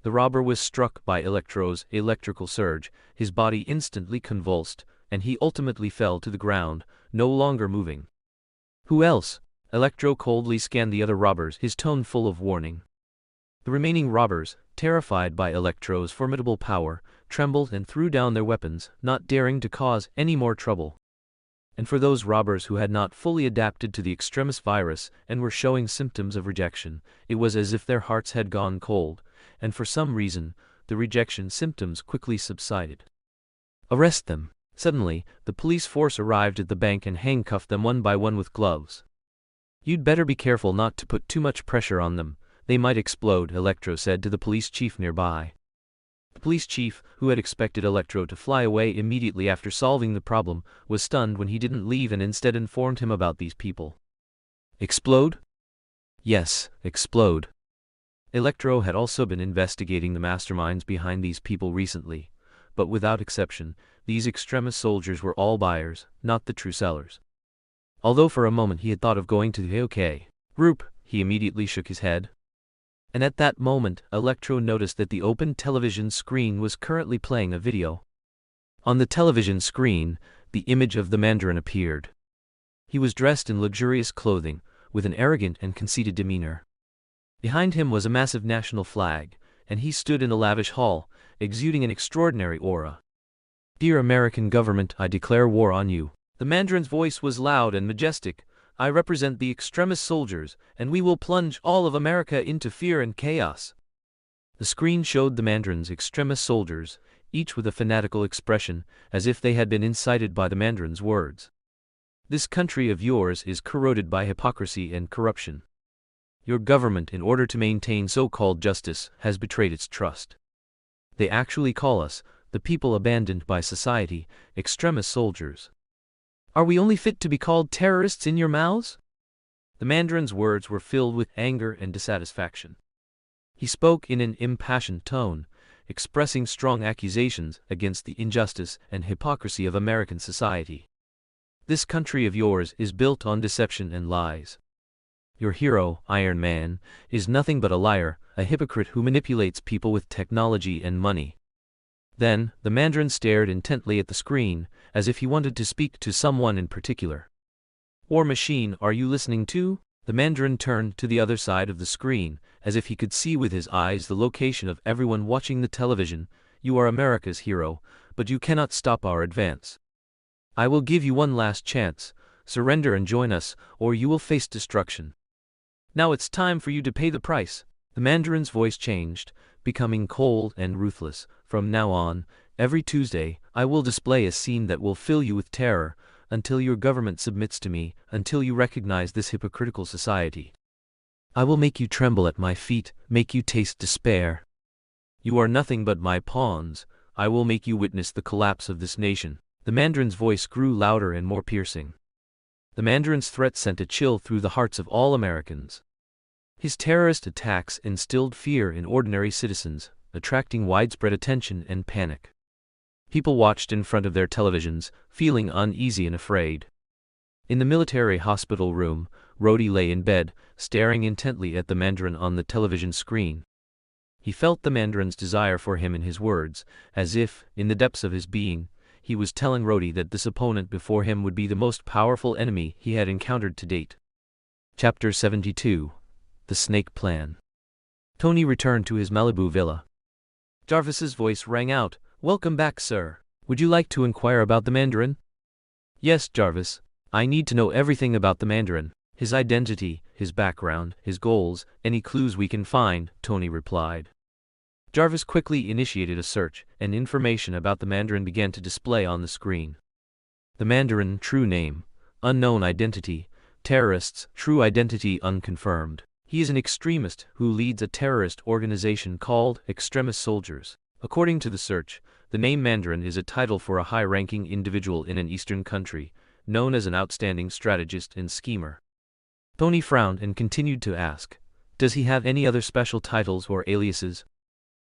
The robber was struck by Electro's electrical surge, his body instantly convulsed, and he ultimately fell to the ground, no longer moving. "Who else?" Electro coldly scanned the other robbers, his tone full of warning. The remaining robbers, terrified by Electro's formidable power, trembled and threw down their weapons, not daring to cause any more trouble. And for those robbers who had not fully adapted to the extremist virus and were showing symptoms of rejection, it was as if their hearts had gone cold, and for some reason, the rejection symptoms quickly subsided. "Arrest them!" Suddenly, the police force arrived at the bank and handcuffed them one by one with gloves. "You'd better be careful not to put too much pressure on them. They might explode," Electro said to the police chief nearby. The police chief, who had expected Electro to fly away immediately after solving the problem, was stunned when he didn't leave and instead informed him about these people. "Explode?" "Yes, explode." Electro had also been investigating the masterminds behind these people recently, but without exception, these extremist soldiers were all buyers, not the true sellers. Although for a moment he had thought of going to the Hawke group, he immediately shook his head. And at that moment, Electro noticed that the open television screen was currently playing a video. On the television screen, the image of the Mandarin appeared. He was dressed in luxurious clothing, with an arrogant and conceited demeanor. Behind him was a massive national flag, and he stood in a lavish hall, exuding an extraordinary aura. "Dear American government, I declare war on you." The Mandarin's voice was loud and majestic, I represent the extremist soldiers, and we will plunge all of America into fear and chaos." The screen showed the Mandarin's extremist soldiers, each with a fanatical expression, as if they had been incited by the Mandarin's words. "This country of yours is corroded by hypocrisy and corruption. Your government, in order to maintain so-called justice, has betrayed its trust. They actually call us, the people abandoned by society, extremist soldiers. Are we only fit to be called terrorists in your mouths?" The Mandarin's words were filled with anger and dissatisfaction. He spoke in an impassioned tone, expressing strong accusations against the injustice and hypocrisy of American society. "This country of yours is built on deception and lies. Your hero, Iron Man, is nothing but a liar, a hypocrite who manipulates people with technology and money." Then, the Mandarin stared intently at the screen, as if he wanted to speak to someone in particular. "War Machine, are you listening too?" The Mandarin turned to the other side of the screen, as if he could see with his eyes the location of everyone watching the television. "You are America's hero, but you cannot stop our advance. I will give you one last chance. Surrender and join us, or you will face destruction. Now it's time for you to pay the price." The Mandarin's voice changed, becoming cold and ruthless. "From now on, every Tuesday, I will display a scene that will fill you with terror, until your government submits to me, until you recognize this hypocritical society. I will make you tremble at my feet, make you taste despair. You are nothing but my pawns. I will make you witness the collapse of this nation." The Mandarin's voice grew louder and more piercing. The Mandarin's threat sent a chill through the hearts of all Americans. His terrorist attacks instilled fear in ordinary citizens, attracting widespread attention and panic. People watched in front of their televisions, feeling uneasy and afraid. In the military hospital room, Rhodey lay in bed, staring intently at the Mandarin on the television screen. He felt the Mandarin's desire for him in his words, as if, in the depths of his being, he was telling Rhodey that this opponent before him would be the most powerful enemy he had encountered to date. Chapter 72. The Snake Plan. Tony returned to his Malibu villa. Jarvis's voice rang out. "Welcome back, sir. Would you like to inquire about the Mandarin?" "Yes, Jarvis. I need to know everything about the Mandarin. His identity, his background, his goals, any clues we can find," Tony replied. Jarvis quickly initiated a search, and information about the Mandarin began to display on the screen. The Mandarin, true name, unknown identity, terrorists, true identity unconfirmed. He is an extremist who leads a terrorist organization called Extremist Soldiers. According to the search, the name Mandarin is a title for a high-ranking individual in an eastern country, known as an outstanding strategist and schemer. Tony frowned and continued to ask, "Does he have any other special titles or aliases?"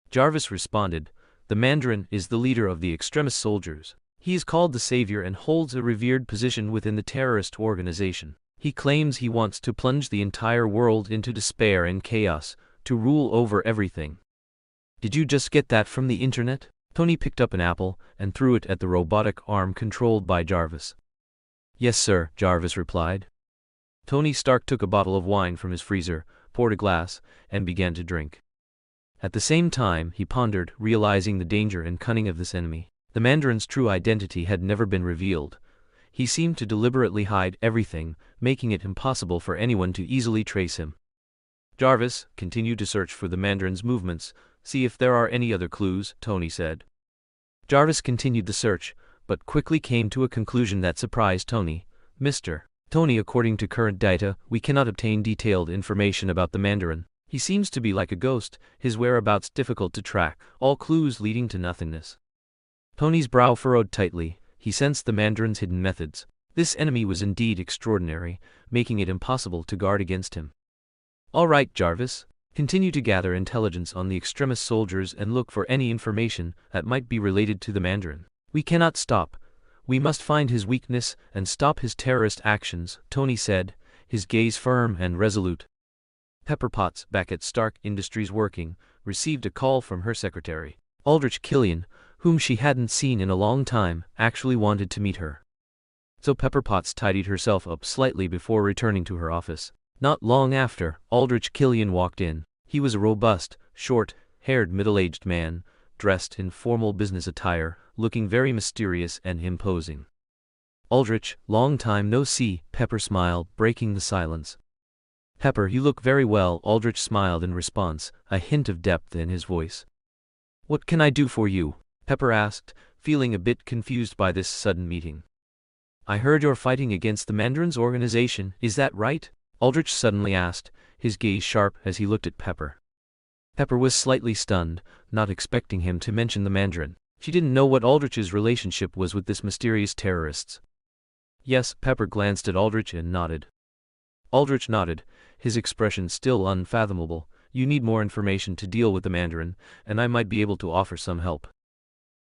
Jarvis responded, "The Mandarin is the leader of the Extremist Soldiers. He is called the Savior and holds a revered position within the terrorist organization. He claims he wants to plunge the entire world into despair and chaos, to rule over everything." "Did you just get that from the internet?" Tony picked up an apple and threw it at the robotic arm controlled by Jarvis. "Yes, sir," Jarvis replied. Tony Stark took a bottle of wine from his freezer, poured a glass, and began to drink. At the same time, he pondered, realizing the danger and cunning of this enemy. The Mandarin's true identity had never been revealed. He seemed to deliberately hide everything, making it impossible for anyone to easily trace him. "Jarvis, continue to search for the Mandarin's movements. See if there are any other clues," Tony said. Jarvis continued the search, but quickly came to a conclusion that surprised Tony. "Mr. Tony, according to current data, we cannot obtain detailed information about the Mandarin. He seems to be like a ghost, his whereabouts difficult to track, all clues leading to nothingness." Tony's brow furrowed tightly. He sensed the Mandarin's hidden methods. This enemy was indeed extraordinary, making it impossible to guard against him. "All right, Jarvis. Continue to gather intelligence on the Extremist Soldiers and look for any information that might be related to the Mandarin. We cannot stop. We must find his weakness and stop his terrorist actions," Tony said, his gaze firm and resolute. Pepper Potts, back at Stark Industries working, received a call from her secretary. Aldrich Killian, whom she hadn't seen in a long time, actually wanted to meet her. So Pepper Potts tidied herself up slightly before returning to her office. Not long after, Aldrich Killian walked in. He was a robust, short-haired middle-aged man, dressed in formal business attire, looking very mysterious and imposing. Aldrich, long time no see, Pepper smiled, breaking the silence. Pepper, you look very well, Aldrich smiled in response, a hint of depth in his voice. What can I do for you? Pepper asked, feeling a bit confused by this sudden meeting. I heard you're fighting against the Mandarin's organization, is that right? Aldrich suddenly asked, his gaze sharp as he looked at Pepper. Pepper was slightly stunned, not expecting him to mention the Mandarin. She didn't know what Aldrich's relationship was with this mysterious terrorists. Yes, Pepper glanced at Aldrich and nodded. Aldrich nodded, his expression still unfathomable. You need more information to deal with the Mandarin, and I might be able to offer some help.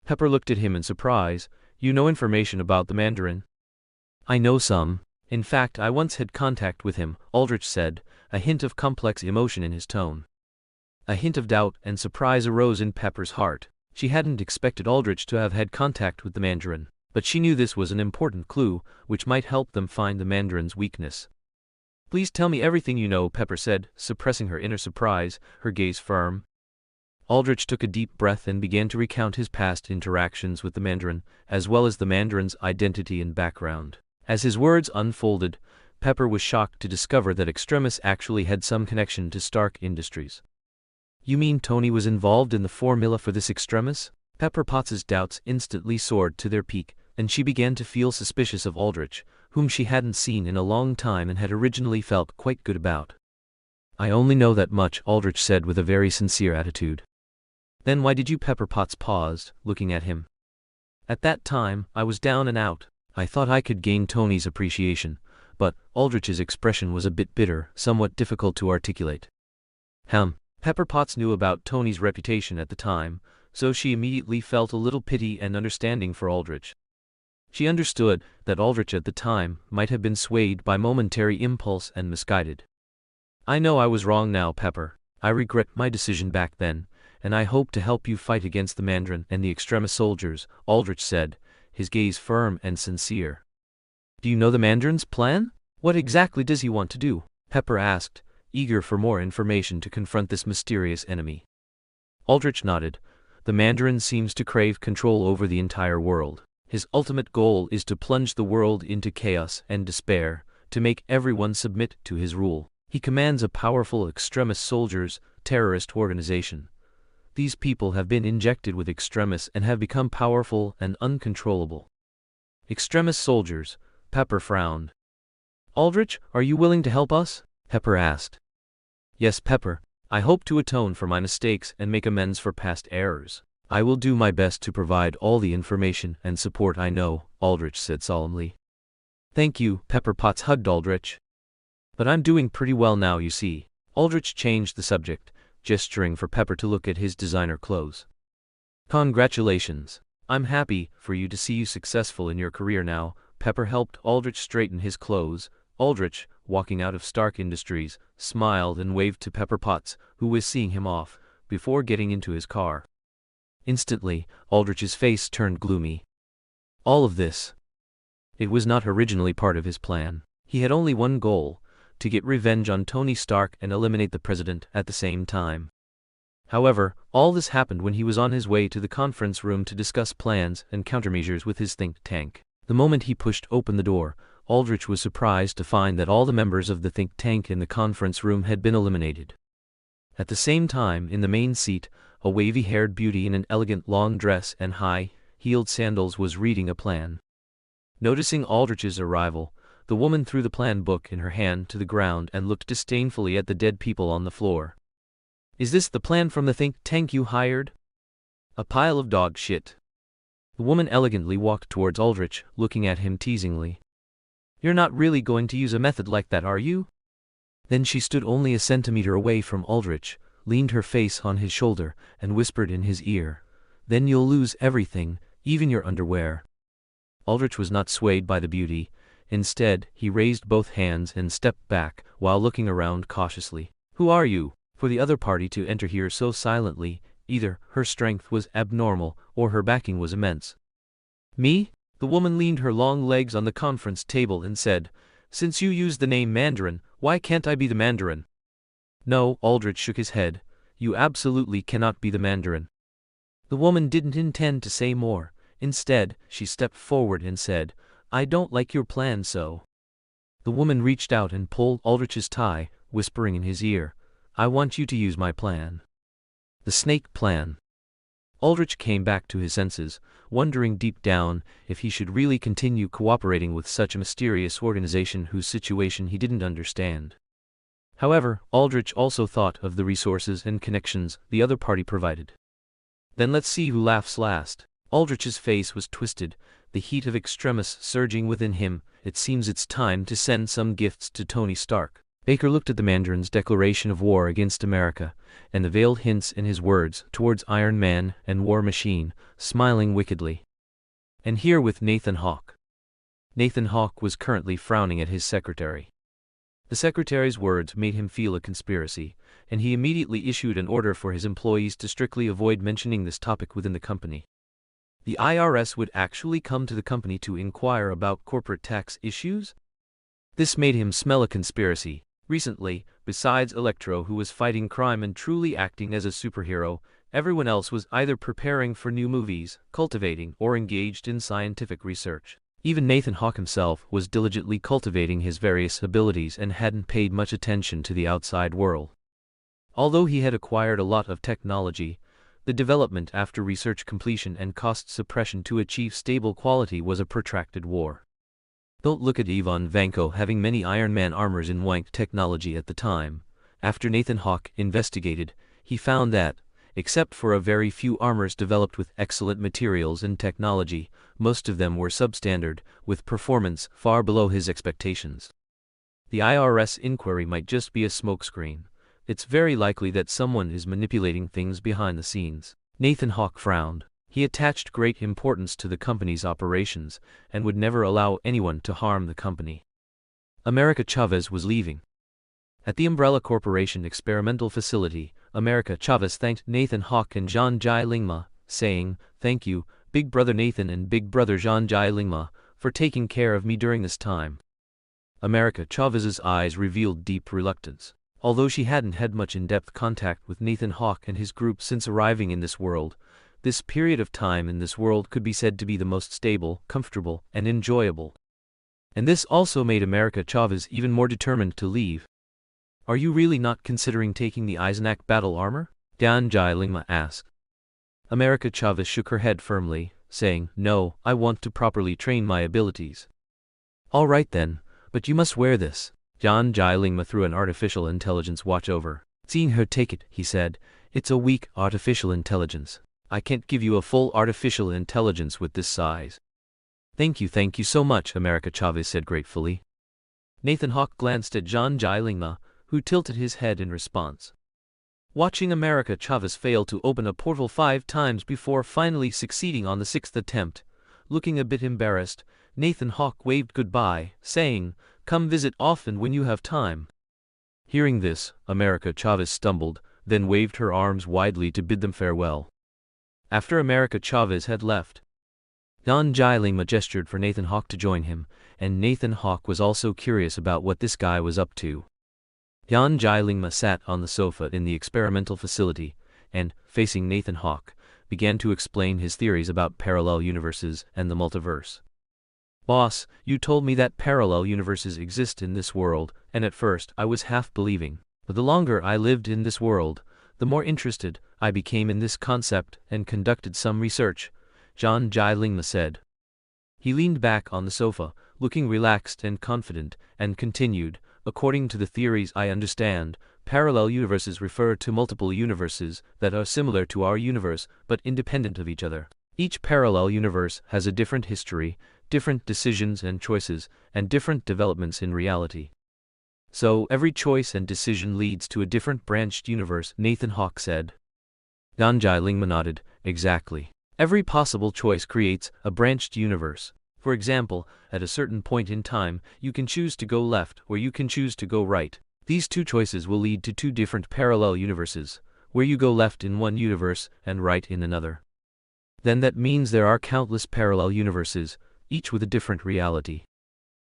Pepper looked at him in surprise. You know information about the Mandarin? I know some. In fact, I once had contact with him, Aldrich said, a hint of complex emotion in his tone. A hint of doubt and surprise arose in Pepper's heart. She hadn't expected Aldrich to have had contact with the Mandarin, but she knew this was an important clue, which might help them find the Mandarin's weakness. Please tell me everything you know, Pepper said, suppressing her inner surprise, her gaze firm. Aldrich took a deep breath and began to recount his past interactions with the Mandarin, as well as the Mandarin's identity and background. As his words unfolded, Pepper was shocked to discover that Extremis actually had some connection to Stark Industries. You mean Tony was involved in the formula for this Extremis? Pepper Potts's doubts instantly soared to their peak, and she began to feel suspicious of Aldrich, whom she hadn't seen in a long time and had originally felt quite good about. I only know that much, Aldrich said with a very sincere attitude. Then why did you? Pepper Potts paused, looking at him. At that time, I was down and out. I thought I could gain Tony's appreciation, but Aldrich's expression was a bit bitter, somewhat difficult to articulate. Pepper Potts knew about Tony's reputation at the time, so she immediately felt a little pity and understanding for Aldrich. She understood that Aldrich at the time might have been swayed by momentary impulse and misguided. I know I was wrong now, Pepper. I regret my decision back then, and I hope to help you fight against the Mandarin and the Extremis soldiers, Aldrich said, his gaze firm and sincere. Do you know the Mandarin's plan? What exactly does he want to do? Pepper asked, eager for more information to confront this mysterious enemy. Aldrich nodded. The Mandarin seems to crave control over the entire world. His ultimate goal is to plunge the world into chaos and despair, to make everyone submit to his rule. He commands a powerful Extremis soldiers, terrorist organization. These people have been injected with Extremis and have become powerful and uncontrollable. Extremis soldiers, Pepper frowned. Aldrich, are you willing to help us? Pepper asked. Yes, Pepper. I hope to atone for my mistakes and make amends for past errors. I will do my best to provide all the information and support I know, Aldrich said solemnly. Thank you, Pepper Potts hugged Aldrich. But I'm doing pretty well now, you see. Aldrich changed the subject, gesturing for Pepper to look at his designer clothes. Congratulations. I'm happy for you to see you successful in your career now. Pepper helped Aldrich straighten his clothes. Aldrich, walking out of Stark Industries, smiled and waved to Pepper Potts, who was seeing him off, before getting into his car. Instantly, Aldrich's face turned gloomy. All of this. It was not originally part of his plan. He had only one goal, to get revenge on Tony Stark and eliminate the president at the same time. However, all this happened when he was on his way to the conference room to discuss plans and countermeasures with his think tank. The moment he pushed open the door, Aldrich was surprised to find that all the members of the think tank in the conference room had been eliminated. At the same time, in the main seat, a wavy-haired beauty in an elegant long dress and high-heeled sandals was reading a plan. Noticing Aldrich's arrival, the woman threw the plan book in her hand to the ground and looked disdainfully at the dead people on the floor. Is this the plan from the think tank you hired? A pile of dog shit. The woman elegantly walked towards Aldrich, looking at him teasingly. You're not really going to use a method like that, are you? Then she stood only a centimeter away from Aldrich, leaned her face on his shoulder, and whispered in his ear, Then you'll lose everything, even your underwear. Aldrich was not swayed by the beauty. Instead, he raised both hands and stepped back, while looking around cautiously. Who are you? For the other party to enter here so silently, either her strength was abnormal, or her backing was immense. Me? The woman leaned her long legs on the conference table and said, Since you use the name Mandarin, why can't I be the Mandarin? No, Aldrich shook his head. You absolutely cannot be the Mandarin. The woman didn't intend to say more. Instead, she stepped forward and said, I don't like your plan so. The woman reached out and pulled Aldrich's tie, whispering in his ear, I want you to use my plan. The snake plan. Aldrich came back to his senses, wondering deep down if he should really continue cooperating with such a mysterious organization whose situation he didn't understand. However, Aldrich also thought of the resources and connections the other party provided. Then let's see who laughs last. Aldrich's face was twisted, the heat of extremis surging within him. It seems it's time to send some gifts to Tony Stark. Baker looked at the Mandarin's declaration of war against America, and the veiled hints in his words towards Iron Man and War Machine, smiling wickedly. And here with Nathan Hawke. Nathan Hawke was currently frowning at his secretary. The secretary's words made him feel a conspiracy, and he immediately issued an order for his employees to strictly avoid mentioning this topic within the company. The IRS would actually come to the company to inquire about corporate tax issues? This made him smell a conspiracy. Recently, besides Electro, who was fighting crime and truly acting as a superhero, everyone else was either preparing for new movies, cultivating, or engaged in scientific research. Even Nathan Hawke himself was diligently cultivating his various abilities and hadn't paid much attention to the outside world. Although he had acquired a lot of technology, the development after research completion and cost suppression to achieve stable quality was a protracted war. Don't look at Ivan Vanko having many Iron Man armors in wank technology at the time. After Nathan Hawke investigated, he found that, except for a very few armors developed with excellent materials and technology, most of them were substandard, with performance far below his expectations. The IRS inquiry might just be a smokescreen. It's very likely that someone is manipulating things behind the scenes. Nathan Hawke frowned. He attached great importance to the company's operations and would never allow anyone to harm the company. America Chavez was leaving. At the Umbrella Corporation experimental facility, America Chavez thanked Nathan Hawke and Jean Jai Lingma, saying, "Thank you, Big Brother Nathan and Big Brother Jean Jai Lingma, for taking care of me during this time." America Chavez's eyes revealed deep reluctance. Although she hadn't had much in-depth contact with Nathan Hawke and his group since arriving in this world, this period of time in this world could be said to be the most stable, comfortable, and enjoyable. And this also made America Chavez even more determined to leave. "Are you really not considering taking the Eisenach battle armor?" Jean Jai Lingma asked. America Chavez shook her head firmly, saying, "No, I want to properly train my abilities." "All right then, but you must wear this." Jean Jai Lingma threw an artificial intelligence watch over. Seeing her take it, he said, "It's a weak artificial intelligence. I can't give you a full artificial intelligence with this size." Thank you so much," America Chavez said gratefully. Nathan Hawke glanced at Jean Jai Lingma, who tilted his head in response. Watching America Chavez fail to open a portal 5 times before finally succeeding on the 6th attempt, looking a bit embarrassed, Nathan Hawke waved goodbye, saying, "Come visit often when you have time." Hearing this, America Chavez stumbled, then waved her arms widely to bid them farewell. After America Chavez had left, Jean Jai Lingma gestured for Nathan Hawke to join him, and Nathan Hawke was also curious about what this guy was up to. Jean Jai Lingma sat on the sofa in the experimental facility, and, facing Nathan Hawke, began to explain his theories about parallel universes and the multiverse. "Boss, you told me that parallel universes exist in this world, and at first I was half believing. But the longer I lived in this world, the more interested I became in this concept and conducted some research," Jean Jai Lingma said. He leaned back on the sofa, looking relaxed and confident, and continued, "According to the theories I understand, parallel universes refer to multiple universes that are similar to our universe but independent of each other. Each parallel universe has a different history, different decisions and choices, and different developments in reality. So every choice and decision leads to a different branched universe," Nathan Hawke said. Jean Jai Lingma nodded, "Exactly. Every possible choice creates a branched universe. For example, at a certain point in time, you can choose to go left or you can choose to go right. These 2 choices will lead to 2 different parallel universes, where you go left in one universe and right in another. Then that means there are countless parallel universes, each with a different reality.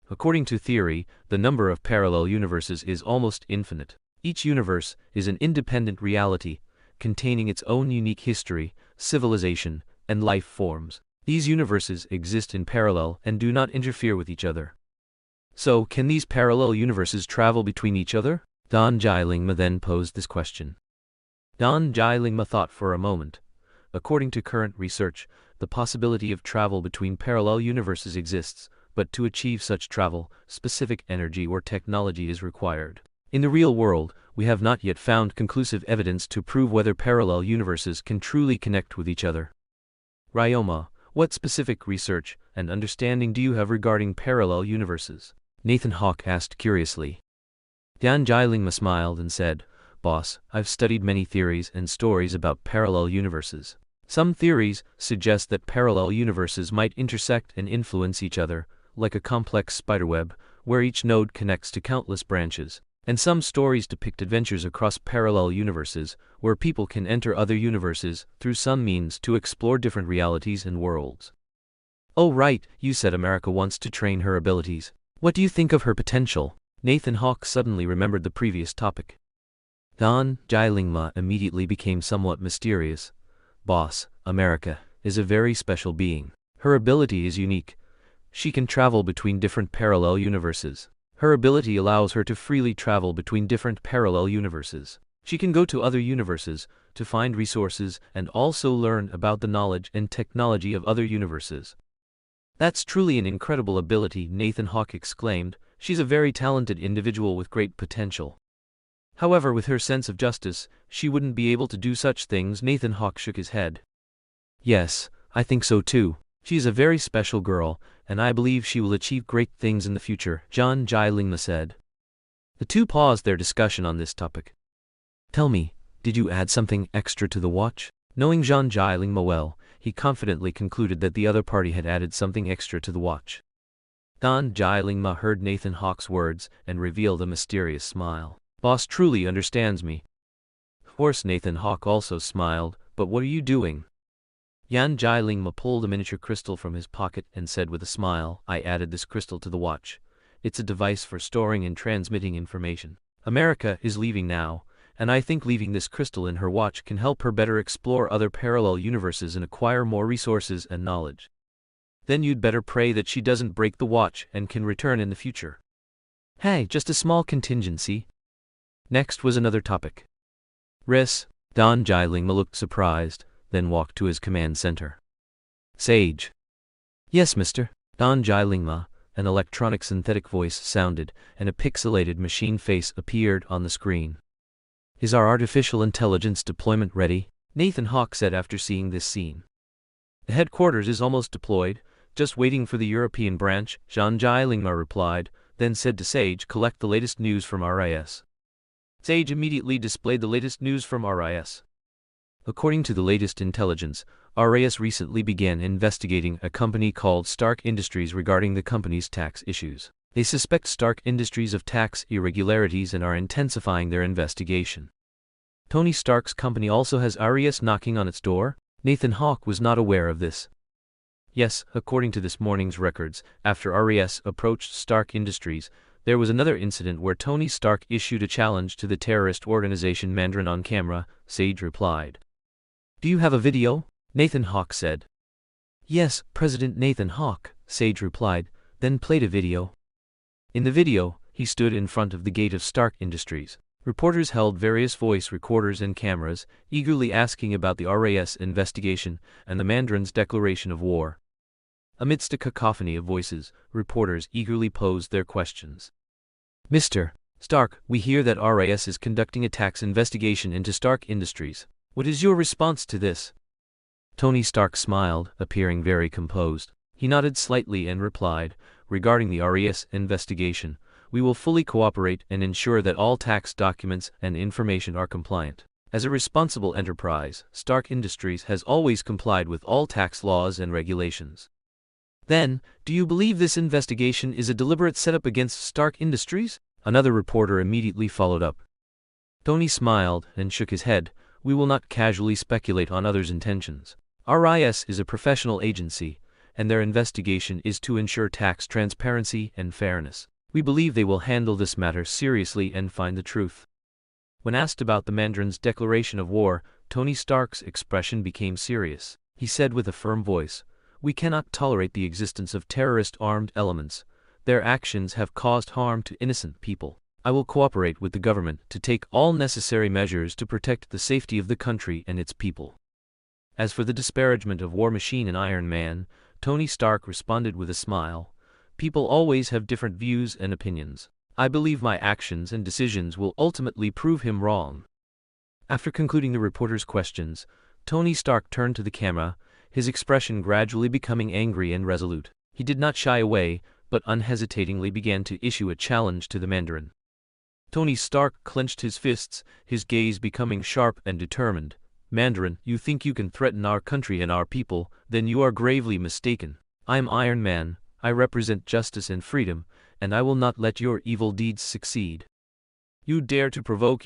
According to theory, the number of parallel universes is almost infinite. Each universe is an independent reality, containing its own unique history, civilization, and life forms. These universes exist in parallel and do not interfere with each other. So, can these parallel universes travel between each other? Don Jilingma then posed this question. Don Jilingma thought for a moment. According to current research, the possibility of travel between parallel universes exists, but to achieve such travel, specific energy or technology is required. In the real world, we have not yet found conclusive evidence to prove whether parallel universes can truly connect with each other. Ryoma, what specific research and understanding do you have regarding parallel universes? Nathan Hawke asked curiously. Don Jilingma smiled and said, Boss, I've studied many theories and stories about parallel universes. Some theories suggest that parallel universes might intersect and influence each other, like a complex spiderweb, where each node connects to countless branches. And some stories depict adventures across parallel universes, where people can enter other universes through some means to explore different realities and worlds. Oh right, you said America wants to train her abilities. What do you think of her potential? Nathan Hawke suddenly remembered the previous topic. Don Jilingma immediately became somewhat mysterious. Boss, America is a very special being. Her ability is unique. She can travel between different parallel universes. Her ability allows her to freely travel between different parallel universes. She can go to other universes to find resources and also learn about the knowledge and technology of other universes. That's truly an incredible ability, Nathan Hawke exclaimed. She's a very talented individual with great potential. However, with her sense of justice, she wouldn't be able to do such things. Nathan Hawke shook his head. Yes, I think so too. She is a very special girl, and I believe she will achieve great things in the future, Don Jilingma said. The two paused their discussion on this topic. Tell me, did you add something extra to the watch? Knowing Don Jilingma well, he confidently concluded that the other party had added something extra to the watch. Don Jilingma heard Nathan Hawke's words and revealed a mysterious smile. Boss truly understands me. Of course, Nathan Hawke also smiled, but what are you doing? Don Jilingma pulled a miniature crystal from his pocket and said with a smile, I added this crystal to the watch. It's a device for storing and transmitting information. America is leaving now, and I think leaving this crystal in her watch can help her better explore other parallel universes and acquire more resources and knowledge. Then you'd better pray that she doesn't break the watch and can return in the future. Hey, just a small contingency. Next was another topic. Don Jilingma looked surprised, then walked to his command center. Sage. Yes, Mr. Don Jilingma, an electronic synthetic voice sounded, and a pixelated machine face appeared on the screen. Is our artificial intelligence deployment ready? Nathan Hawke said after seeing this scene. The headquarters is almost deployed, just waiting for the European branch, Don Jilingma replied, then said to Sage, collect the latest news from RIS. Sage immediately displayed the latest news from RIS. According to the latest intelligence, RIS recently began investigating a company called Stark Industries regarding the company's tax issues. They suspect Stark Industries of tax irregularities and are intensifying their investigation. Tony Stark's company also has RIS knocking on its door? Nathan Hawke was not aware of this. Yes, according to this morning's records, after RIS approached Stark Industries, there was another incident where Tony Stark issued a challenge to the terrorist organization Mandarin on camera, Sage replied. Do you have a video? Nathan Hawke said. Yes, President Nathan Hawke, Sage replied, then played a video. In the video, he stood in front of the gate of Stark Industries. Reporters held various voice recorders and cameras, eagerly asking about the RIS investigation and the Mandarin's declaration of war. Amidst a cacophony of voices, reporters eagerly posed their questions. Mr. Stark, we hear that RIS is conducting a tax investigation into Stark Industries. What is your response to this? Tony Stark smiled, appearing very composed. He nodded slightly and replied, regarding the RIS investigation, we will fully cooperate and ensure that all tax documents and information are compliant. As a responsible enterprise, Stark Industries has always complied with all tax laws and regulations. Then, do you believe this investigation is a deliberate setup against Stark Industries? Another reporter immediately followed up. Tony smiled and shook his head. We will not casually speculate on others' intentions. RIS is a professional agency, and their investigation is to ensure tax transparency and fairness. We believe they will handle this matter seriously and find the truth. When asked about the Mandarin's declaration of war, Tony Stark's expression became serious. He said with a firm voice, We cannot tolerate the existence of terrorist armed elements. Their actions have caused harm to innocent people. I will cooperate with the government to take all necessary measures to protect the safety of the country and its people." As for the disparagement of War Machine and Iron Man, Tony Stark responded with a smile. "People always have different views and opinions. I believe my actions and decisions will ultimately prove him wrong." After concluding the reporter's questions, Tony Stark turned to the camera, his expression gradually becoming angry and resolute. He did not shy away, but unhesitatingly began to issue a challenge to the Mandarin. Tony Stark clenched his fists, his gaze becoming sharp and determined. "Mandarin, you think you can threaten our country and our people, then you are gravely mistaken. I am Iron Man, I represent justice and freedom, and I will not let your evil deeds succeed. You dare to provoke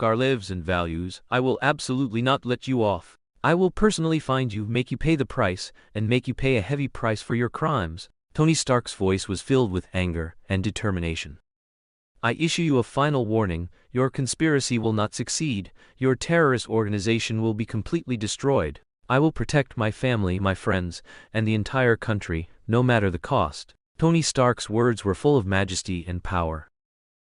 our lives and values, I will absolutely not let you off. I will personally find you, make you pay the price, and make you pay a heavy price for your crimes." Tony Stark's voice was filled with anger and determination. "I issue you a final warning, your conspiracy will not succeed, your terrorist organization will be completely destroyed. I will protect my family, my friends, and the entire country, no matter the cost." Tony Stark's words were full of majesty and power.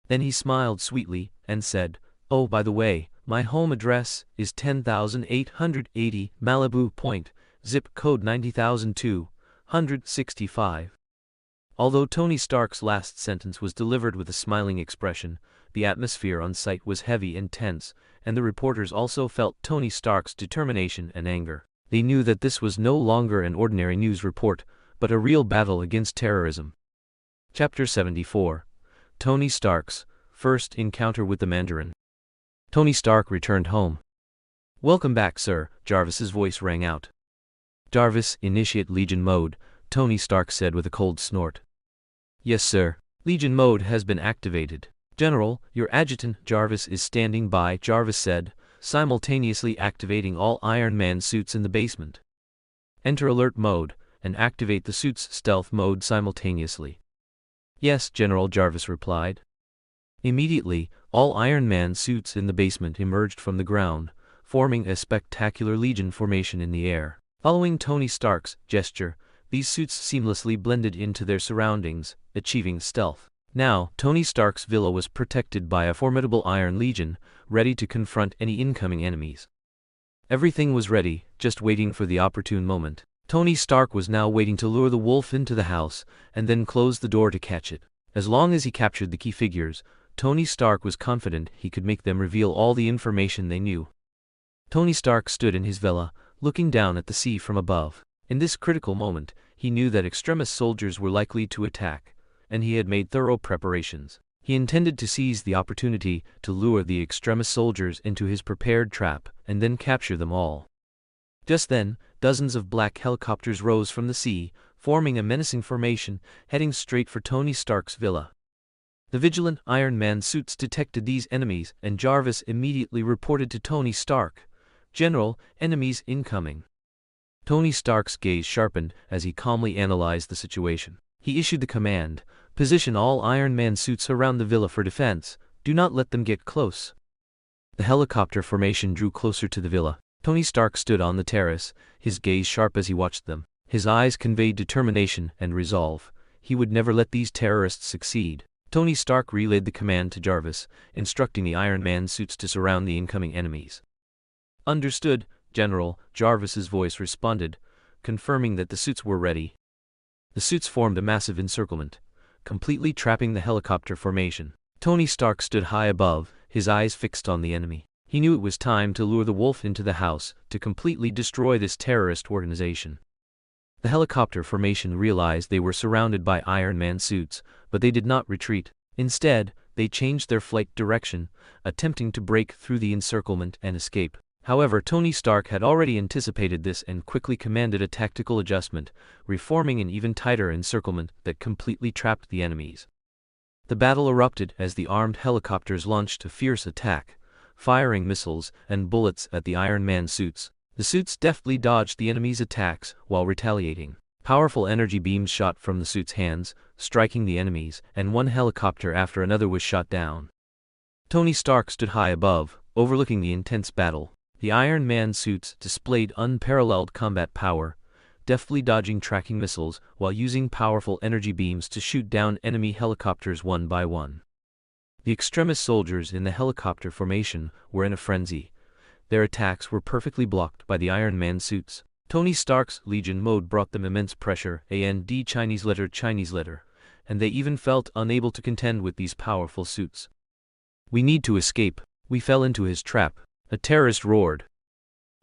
Then he smiled sweetly, and said, "Oh, by the way, my home address is 10,880 Malibu Point, zip code 90,265. Although Tony Stark's last sentence was delivered with a smiling expression, the atmosphere on site was heavy and tense, and the reporters also felt Tony Stark's determination and anger. They knew that this was no longer an ordinary news report, but a real battle against terrorism. Chapter 74. Tony Stark's first encounter with the Mandarin. Tony Stark returned home. "Welcome back, sir," Jarvis's voice rang out. "Jarvis, initiate Legion mode," Tony Stark said with a cold snort. "Yes, sir. Legion mode has been activated. General, your adjutant Jarvis is standing by," Jarvis said, simultaneously activating all Iron Man suits in the basement. "Enter alert mode, and activate the suit's stealth mode simultaneously." "Yes, General," Jarvis replied. Immediately, all Iron Man suits in the basement emerged from the ground, forming a spectacular Legion formation in the air. Following Tony Stark's gesture, these suits seamlessly blended into their surroundings, achieving stealth. Now, Tony Stark's villa was protected by a formidable Iron Legion, ready to confront any incoming enemies. Everything was ready, just waiting for the opportune moment. Tony Stark was now waiting to lure the wolf into the house, and then close the door to catch it. As long as he captured the key figures, Tony Stark was confident he could make them reveal all the information they knew. Tony Stark stood in his villa, looking down at the sea from above. In this critical moment, he knew that extremist soldiers were likely to attack, and he had made thorough preparations. He intended to seize the opportunity to lure the extremist soldiers into his prepared trap, and then capture them all. Just then, dozens of black helicopters rose from the sea, forming a menacing formation, heading straight for Tony Stark's villa. The vigilant Iron Man suits detected these enemies, and Jarvis immediately reported to Tony Stark, "General, enemies incoming." Tony Stark's gaze sharpened as he calmly analyzed the situation. He issued the command, "Position all Iron Man suits around the villa for defense. Do not let them get close." The helicopter formation drew closer to the villa. Tony Stark stood on the terrace, his gaze sharp as he watched them. His eyes conveyed determination and resolve. He would never let these terrorists succeed. Tony Stark relayed the command to Jarvis, instructing the Iron Man suits to surround the incoming enemies. "Understood, General," Jarvis's voice responded, confirming that the suits were ready. The suits formed a massive encirclement, completely trapping the helicopter formation. Tony Stark stood high above, his eyes fixed on the enemy. He knew it was time to lure the wolf into the house, to completely destroy this terrorist organization. The helicopter formation realized they were surrounded by Iron Man suits, but they did not retreat. Instead, they changed their flight direction, attempting to break through the encirclement and escape. However, Tony Stark had already anticipated this and quickly commanded a tactical adjustment, reforming an even tighter encirclement that completely trapped the enemies. The battle erupted as the armed helicopters launched a fierce attack, firing missiles and bullets at the Iron Man suits. The suits deftly dodged the enemy's attacks while retaliating. Powerful energy beams shot from the suits' hands, striking the enemies, and one helicopter after another was shot down. Tony Stark stood high above, overlooking the intense battle. The Iron Man suits displayed unparalleled combat power, deftly dodging tracking missiles while using powerful energy beams to shoot down enemy helicopters one by one. The extremist soldiers in the helicopter formation were in a frenzy. Their attacks were perfectly blocked by the Iron Man suits. Tony Stark's Legion mode brought them immense pressure, and Chinese letter, and they even felt unable to contend with these powerful suits. "We need to escape. We fell into his trap," a terrorist roared.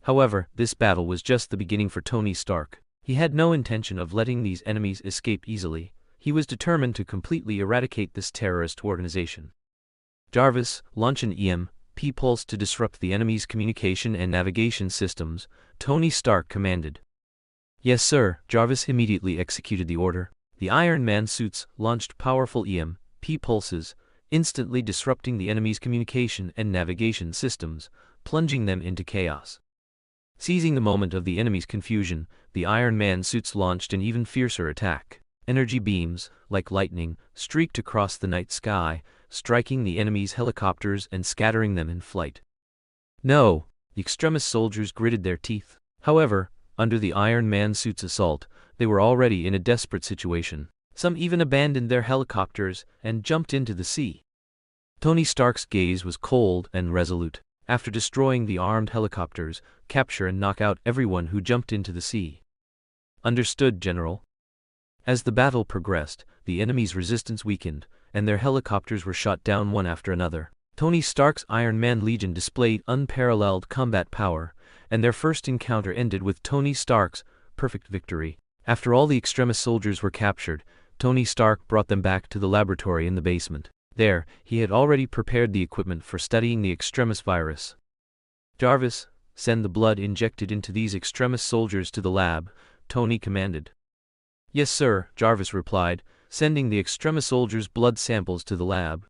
However, this battle was just the beginning for Tony Stark. He had no intention of letting these enemies escape easily. He was determined to completely eradicate this terrorist organization. "Jarvis, launch an EMP pulse to disrupt the enemy's communication and navigation systems," Tony Stark commanded. "Yes, sir." Jarvis immediately executed the order. The Iron Man suits launched powerful EMP pulses, instantly disrupting the enemy's communication and navigation systems, plunging them into chaos. Seizing the moment of the enemy's confusion, the Iron Man suits launched an even fiercer attack. Energy beams, like lightning, streaked across the night sky, striking the enemy's helicopters and scattering them in flight. "No!" The extremist soldiers gritted their teeth. However, under the Iron Man suit's assault, they were already in a desperate situation. Some even abandoned their helicopters and jumped into the sea. Tony Stark's gaze was cold and resolute. After destroying the armed helicopters, capture and knock out everyone who jumped into the sea. "Understood, General." As the battle progressed, the enemy's resistance weakened, and their helicopters were shot down one after another. Tony Stark's Iron Man Legion displayed unparalleled combat power, and their first encounter ended with Tony Stark's perfect victory. After all the extremist soldiers were captured, Tony Stark brought them back to the laboratory in the basement. There, he had already prepared the equipment for studying the extremist virus. "Jarvis, send the blood injected into these extremist soldiers to the lab," Tony commanded. "Yes, sir," Jarvis replied, sending the extremist soldiers' blood samples to the lab.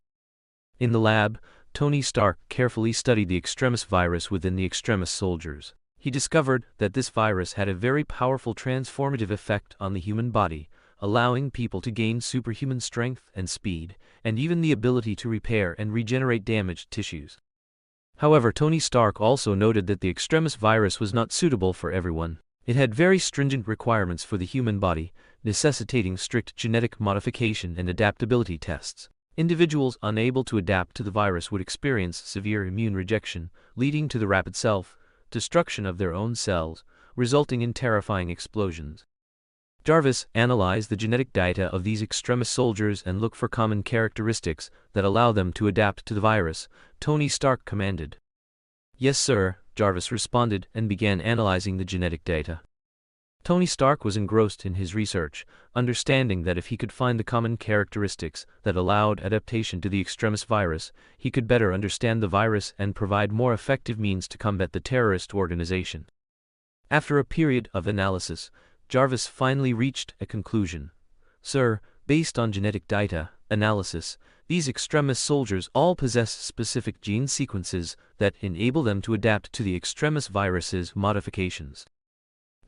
In the lab, Tony Stark carefully studied the extremist virus within the extremist soldiers. He discovered that this virus had a very powerful transformative effect on the human body, allowing people to gain superhuman strength and speed, and even the ability to repair and regenerate damaged tissues. However, Tony Stark also noted that the extremist virus was not suitable for everyone. It had very stringent requirements for the human body, necessitating strict genetic modification and adaptability tests. Individuals unable to adapt to the virus would experience severe immune rejection, leading to the rapid self-destruction of their own cells, resulting in terrifying explosions. Jarvis analyzed the genetic data of these extremist soldiers and looked for common characteristics that allow them to adapt to the virus, Tony Stark commanded. "Yes, sir," Jarvis responded and began analyzing the genetic data. Tony Stark was engrossed in his research, understanding that if he could find the common characteristics that allowed adaptation to the extremist virus, he could better understand the virus and provide more effective means to combat the terrorist organization. After a period of analysis, Jarvis finally reached a conclusion. "Sir, based on genetic data analysis, these extremist soldiers all possess specific gene sequences that enable them to adapt to the extremist virus's modifications."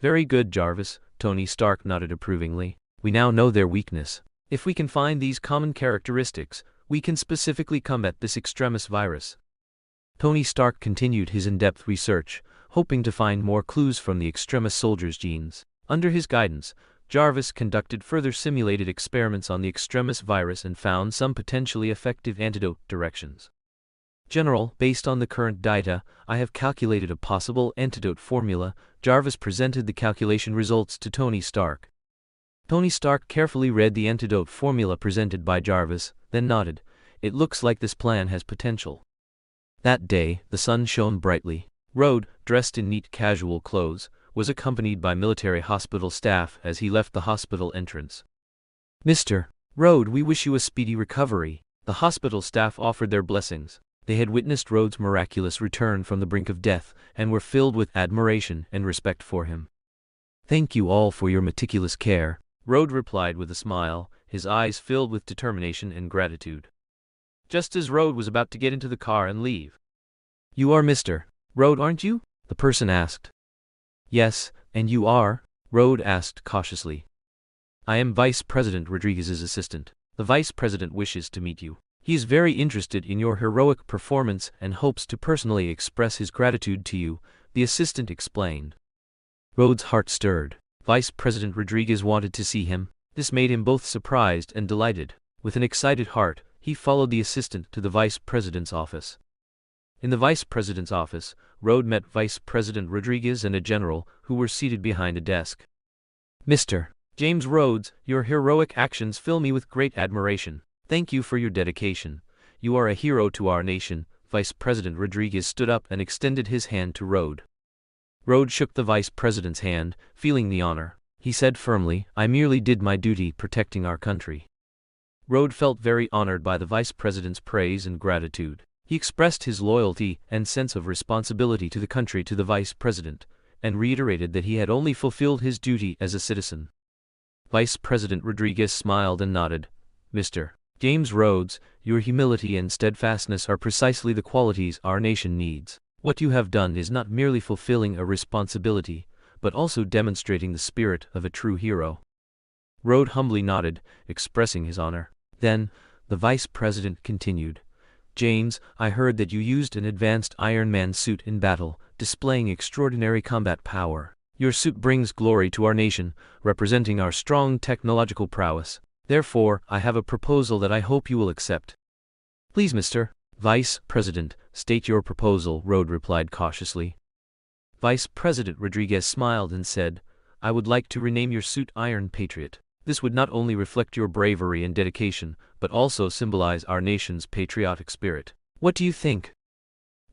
"Very good, Jarvis," Tony Stark nodded approvingly. "We now know their weakness. If we can find these common characteristics, we can specifically combat this extremist virus." Tony Stark continued his in-depth research, hoping to find more clues from the extremist soldiers' genes. Under his guidance, Jarvis conducted further simulated experiments on the extremist virus and found some potentially effective antidote directions. "General, based on the current data, I have calculated a possible antidote formula." Jarvis presented the calculation results to Tony Stark. Tony Stark carefully read the antidote formula presented by Jarvis, then nodded. "It looks like this plan has potential." That day, the sun shone brightly. Rhodes, dressed in neat casual clothes, was accompanied by military hospital staff as he left the hospital entrance. "Mr. Rhodes, we wish you a speedy recovery." The hospital staff offered their blessings. They had witnessed Rhodes' miraculous return from the brink of death and were filled with admiration and respect for him. "Thank you all for your meticulous care," Rhodes replied with a smile, his eyes filled with determination and gratitude. Just as Rhodes was about to get into the car and leave. "You are Mr. Rhodes, aren't you?" the person asked. "Yes, and you are?" Rhodes asked cautiously. "I am Vice President Rodriguez's assistant. The Vice President wishes to meet you. He is very interested in your heroic performance and hopes to personally express his gratitude to you," the assistant explained. Rhodes' heart stirred. Vice President Rodriguez wanted to see him. This made him both surprised and delighted. With an excited heart, he followed the assistant to the vice president's office. In the vice president's office, Rode met Vice President Rodriguez and a general who were seated behind a desk. Mr. James Rhodes, your heroic actions fill me with great admiration. Thank you for your dedication. You are a hero to our nation. Vice President Rodriguez stood up and extended his hand to Rode. Rode shook the vice president's hand, feeling the honor. He said firmly, I merely did my duty protecting our country. Rode felt very honored by the vice president's praise and gratitude. He expressed his loyalty and sense of responsibility to the country to the vice president, and reiterated that he had only fulfilled his duty as a citizen. Vice President Rodriguez smiled and nodded. Mr. James Rhodes, your humility and steadfastness are precisely the qualities our nation needs. What you have done is not merely fulfilling a responsibility, but also demonstrating the spirit of a true hero. Rode humbly nodded, expressing his honor. Then, the vice president continued. James, I heard that you used an advanced Iron Man suit in battle, displaying extraordinary combat power. Your suit brings glory to our nation, representing our strong technological prowess. Therefore, I have a proposal that I hope you will accept. Please, Mr. Vice President, state your proposal, Rode replied cautiously. Vice President Rodriguez smiled and said, I would like to rename your suit Iron Patriot. This would not only reflect your bravery and dedication, but also symbolize our nation's patriotic spirit. What do you think?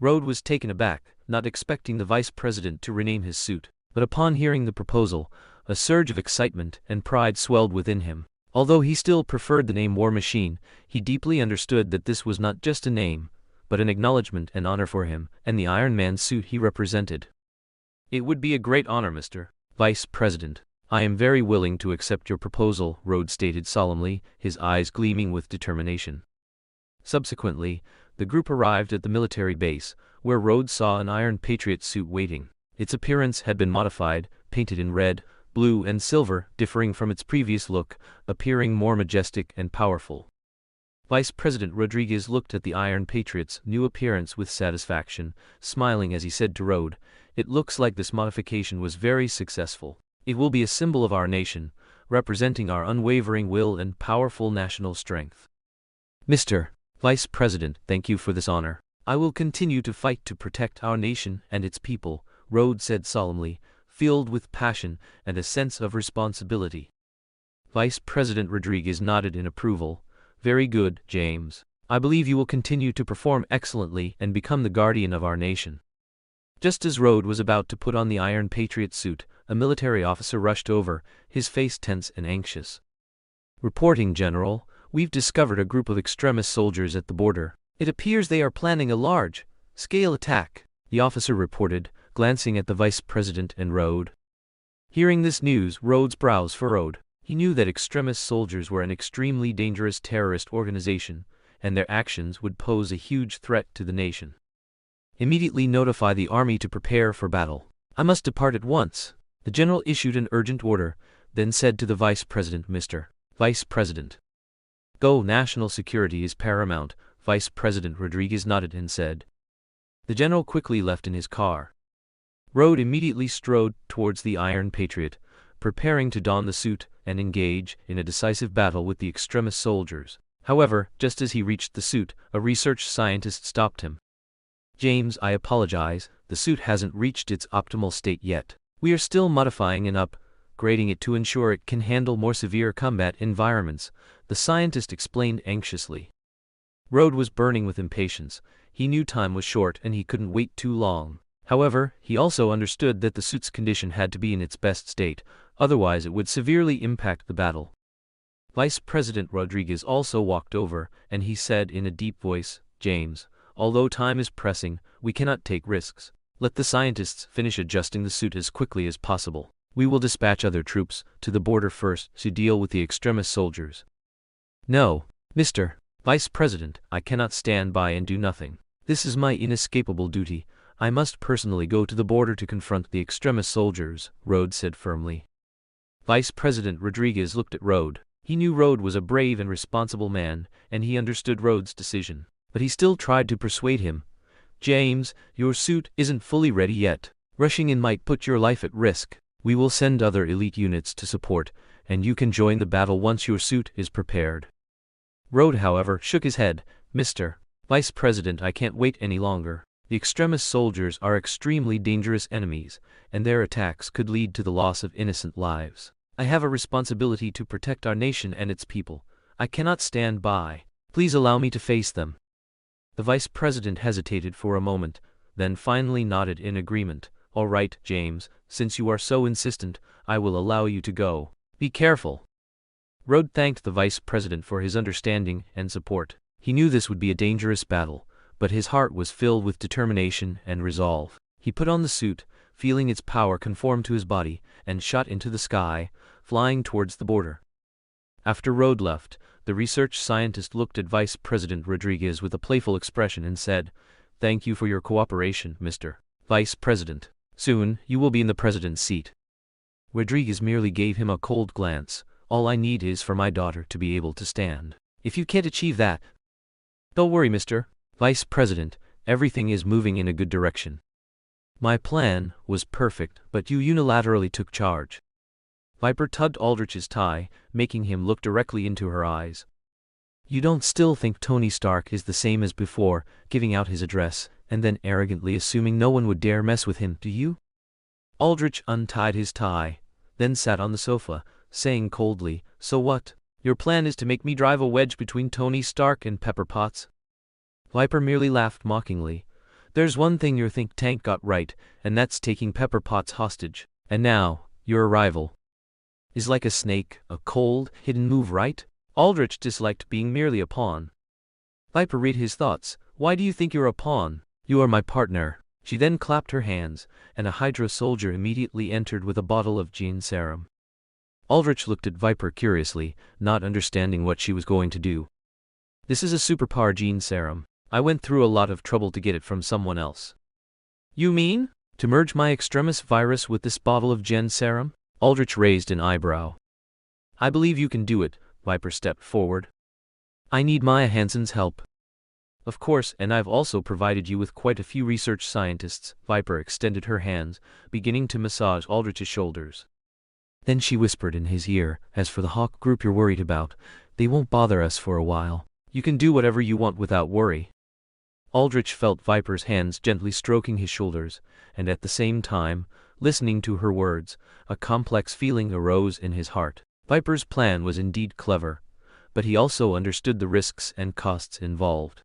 Rode was taken aback, not expecting the vice president to rename his suit, but upon hearing the proposal, a surge of excitement and pride swelled within him. Although he still preferred the name War Machine, he deeply understood that this was not just a name, but an acknowledgement and honor for him and the Iron Man suit he represented. It would be a great honor, Mr. Vice President. I am very willing to accept your proposal, Rode stated solemnly, his eyes gleaming with determination. Subsequently, the group arrived at the military base, where Rode saw an Iron Patriot suit waiting. Its appearance had been modified, painted in red, blue and silver, differing from its previous look, appearing more majestic and powerful. Vice President Rodriguez looked at the Iron Patriot's new appearance with satisfaction, smiling as he said to Rode, It looks like this modification was very successful. It will be a symbol of our nation, representing our unwavering will and powerful national strength. Mr. Vice President, thank you for this honor. I will continue to fight to protect our nation and its people, Rode said solemnly, filled with passion and a sense of responsibility. Vice President Rodriguez nodded in approval. Very good, James. I believe you will continue to perform excellently and become the guardian of our nation. Just as Rode was about to put on the Iron Patriot suit, a military officer rushed over, his face tense and anxious. Reporting, General, we've discovered a group of extremist soldiers at the border. It appears they are planning a large-scale attack, the officer reported, glancing at the vice president and Rode. Hearing this news, Rhode's brows furrowed. He knew that extremist soldiers were an extremely dangerous terrorist organization, and their actions would pose a huge threat to the nation. Immediately notify the army to prepare for battle. I must depart at once. The general issued an urgent order, then said to the vice president, Mr. Vice President. Go, national security is paramount, Vice President Rodriguez nodded and said. The general quickly left in his car. Rode immediately strode towards the Iron Patriot, preparing to don the suit and engage in a decisive battle with the extremist soldiers. However, just as he reached the suit, a research scientist stopped him. James, I apologize, the suit hasn't reached its optimal state yet. We are still modifying and upgrading it to ensure it can handle more severe combat environments, the scientist explained anxiously. Rode was burning with impatience. He knew time was short and he couldn't wait too long. However, he also understood that the suit's condition had to be in its best state, otherwise it would severely impact the battle. Vice President Rodriguez also walked over, and he said in a deep voice, James, although time is pressing, we cannot take risks. Let the scientists finish adjusting the suit as quickly as possible. We will dispatch other troops to the border first to deal with the extremist soldiers. No, Mr. Vice President, I cannot stand by and do nothing. This is my inescapable duty. I must personally go to the border to confront the extremist soldiers, Rode said firmly. Vice President Rodriguez looked at Rode. He knew Rode was a brave and responsible man, and he understood Rhode's decision. But he still tried to persuade him. James, your suit isn't fully ready yet. Rushing in might put your life at risk. We will send other elite units to support, and you can join the battle once your suit is prepared. Rode, however, shook his head. Mr. Vice President, I can't wait any longer. The extremist soldiers are extremely dangerous enemies, and their attacks could lead to the loss of innocent lives. I have a responsibility to protect our nation and its people. I cannot stand by. Please allow me to face them. The Vice President hesitated for a moment, then finally nodded in agreement. All right, James, since you are so insistent, I will allow you to go. Be careful. Rode thanked the Vice President for his understanding and support. He knew this would be a dangerous battle, but his heart was filled with determination and resolve. He put on the suit, feeling its power conform to his body, and shot into the sky, flying towards the border. After Rode left, the research scientist looked at Vice President Rodriguez with a playful expression and said, "Thank you for your cooperation, Mr. Vice President. Soon, you will be in the president's seat." Rodriguez merely gave him a cold glance. "All I need is for my daughter to be able to stand. If you can't achieve that..." "Don't worry, Mr. Vice President, everything is moving in a good direction. My plan was perfect, but you unilaterally took charge." Viper tugged Aldrich's tie, making him look directly into her eyes. "You don't still think Tony Stark is the same as before, giving out his address, and then arrogantly assuming no one would dare mess with him, do you?" Aldrich untied his tie, then sat on the sofa, saying coldly, "So what? Your plan is to make me drive a wedge between Tony Stark and Pepper Potts?" Viper merely laughed mockingly. "There's one thing your think tank got right, and that's taking Pepper Potts hostage. And now, your arrival is like a snake, a cold, hidden move, right?" Aldrich disliked being merely a pawn. Viper read his thoughts. "Why do you think you're a pawn? You are my partner." She then clapped her hands, and a Hydra soldier immediately entered with a bottle of gene serum. Aldrich looked at Viper curiously, not understanding what she was going to do. "This is a superpower gene serum. I went through a lot of trouble to get it from someone else." "You mean to merge my extremis virus with this bottle of gen serum?" Aldrich raised an eyebrow. "I believe you can do it," Viper stepped forward. "I need Maya Hansen's help." "Of course, and I've also provided you with quite a few research scientists." Viper extended her hands, beginning to massage Aldrich's shoulders. Then she whispered in his ear, "As for the Hawke group you're worried about, they won't bother us for a while. You can do whatever you want without worry." Aldrich felt Viper's hands gently stroking his shoulders, and at the same time, listening to her words, a complex feeling arose in his heart. Viper's plan was indeed clever, but he also understood the risks and costs involved.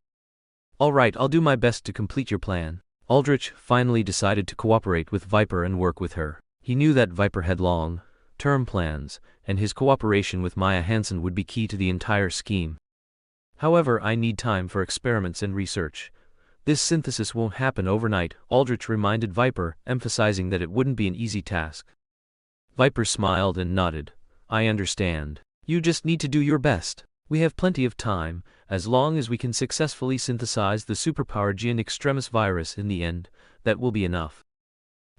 "All right, I'll do my best to complete your plan." Aldrich finally decided to cooperate with Viper and work with her. He knew that Viper had long-term plans, and his cooperation with Maya Hansen would be key to the entire scheme. "However, I need time for experiments and research. This synthesis won't happen overnight," Aldrich reminded Viper, emphasizing that it wouldn't be an easy task. Viper smiled and nodded. "I understand. You just need to do your best. We have plenty of time, as long as we can successfully synthesize the superpower gene extremis virus in the end, that will be enough."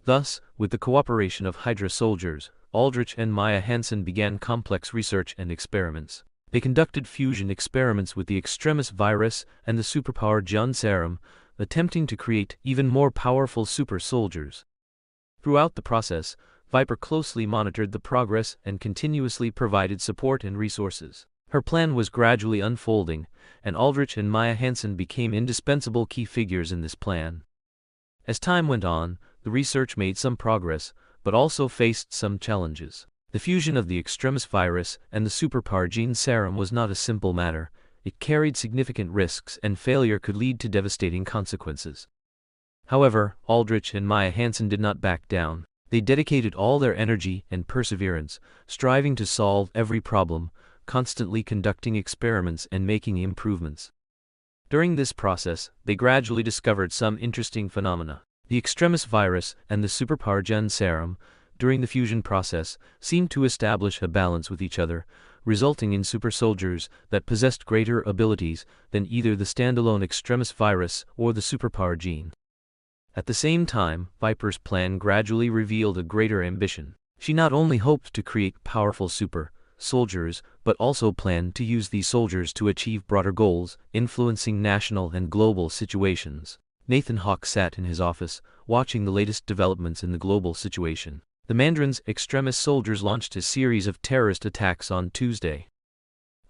Thus, with the cooperation of Hydra soldiers, Aldrich and Maya Hansen began complex research and experiments. They conducted fusion experiments with the extremis virus and the superpower gene serum, attempting to create even more powerful super soldiers. Throughout the process, Viper closely monitored the progress and continuously provided support and resources. Her plan was gradually unfolding, and Aldrich and Maya Hansen became indispensable key figures in this plan. As time went on, the research made some progress, but also faced some challenges. The fusion of the extremis virus and the superpower gene serum was not a simple matter. It carried significant risks, and failure could lead to devastating consequences. However, Aldrich and Maya Hansen did not back down. They dedicated all their energy and perseverance, striving to solve every problem, constantly conducting experiments and making improvements. During this process, they gradually discovered some interesting phenomena. The extremis virus and the superpower gene serum, during the fusion process, seemed to establish a balance with each other, resulting in super soldiers that possessed greater abilities than either the standalone extremis virus or the superpower gene. At the same time, Viper's plan gradually revealed a greater ambition. She not only hoped to create powerful super soldiers, but also planned to use these soldiers to achieve broader goals, influencing national and global situations. Nathan Hawke sat in his office, watching the latest developments in the global situation. The Mandarin's extremist soldiers launched a series of terrorist attacks on Tuesday.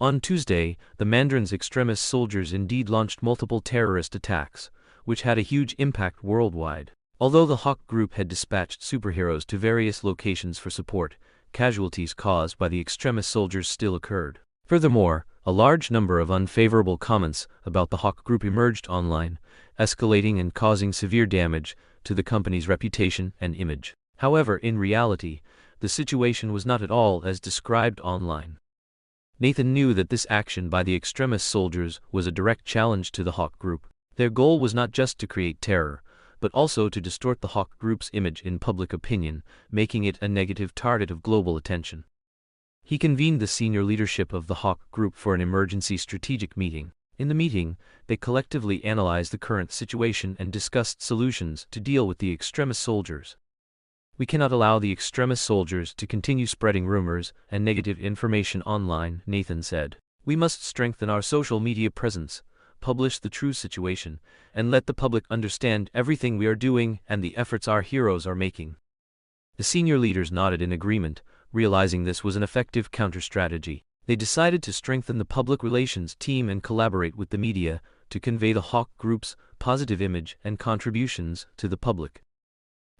On Tuesday, the Mandarin's extremist soldiers indeed launched multiple terrorist attacks, which had a huge impact worldwide. Although the Hawke group had dispatched superheroes to various locations for support, casualties caused by the extremist soldiers still occurred. Furthermore, a large number of unfavorable comments about the Hawke group emerged online, escalating and causing severe damage to the company's reputation and image. However, in reality, the situation was not at all as described online. Nathan knew that this action by the extremist soldiers was a direct challenge to the Hawke group. Their goal was not just to create terror, but also to distort the Hawke group's image in public opinion, making it a negative target of global attention. He convened the senior leadership of the Hawke group for an emergency strategic meeting. In the meeting, they collectively analyzed the current situation and discussed solutions to deal with the extremist soldiers. We cannot allow the extremist soldiers to continue spreading rumors and negative information online, Nathan said. We must strengthen our social media presence, publish the true situation, and let the public understand everything we are doing and the efforts our heroes are making. The senior leaders nodded in agreement, realizing this was an effective counter-strategy. They decided to strengthen the public relations team and collaborate with the media to convey the Hawke group's positive image and contributions to the public.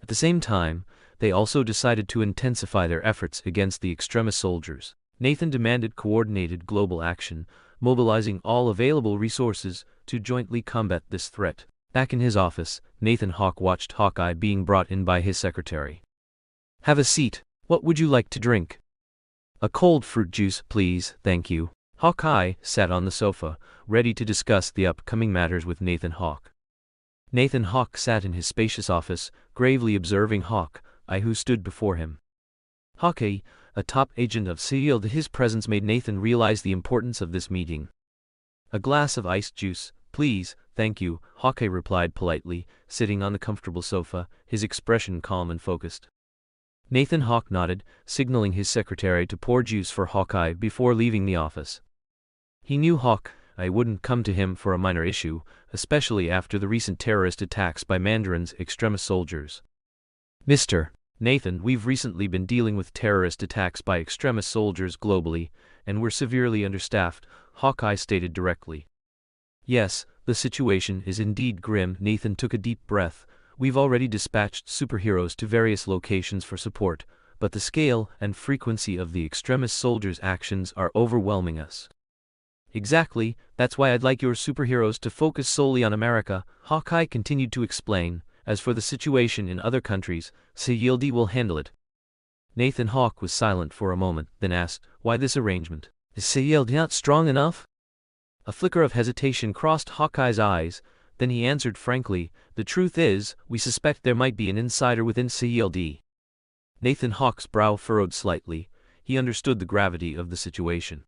At the same time, they also decided to intensify their efforts against the extremist soldiers. Nathan demanded coordinated global action, mobilizing all available resources to jointly combat this threat. Back in his office, Nathan Hawke watched Hawkeye being brought in by his secretary. "Have a seat. What would you like to drink?" "A cold fruit juice, please, thank you." Hawkeye sat on the sofa, ready to discuss the upcoming matters with Nathan Hawke. Nathan Hawke sat in his spacious office, gravely observing Hawkeye, who stood before him. Hawke, a top agent of SHIELD, his presence made Nathan realize the importance of this meeting. "A glass of iced juice, please, thank you," Hawke replied politely, sitting on the comfortable sofa, his expression calm and focused. Nathan Hawke nodded, signaling his secretary to pour juice for Hawkeye before leaving the office. He knew Hawkeye wouldn't come to him for a minor issue, especially after the recent terrorist attacks by Mandarin's extremist soldiers. "Mr. Nathan, we've recently been dealing with terrorist attacks by extremist soldiers globally, and we're severely understaffed," Hawkeye stated directly. "Yes, the situation is indeed grim." Nathan took a deep breath. "We've already dispatched superheroes to various locations for support, but the scale and frequency of the extremist soldiers' actions are overwhelming us." "Exactly, that's why I'd like your superheroes to focus solely on America," Hawkeye continued to explain. "As for the situation in other countries, SHIELD will handle it." Nathan Hawke was silent for a moment, then asked, "Why this arrangement? Is SHIELD not strong enough?" A flicker of hesitation crossed Hawkeye's eyes, then he answered frankly, "The truth is, we suspect there might be an insider within SHIELD." Nathan Hawke's brow furrowed slightly. He understood the gravity of the situation.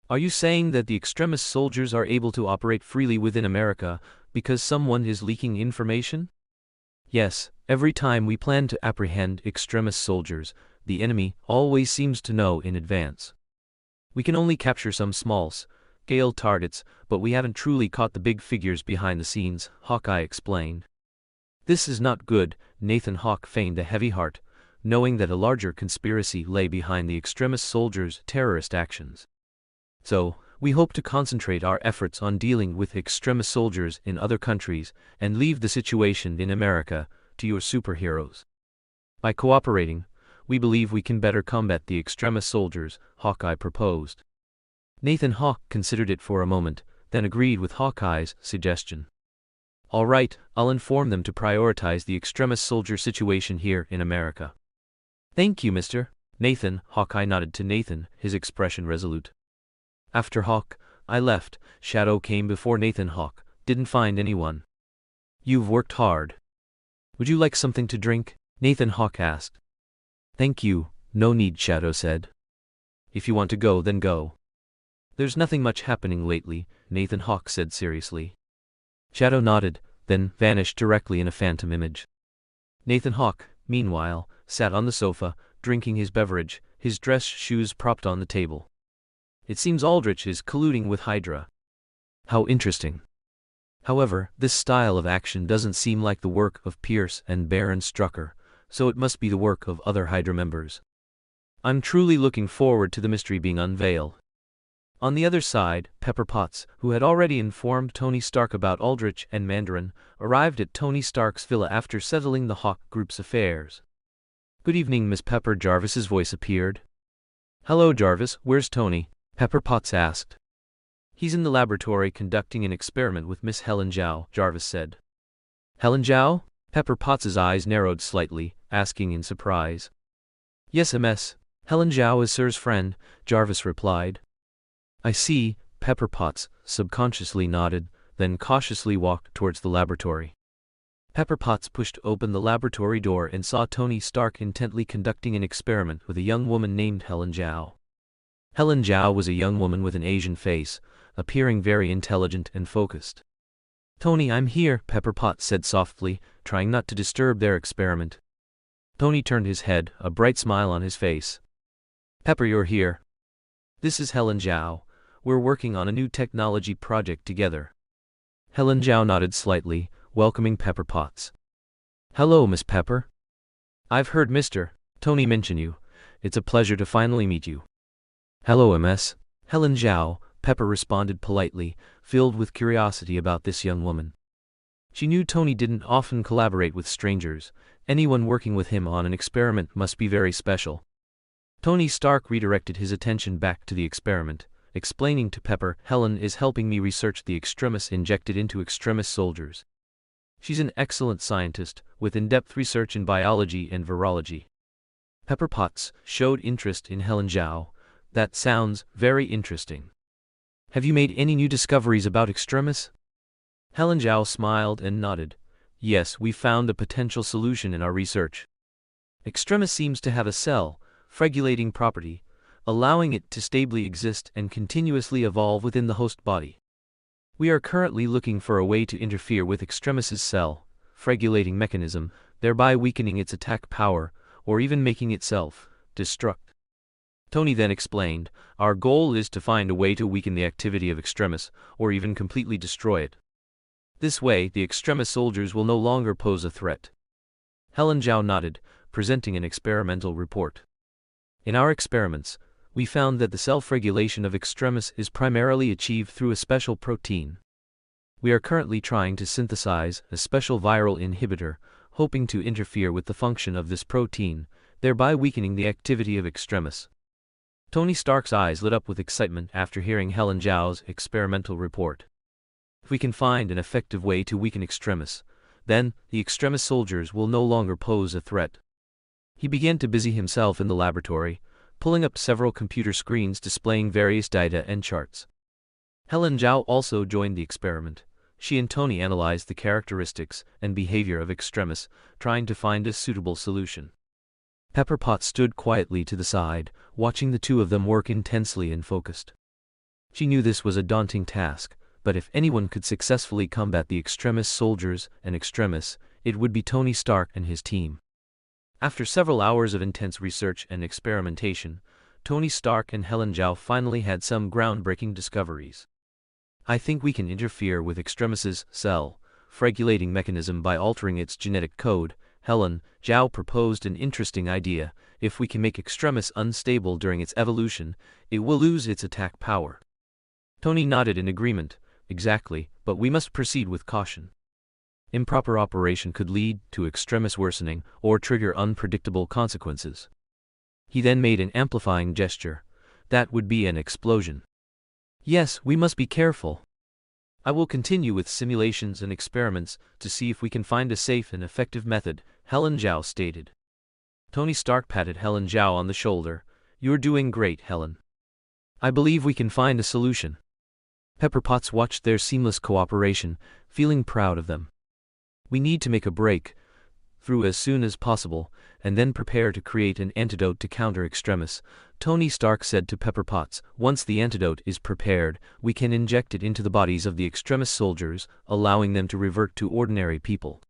"Are you saying that the extremist soldiers are able to operate freely within America because someone is leaking information?" "Yes, every time we plan to apprehend extremist soldiers, the enemy always seems to know in advance. We can only capture some small-scale targets, but we haven't truly caught the big figures behind the scenes," Hawkeye explained. "This is not good." Nathan Hawke feigned a heavy heart, knowing that a larger conspiracy lay behind the extremist soldiers' terrorist actions. "So, we hope to concentrate our efforts on dealing with extremist soldiers in other countries and leave the situation in America to your superheroes. By cooperating, we believe we can better combat the extremist soldiers," Hawkeye proposed. Nathan Hawke considered it for a moment, then agreed with Hawkeye's suggestion. "All right, I'll inform them to prioritize the extremist soldier situation here in America." "Thank you, Mr. Nathan," Hawkeye nodded to Nathan, his expression resolute. After Hawkeye left, Shadow came before Nathan Hawke didn't find anyone. "You've worked hard. Would you like something to drink?" Nathan Hawke asked. "Thank you, no need," Shadow said. "If you want to go, then go." "There's nothing much happening lately," Nathan Hawke said seriously. Shadow nodded, then vanished directly in a phantom image. Nathan Hawke, meanwhile, sat on the sofa, drinking his beverage, his dress shoes propped on the table. "It seems Aldrich is colluding with Hydra. How interesting. However, this style of action doesn't seem like the work of Pierce and Baron Strucker," so it must be the work of other Hydra members. I'm truly looking forward to the mystery being unveiled. On the other side, Pepper Potts, who had already informed Tony Stark about Aldrich and Mandarin, arrived at Tony Stark's villa after settling the Hawke group's affairs. "Good evening, Miss Pepper," Jarvis's voice appeared. "Hello, Jarvis, where's Tony?" Pepper Potts asked. "He's in the laboratory conducting an experiment with Miss Helen Zhao," Jarvis said. "Helen Zhao?" Pepper Potts's eyes narrowed slightly, asking in surprise. "Yes, MS. Helen Zhao is Sir's friend," Jarvis replied. "I see," Pepper Potts subconsciously nodded, then cautiously walked towards the laboratory. Pepper Potts pushed open the laboratory door and saw Tony Stark intently conducting an experiment with a young woman named Helen Zhao. Helen Zhao was a young woman with an Asian face, appearing very intelligent and focused. "Tony, I'm here," Pepper Potts said softly, trying not to disturb their experiment. Tony turned his head, a bright smile on his face. "Pepper, you're here. This is Helen Zhao. We're working on a new technology project together." Helen Zhao nodded slightly, welcoming Pepper Potts. "Hello, Miss Pepper. I've heard Mr. Tony mention you. It's a pleasure to finally meet you." "Hello, MS. Helen Zhao," Pepper responded politely, filled with curiosity about this young woman. She knew Tony didn't often collaborate with strangers. Anyone working with him on an experiment must be very special. Tony Stark redirected his attention back to the experiment, explaining to Pepper, "Helen is helping me research the extremis injected into extremis soldiers. She's an excellent scientist, with in-depth research in biology and virology." Pepper Potts showed interest in Helen Zhao. "That sounds very interesting. Have you made any new discoveries about extremis?" Helen Zhao smiled and nodded. "Yes, we found a potential solution in our research. Extremis seems to have a self-regulating property, allowing it to stably exist and continuously evolve within the host body. We are currently looking for a way to interfere with extremis's self-regulating mechanism, thereby weakening its attack power, or even making it self-destruct." Tony then explained, "Our goal is to find a way to weaken the activity of extremis, or even completely destroy it. This way, the extremis soldiers will no longer pose a threat." Helen Zhao nodded, presenting an experimental report. "In our experiments, we found that the self-regulation of extremis is primarily achieved through a special protein. We are currently trying to synthesize a special viral inhibitor, hoping to interfere with the function of this protein, thereby weakening the activity of extremis." Tony Stark's eyes lit up with excitement after hearing Helen Zhao's experimental report. "If we can find an effective way to weaken extremis, then the extremis soldiers will no longer pose a threat." He began to busy himself in the laboratory, pulling up several computer screens displaying various data and charts. Helen Zhao also joined the experiment. She and Tony analyzed the characteristics and behavior of extremis, trying to find a suitable solution. Pepper Potts stood quietly to the side, watching the two of them work intensely and focused. She knew this was a daunting task, but if anyone could successfully combat the extremis soldiers and extremis, it would be Tony Stark and his team. After several hours of intense research and experimentation, Tony Stark and Helen Zhao finally had some groundbreaking discoveries. "I think we can interfere with extremis's self-regulating mechanism by altering its genetic code," Helen Zhao proposed an interesting idea. "If we can make extremis unstable during its evolution, it will lose its attack power." Tony nodded in agreement. "Exactly, but we must proceed with caution. Improper operation could lead to extremis worsening or trigger unpredictable consequences." He then made an amplifying gesture. "That would be an explosion." "Yes, we must be careful. I will continue with simulations and experiments to see if we can find a safe and effective method," Helen Zhao stated. Tony Stark patted Helen Zhao on the shoulder. "You're doing great, Helen. I believe we can find a solution." Pepper Potts watched their seamless cooperation, feeling proud of them. "We need to make a break through as soon as possible, and then prepare to create an antidote to counter extremis," Tony Stark said to Pepper Potts. "Once the antidote is prepared, we can inject it into the bodies of the extremis soldiers, allowing them to revert to ordinary people."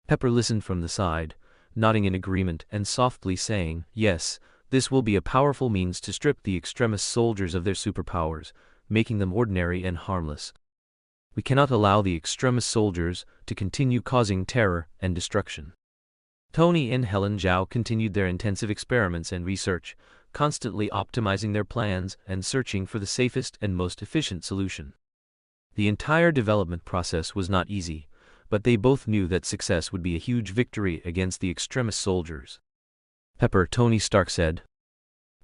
Pepper listened from the side, nodding in agreement and softly saying, "Yes, this will be a powerful means to strip the extremis soldiers of their superpowers, making them ordinary and harmless. We cannot allow the extremis soldiers to continue causing terror and destruction." Tony and Helen Zhao continued their intensive experiments and research, constantly optimizing their plans and searching for the safest and most efficient solution. The entire development process was not easy, but they both knew that success would be a huge victory against the extremist soldiers. Pepper, Tony Stark said.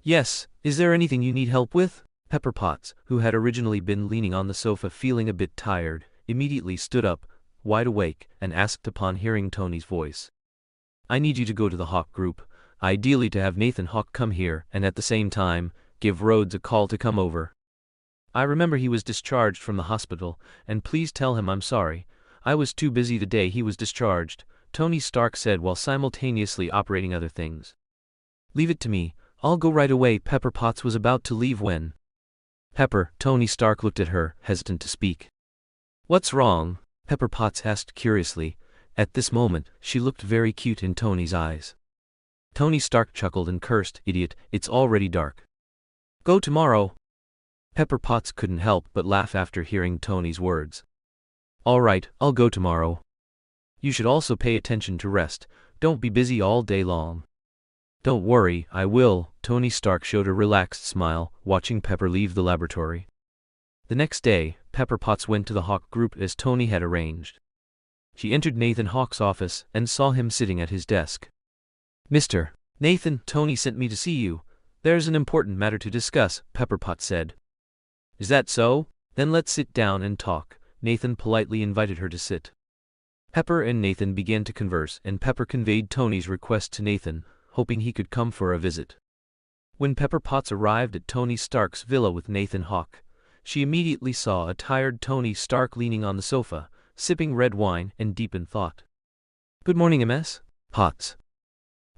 Yes, is there anything you need help with? Pepper Potts, who had originally been leaning on the sofa feeling a bit tired, immediately stood up, wide awake, and asked upon hearing Tony's voice. I need you to go to the Hawke group, ideally to have Nathan Hawke come here and at the same time, give Rhodes a call to come over. I remember he was discharged from the hospital, and please tell him I'm sorry. I was too busy the day he was discharged, Tony Stark said while simultaneously operating other things. Leave it to me, I'll go right away. Pepper Potts was about to leave when Pepper, Tony Stark looked at her, hesitant to speak. What's wrong? Pepper Potts asked curiously. At this moment, she looked very cute in Tony's eyes. Tony Stark chuckled and cursed, idiot, it's already dark. Go tomorrow. Pepper Potts couldn't help but laugh after hearing Tony's words. All right, I'll go tomorrow. You should also pay attention to rest, don't be busy all day long. Don't worry, I will. Tony Stark showed a relaxed smile, watching Pepper leave the laboratory. The next day, Pepper Potts went to the Hawke group as Tony had arranged. She entered Nathan Hawke's office and saw him sitting at his desk. Mr. Nathan, Tony sent me to see you. There's an important matter to discuss, Pepper Potts said. Is that so? Then let's sit down and talk. Nathan politely invited her to sit. Pepper and Nathan began to converse, and Pepper conveyed Tony's request to Nathan, hoping he could come for a visit. When Pepper Potts arrived at Tony Stark's villa with Nathan Hawke, she immediately saw a tired Tony Stark leaning on the sofa, sipping red wine and deep in thought. Good morning, Ms. Potts.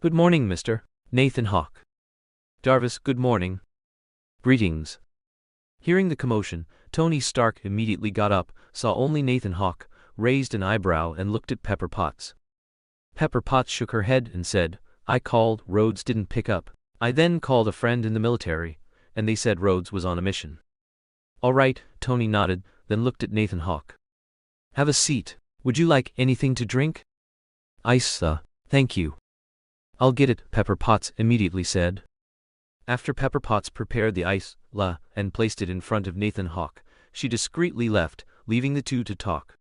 Good morning, Mr. Nathan Hawke. Jarvis, good morning. Greetings. Hearing the commotion, Tony Stark immediately got up, saw only Nathan Hawke, raised an eyebrow and looked at Pepper Potts. Pepper Potts shook her head and said, I called, Rhodes didn't pick up. I then called a friend in the military, and they said Rhodes was on a mission. All right, Tony nodded, then looked at Nathan Hawke. Have a seat. Would you like anything to drink? Ice, thank you. I'll get it, Pepper Potts immediately said. After Pepper Potts prepared the ice, and placed it in front of Nathan Hawke, she discreetly left, leaving the two to talk.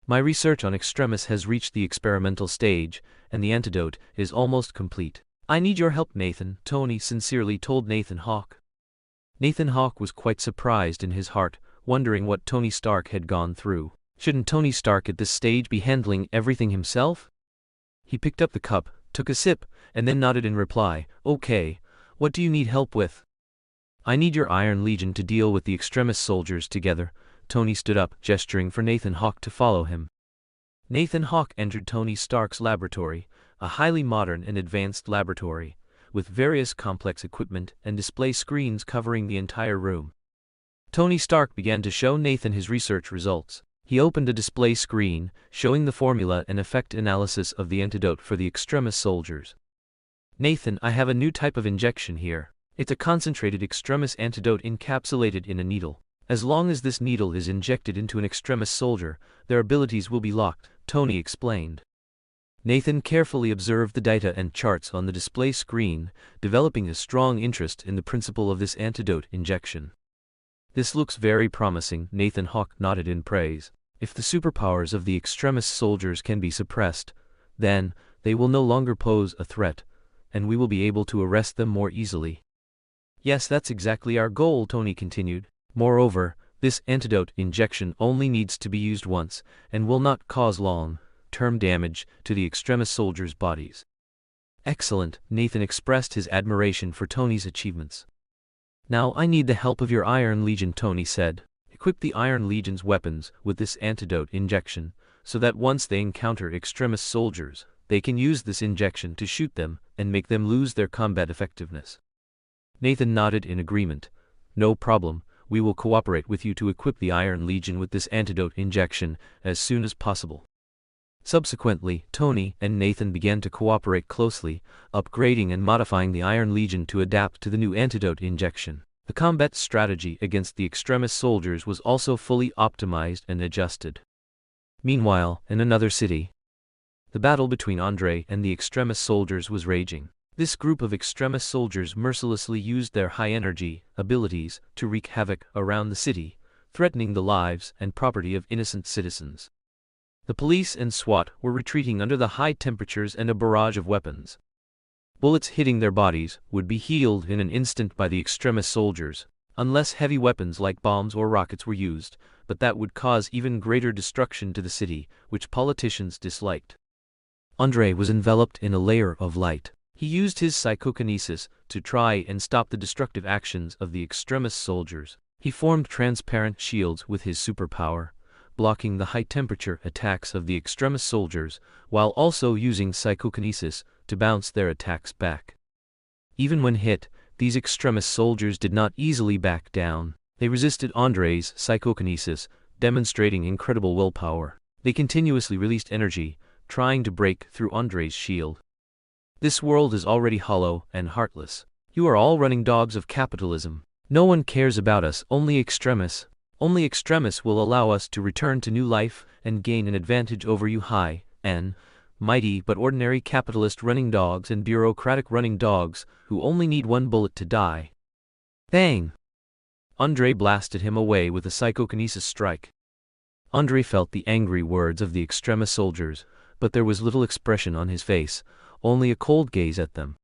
My research on extremis has reached the experimental stage, and the antidote is almost complete. I need your help, Nathan, Tony sincerely told Nathan Hawke. Nathan Hawke was quite surprised in his heart, wondering what Tony Stark had gone through. Shouldn't Tony Stark at this stage be handling everything himself? He picked up the cup, took a sip, and then nodded in reply, Okay, what do you need help with? I need your Iron Legion to deal with the extremis soldiers together. Tony stood up, gesturing for Nathan Hawke to follow him. Nathan Hawke entered Tony Stark's laboratory, a highly modern and advanced laboratory, with various complex equipment and display screens covering the entire room. Tony Stark began to show Nathan his research results. He opened a display screen, showing the formula and effect analysis of the antidote for the extremis soldiers. Nathan, I have a new type of injection here. It's a concentrated extremis antidote encapsulated in a needle. As long as this needle is injected into an extremis soldier, their abilities will be locked, Tony explained. Nathan carefully observed the data and charts on the display screen, developing a strong interest in the principle of this antidote injection. This looks very promising, Nathan Hawke nodded in praise. If the superpowers of the extremis soldiers can be suppressed, then they will no longer pose a threat, and we will be able to arrest them more easily. Yes, that's exactly our goal, Tony continued. Moreover, this antidote injection only needs to be used once, and will not cause long-term damage to the extremis soldiers' bodies. Excellent, Nathan expressed his admiration for Tony's achievements. Now I need the help of your Iron Legion, Tony said. Equip the Iron Legion's weapons with this antidote injection, so that once they encounter extremis soldiers, they can use this injection to shoot them and make them lose their combat effectiveness. Nathan nodded in agreement. No problem. We will cooperate with you to equip the Iron Legion with this antidote injection as soon as possible. Subsequently, Tony and Nathan began to cooperate closely, upgrading and modifying the Iron Legion to adapt to the new antidote injection. The combat strategy against the extremis soldiers was also fully optimized and adjusted. Meanwhile, in another city, The battle between Andre and the extremist soldiers was raging. This group of extremist soldiers mercilessly used their high-energy abilities to wreak havoc around the city, threatening the lives and property of innocent citizens. The police and SWAT were retreating under the high temperatures and a barrage of weapons. Bullets hitting their bodies would be healed in an instant by the extremist soldiers, unless heavy weapons like bombs or rockets were used, but that would cause even greater destruction to the city, which politicians disliked. Andre was enveloped in a layer of light. He used his psychokinesis to try and stop the destructive actions of the extremist soldiers. He formed transparent shields with his superpower, blocking the high-temperature attacks of the extremist soldiers, while also using psychokinesis to bounce their attacks back. Even when hit, these extremist soldiers did not easily back down. They resisted Andre's psychokinesis, demonstrating incredible willpower. They continuously released energy, trying to break through Andre's shield. This world is already hollow and heartless. You are all running dogs of capitalism. No one cares about us, only extremists. Only extremists will allow us to return to new life and gain an advantage over you high and mighty but ordinary capitalist running dogs and bureaucratic running dogs who only need one bullet to die. Bang! Andre blasted him away with a psychokinesis strike. Andre felt the angry words of the extremist soldiers, but there was little expression on his face, only a cold gaze at them.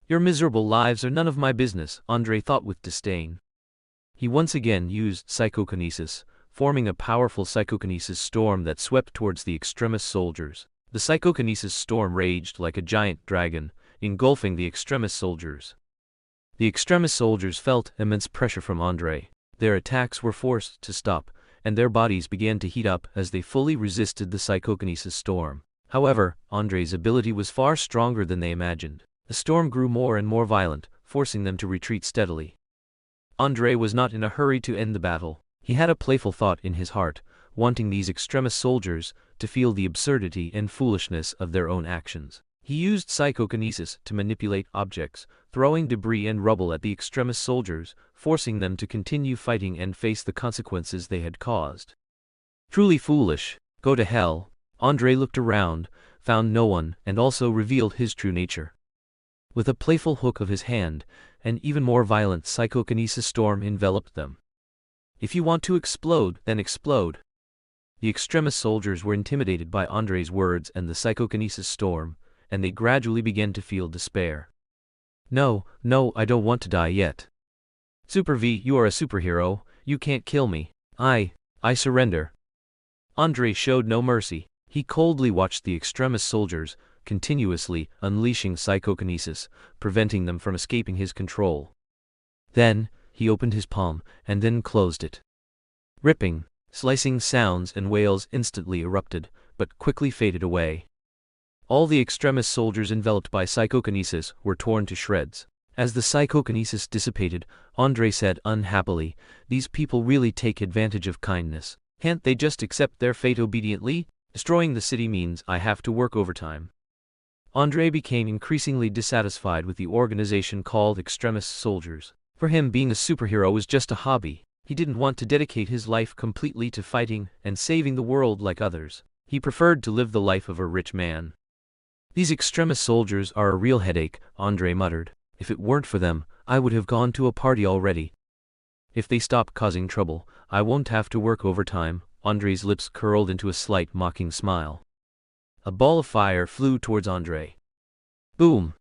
Your miserable lives are none of my business, Andre thought with disdain. He once again used psychokinesis, forming a powerful psychokinesis storm that swept towards the extremist soldiers. The psychokinesis storm raged like a giant dragon, engulfing the extremist soldiers. The extremist soldiers felt immense pressure from Andre. Their attacks were forced to stop, and their bodies began to heat up as they fully resisted the psychokinesis storm. However, Andre's ability was far stronger than they imagined. The storm grew more and more violent, forcing them to retreat steadily. Andre was not in a hurry to end the battle. He had a playful thought in his heart, wanting these extremist soldiers to feel the absurdity and foolishness of their own actions. He used psychokinesis to manipulate objects, throwing debris and rubble at the extremist soldiers, forcing them to continue fighting and face the consequences they had caused. Truly foolish. Go to hell. Andre looked around, found no one, and also revealed his true nature. With a playful hook of his hand, an even more violent psychokinesis storm enveloped them. If you want to explode, then explode. The extremist soldiers were intimidated by Andre's words and the psychokinesis storm, and they gradually began to feel despair. No, I don't want to die yet. Super V, you are a superhero, you can't kill me. I surrender. Andre showed no mercy. He coldly watched the extremist soldiers, continuously unleashing psychokinesis, preventing them from escaping his control. Then, he opened his palm, and then closed it. Ripping, slicing sounds and wails instantly erupted, but quickly faded away. All the extremist soldiers enveloped by psychokinesis were torn to shreds. As the psychokinesis dissipated, Andre said unhappily, "These people really take advantage of kindness. Can't they just accept their fate obediently? Destroying the city means I have to work overtime." Andre became increasingly dissatisfied with the organization called extremist soldiers. For him, being a superhero was just a hobby. He didn't want to dedicate his life completely to fighting and saving the world like others. He preferred to live the life of a rich man. These extremist soldiers are a real headache, Andre muttered. If it weren't for them, I would have gone to a party already. If they stop causing trouble, I won't have to work overtime. Andre's lips curled into a slight mocking smile. A ball of fire flew towards Andre. Boom!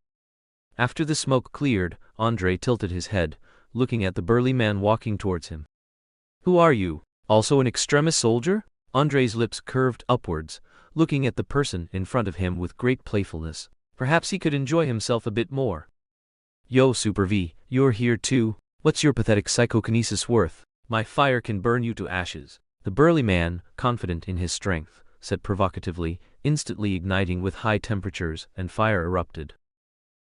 After the smoke cleared, Andre tilted his head, looking at the burly man walking towards him. Who are you? Also an extremist soldier? Andre's lips curved upwards, looking at the person in front of him with great playfulness. Perhaps he could enjoy himself a bit more. Yo, Super V, you're here too? What's your pathetic psychokinesis worth? My fire can burn you to ashes. The burly man, confident in his strength, said provocatively, instantly igniting with high temperatures, and fire erupted.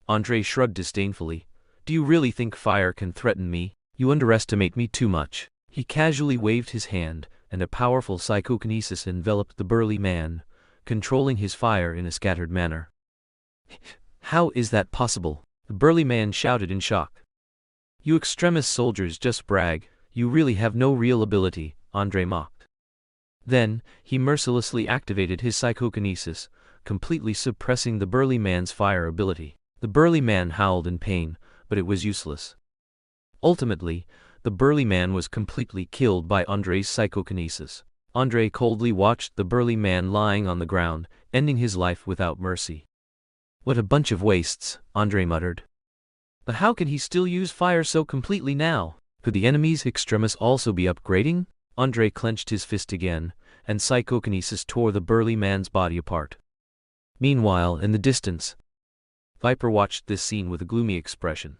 Andre shrugged disdainfully. Do you really think fire can threaten me? You underestimate me too much. He casually waved his hand, and a powerful psychokinesis enveloped the burly man, controlling his fire in a scattered manner. How is that possible? The burly man shouted in shock. You extremist soldiers just brag. You really have no real ability, Andre mocked. Then, he mercilessly activated his psychokinesis, completely suppressing the burly man's fire ability. The burly man howled in pain, but it was useless. Ultimately, the burly man was completely killed by Andre's psychokinesis. Andre coldly watched the burly man lying on the ground, ending his life without mercy. What a bunch of wastes, Andre muttered. But how can he still use fire so completely now? Could the enemy's extremis also be upgrading? Andre clenched his fist again, and psychokinesis tore the burly man's body apart. Meanwhile, in the distance, Viper watched this scene with a gloomy expression.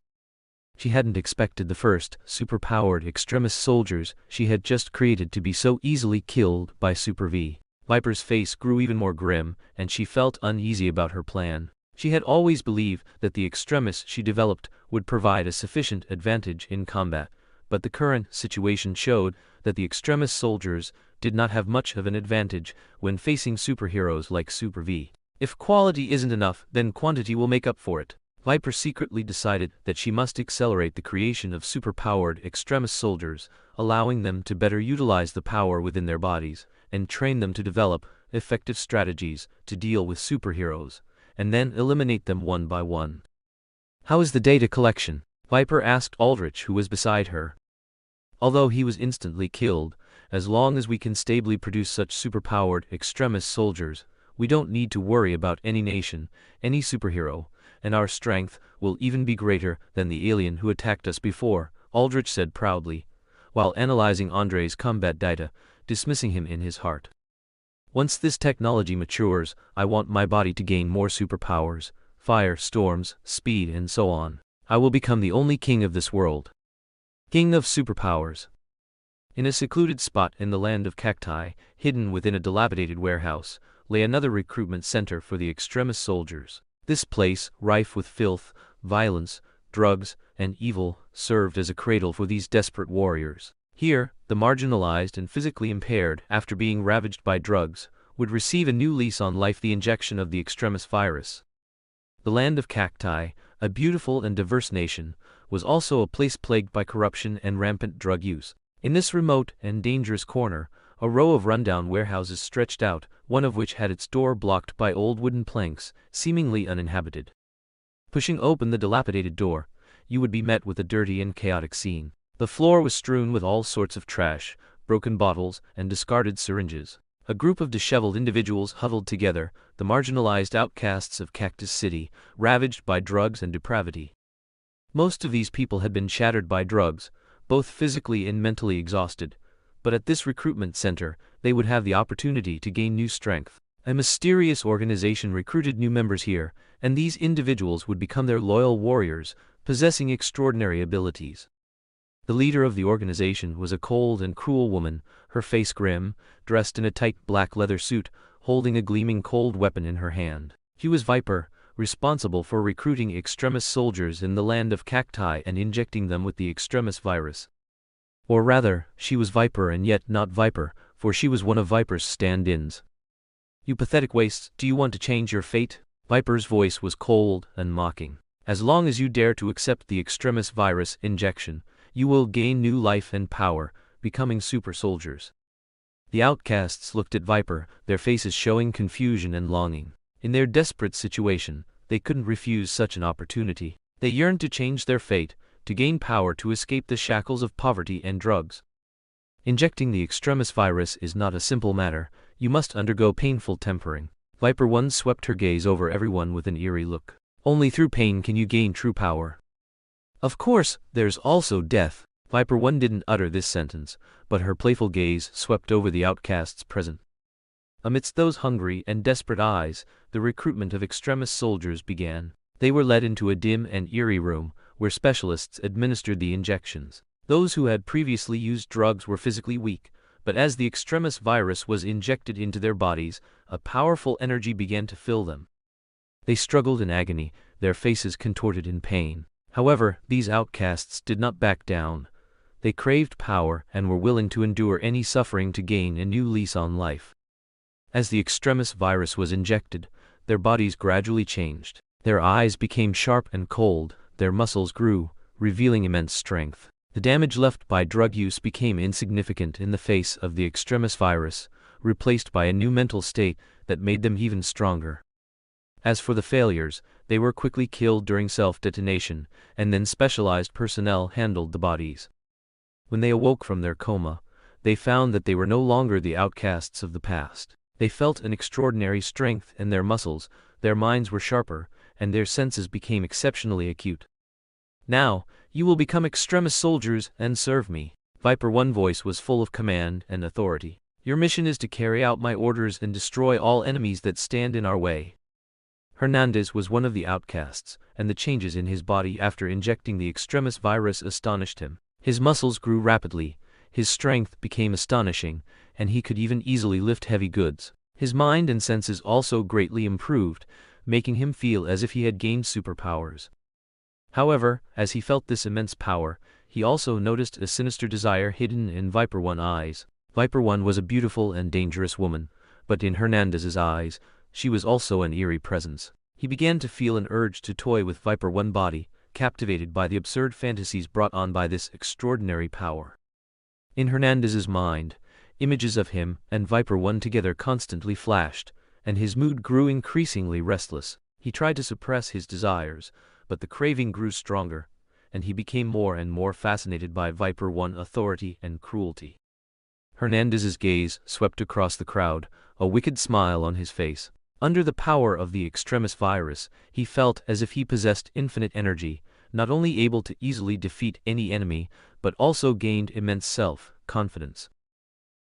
She hadn't expected the first, super-powered extremis soldiers she had just created to be so easily killed by Super V. Viper's face grew even more grim, and she felt uneasy about her plan. She had always believed that the extremis she developed would provide a sufficient advantage in combat, but the current situation showed that the extremis soldiers did not have much of an advantage when facing superheroes like Super V. If quality isn't enough, then quantity will make up for it. Viper secretly decided that she must accelerate the creation of super-powered extremis soldiers, allowing them to better utilize the power within their bodies, and train them to develop effective strategies to deal with superheroes, and then eliminate them one by one. How is the data collection? Viper asked Aldrich, who was beside her. Although he was instantly killed, as long as we can stably produce such superpowered extremis soldiers, we don't need to worry about any nation, any superhero, and our strength will even be greater than the alien who attacked us before, Aldrich said proudly, while analyzing Andre's combat data, dismissing him in his heart. Once this technology matures, I want my body to gain more superpowers, fire, storms, speed, and so on. I will become the only king of this world. King of superpowers. In a secluded spot in the land of cacti, hidden within a dilapidated warehouse, lay another recruitment center for the extremis soldiers. This place, rife with filth, violence, drugs, and evil, served as a cradle for these desperate warriors. Here, the marginalized and physically impaired, after being ravaged by drugs, would receive a new lease on life: the injection of the extremis virus. The land of cacti, a beautiful and diverse nation, was also a place plagued by corruption and rampant drug use. In this remote and dangerous corner, a row of rundown warehouses stretched out, one of which had its door blocked by old wooden planks, seemingly uninhabited. Pushing open the dilapidated door, you would be met with a dirty and chaotic scene. The floor was strewn with all sorts of trash, broken bottles, and discarded syringes. A group of disheveled individuals huddled together, the marginalized outcasts of Cactus City, ravaged by drugs and depravity. Most of these people had been shattered by drugs, both physically and mentally exhausted, but at this recruitment center, they would have the opportunity to gain new strength. A mysterious organization recruited new members here, and these individuals would become their loyal warriors, possessing extraordinary abilities. The leader of the organization was a cold and cruel woman, her face grim, dressed in a tight black leather suit, holding a gleaming cold weapon in her hand. She was Viper, responsible for recruiting extremis soldiers in the land of cacti and injecting them with the extremis virus. Or rather, she was Viper and yet not Viper, for she was one of Viper's stand-ins. You pathetic wastes, do you want to change your fate? Viper's voice was cold and mocking. As long as you dare to accept the extremis virus injection, you will gain new life and power, becoming super soldiers. The outcasts looked at Viper, their faces showing confusion and longing. In their desperate situation, they couldn't refuse such an opportunity. They yearned to change their fate, to gain power, to escape the shackles of poverty and drugs. Injecting the extremis virus is not a simple matter. You must undergo painful tempering. Viper 1 swept her gaze over everyone with an eerie look. Only through pain can you gain true power. Of course, there's also death. Viper 1 didn't utter this sentence, but her playful gaze swept over the outcasts present. Amidst those hungry and desperate eyes, the recruitment of extremis soldiers began. They were led into a dim and eerie room, where specialists administered the injections. Those who had previously used drugs were physically weak, but as the extremis virus was injected into their bodies, a powerful energy began to fill them. They struggled in agony, their faces contorted in pain. However, these outcasts did not back down. They craved power and were willing to endure any suffering to gain a new lease on life. As the extremis virus was injected, their bodies gradually changed. Their eyes became sharp and cold, their muscles grew, revealing immense strength. The damage left by drug use became insignificant in the face of the extremis virus, replaced by a new mental state that made them even stronger. As for the failures, they were quickly killed during self-detonation, and then specialized personnel handled the bodies. When they awoke from their coma, they found that they were no longer the outcasts of the past. They felt an extraordinary strength in their muscles, their minds were sharper, and their senses became exceptionally acute. "Now, you will become extremis soldiers and serve me." Viper One voice was full of command and authority. "Your mission is to carry out my orders and destroy all enemies that stand in our way." Hernandez was one of the outcasts, and the changes in his body after injecting the extremis virus astonished him. His muscles grew rapidly, his strength became astonishing, and he could even easily lift heavy goods. His mind and senses also greatly improved, making him feel as if he had gained superpowers. However, as he felt this immense power, he also noticed a sinister desire hidden in Viper One's eyes. Viper One was a beautiful and dangerous woman, but in Hernandez's eyes, she was also an eerie presence. He began to feel an urge to toy with Viper One's body, captivated by the absurd fantasies brought on by this extraordinary power. In Hernandez's mind, images of him and Viper One together constantly flashed, and his mood grew increasingly restless. He tried to suppress his desires, but the craving grew stronger, and he became more and more fascinated by Viper One's authority and cruelty. Hernandez's gaze swept across the crowd, a wicked smile on his face. Under the power of the extremis virus, he felt as if he possessed infinite energy, not only able to easily defeat any enemy, but also gained immense self-confidence.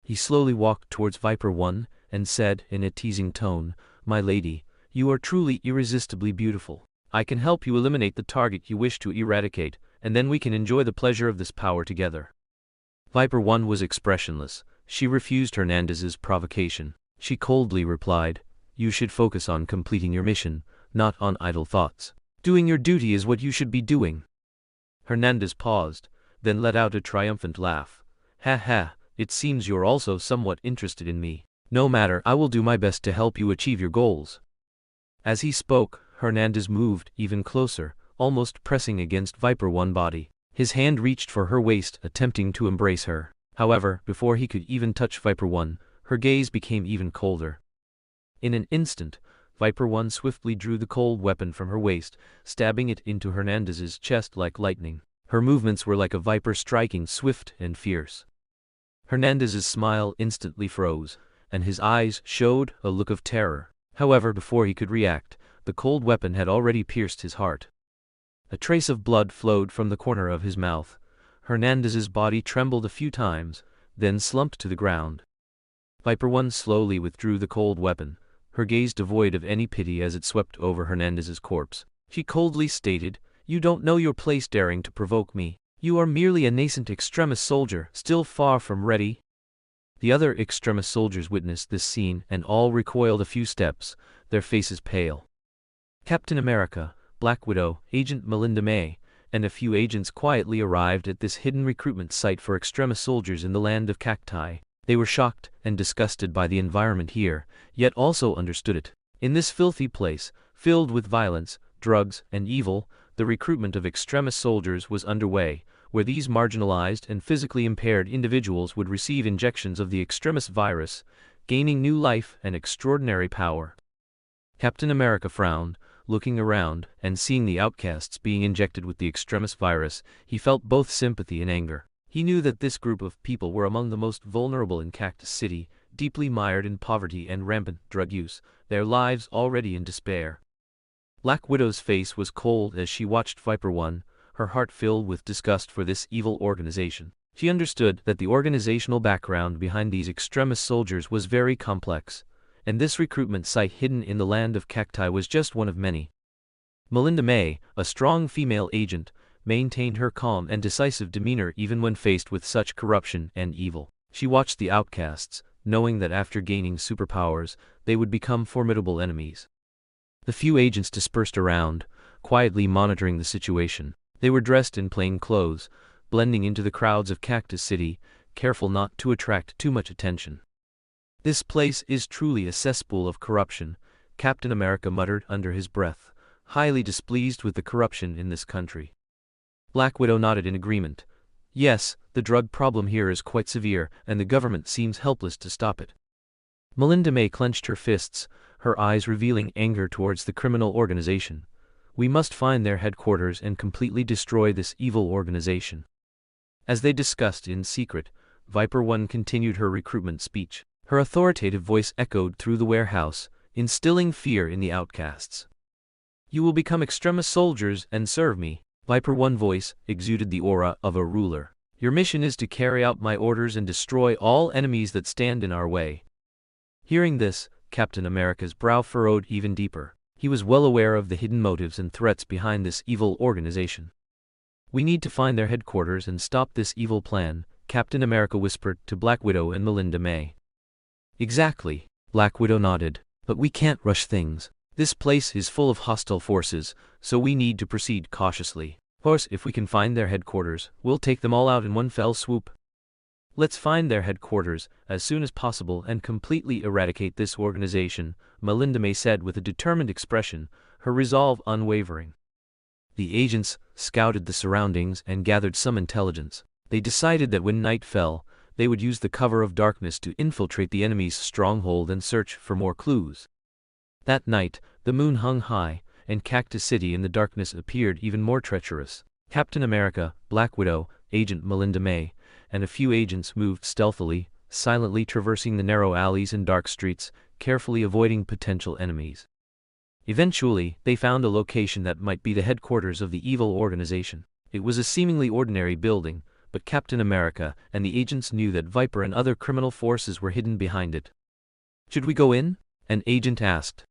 He slowly walked towards Viper One and said in a teasing tone, "My lady, you are truly irresistibly beautiful. I can help you eliminate the target you wish to eradicate, and then we can enjoy the pleasure of this power together." Viper One was expressionless. She refused Hernandez's provocation. She coldly replied, "You should focus on completing your mission, not on idle thoughts. Doing your duty is what you should be doing." Hernandez paused, then let out a triumphant laugh. "Ha ha, it seems you're also somewhat interested in me. No matter, I will do my best to help you achieve your goals." As he spoke, Hernandez moved even closer, almost pressing against Viper One's body. His hand reached for her waist, attempting to embrace her. However, before he could even touch Viper One, her gaze became even colder. In an instant, Viper One swiftly drew the cold weapon from her waist, stabbing it into Hernandez's chest like lightning. Her movements were like a viper striking, swift and fierce. Hernandez's smile instantly froze, and his eyes showed a look of terror. However, before he could react, the cold weapon had already pierced his heart. A trace of blood flowed from the corner of his mouth. Hernandez's body trembled a few times, then slumped to the ground. Viper One slowly withdrew the cold weapon, her gaze devoid of any pity as it swept over Hernandez's corpse. She coldly stated, "You don't know your place daring to provoke me. You are merely a nascent extremis soldier, still far from ready." The other extremis soldiers witnessed this scene and all recoiled a few steps, their faces pale. Captain America, Black Widow, Agent Melinda May, and a few agents quietly arrived at this hidden recruitment site for extremis soldiers in the land of cacti. They were shocked and disgusted by the environment here, yet also understood it. In this filthy place, filled with violence, drugs, and evil, the recruitment of extremis soldiers was underway, where these marginalized and physically impaired individuals would receive injections of the extremis virus, gaining new life and extraordinary power. Captain America frowned, looking around, and seeing the outcasts being injected with the extremis virus, he felt both sympathy and anger. He knew that this group of people were among the most vulnerable in Cactus City, deeply mired in poverty and rampant drug use, their lives already in despair. Black Widow's face was cold as she watched Viper One, her heart filled with disgust for this evil organization. She understood that the organizational background behind these extremis soldiers was very complex, and this recruitment site hidden in the land of cacti was just one of many. Melinda May, a strong female agent, maintained her calm and decisive demeanor even when faced with such corruption and evil. She watched the outcasts, knowing that after gaining superpowers, they would become formidable enemies. The few agents dispersed around, quietly monitoring the situation. They were dressed in plain clothes, blending into the crowds of Cactus City, careful not to attract too much attention. "This place is truly a cesspool of corruption," Captain America muttered under his breath, highly displeased with the corruption in this country. Black Widow nodded in agreement. "Yes, the drug problem here is quite severe, and the government seems helpless to stop it." Melinda May clenched her fists, her eyes revealing anger towards the criminal organization. We must find their headquarters and completely destroy this evil organization. As they discussed in secret, Viper 1 continued her recruitment speech. Her authoritative voice echoed through the warehouse, instilling fear in the outcasts. You will become extremis soldiers and serve me. Viper 1 voice exuded the aura of a ruler. Your mission is to carry out my orders and destroy all enemies that stand in our way. Hearing this, Captain America's brow furrowed even deeper. He was well aware of the hidden motives and threats behind this evil organization. We need to find their headquarters and stop this evil plan, Captain America whispered to Black Widow and Melinda May. Exactly, Black Widow nodded. But we can't rush things. This place is full of hostile forces, so we need to proceed cautiously. Of course, if we can find their headquarters, we'll take them all out in one fell swoop. Let's find their headquarters as soon as possible and completely eradicate this organization, Melinda May said with a determined expression, her resolve unwavering. The agents scouted the surroundings and gathered some intelligence. They decided that when night fell, they would use the cover of darkness to infiltrate the enemy's stronghold and search for more clues. That night, the moon hung high, and Cactus City in the darkness appeared even more treacherous. Captain America, Black Widow, Agent Melinda May, and a few agents moved stealthily, silently traversing the narrow alleys and dark streets, carefully avoiding potential enemies. Eventually, they found a location that might be the headquarters of the evil organization. It was a seemingly ordinary building, but Captain America and the agents knew that Viper and other criminal forces were hidden behind it. Should we go in? An agent asked.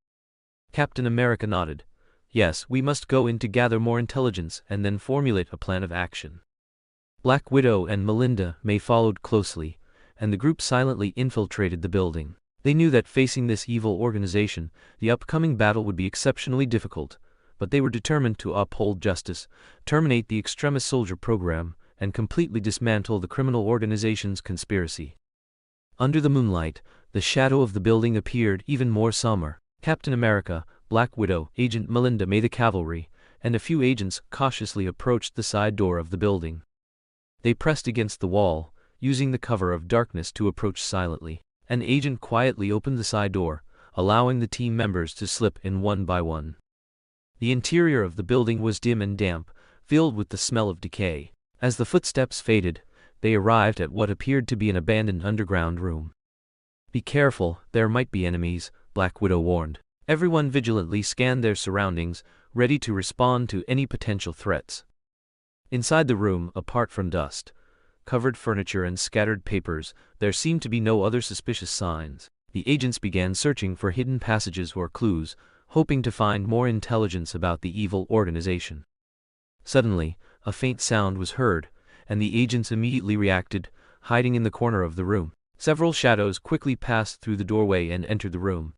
Captain America nodded. Yes, we must go in to gather more intelligence and then formulate a plan of action. Black Widow and Melinda May followed closely, and the group silently infiltrated the building. They knew that facing this evil organization, the upcoming battle would be exceptionally difficult, but they were determined to uphold justice, terminate the extremis soldier program, and completely dismantle the criminal organization's conspiracy. Under the moonlight, the shadow of the building appeared even more somber. Captain America, Black Widow, Agent Melinda May, the cavalry, and a few agents cautiously approached the side door of the building. They pressed against the wall, using the cover of darkness to approach silently. An agent quietly opened the side door, allowing the team members to slip in one by one. The interior of the building was dim and damp, filled with the smell of decay. As the footsteps faded, they arrived at what appeared to be an abandoned underground room. Be careful, there might be enemies, Black Widow warned. Everyone vigilantly scanned their surroundings, ready to respond to any potential threats. Inside the room, apart from dust, covered furniture and scattered papers, there seemed to be no other suspicious signs. The agents began searching for hidden passages or clues, hoping to find more intelligence about the evil organization. Suddenly, a faint sound was heard, and the agents immediately reacted, hiding in the corner of the room. Several shadows quickly passed through the doorway and entered the room.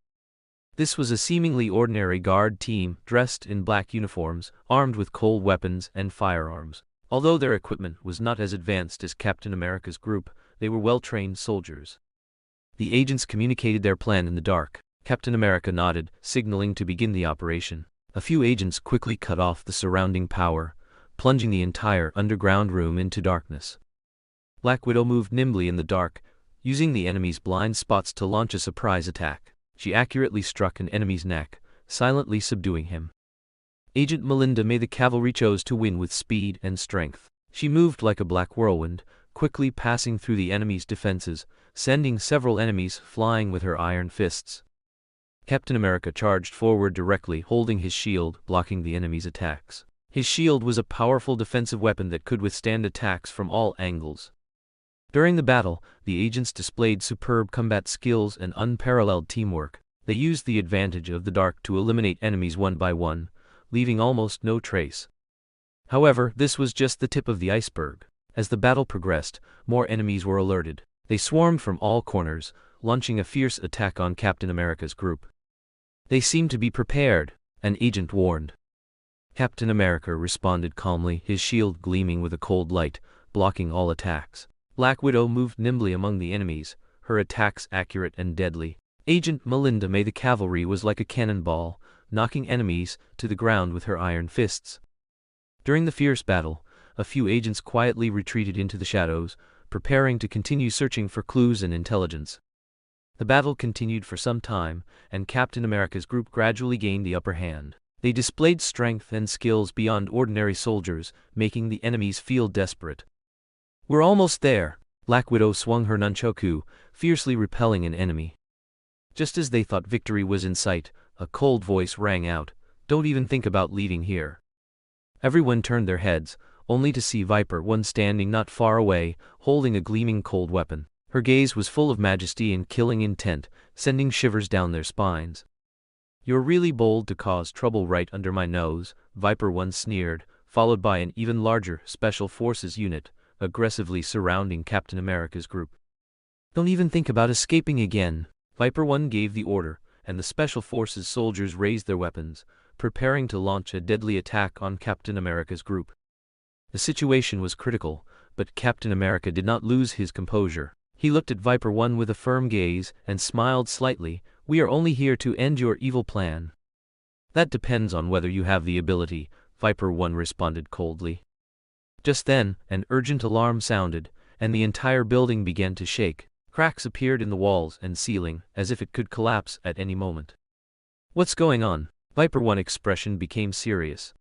This was a seemingly ordinary guard team, dressed in black uniforms, armed with cold weapons and firearms. Although their equipment was not as advanced as Captain America's group, they were well-trained soldiers. The agents communicated their plan in the dark. Captain America nodded, signaling to begin the operation. A few agents quickly cut off the surrounding power, plunging the entire underground room into darkness. Black Widow moved nimbly in the dark, using the enemy's blind spots to launch a surprise attack. She accurately struck an enemy's neck, silently subduing him. Agent Melinda May, the cavalry, chose to win with speed and strength. She moved like a black whirlwind, quickly passing through the enemy's defenses, sending several enemies flying with her iron fists. Captain America charged forward directly, holding his shield, blocking the enemy's attacks. His shield was a powerful defensive weapon that could withstand attacks from all angles. During the battle, the agents displayed superb combat skills and unparalleled teamwork. They used the advantage of the dark to eliminate enemies one by one, leaving almost no trace. However, this was just the tip of the iceberg. As the battle progressed, more enemies were alerted. They swarmed from all corners, launching a fierce attack on Captain America's group. They seemed to be prepared, an agent warned. Captain America responded calmly, his shield gleaming with a cold light, blocking all attacks. Black Widow moved nimbly among the enemies, her attacks accurate and deadly. Agent Melinda May, the cavalry, was like a cannonball, knocking enemies to the ground with her iron fists. During the fierce battle, a few agents quietly retreated into the shadows, preparing to continue searching for clues and intelligence. The battle continued for some time, and Captain America's group gradually gained the upper hand. They displayed strength and skills beyond ordinary soldiers, making the enemies feel desperate. "We're almost there." Black Widow swung her nunchaku, fiercely repelling an enemy. Just as they thought victory was in sight, a cold voice rang out, "Don't even think about leaving here." Everyone turned their heads, only to see Viper One standing not far away, holding a gleaming cold weapon. Her gaze was full of majesty and killing intent, sending shivers down their spines. "You're really bold to cause trouble right under my nose," Viper One sneered, followed by an even larger Special Forces unit, aggressively surrounding Captain America's group. "Don't even think about escaping again." Viper One gave the order, and the Special Forces soldiers raised their weapons, preparing to launch a deadly attack on Captain America's group. The situation was critical, but Captain America did not lose his composure. He looked at Viper One with a firm gaze and smiled slightly. "We are only here to end your evil plan." "That depends on whether you have the ability," Viper One responded coldly. Just then, an urgent alarm sounded, and the entire building began to shake. Cracks appeared in the walls and ceiling, as if it could collapse at any moment. "What's going on?" Viper One's expression became serious.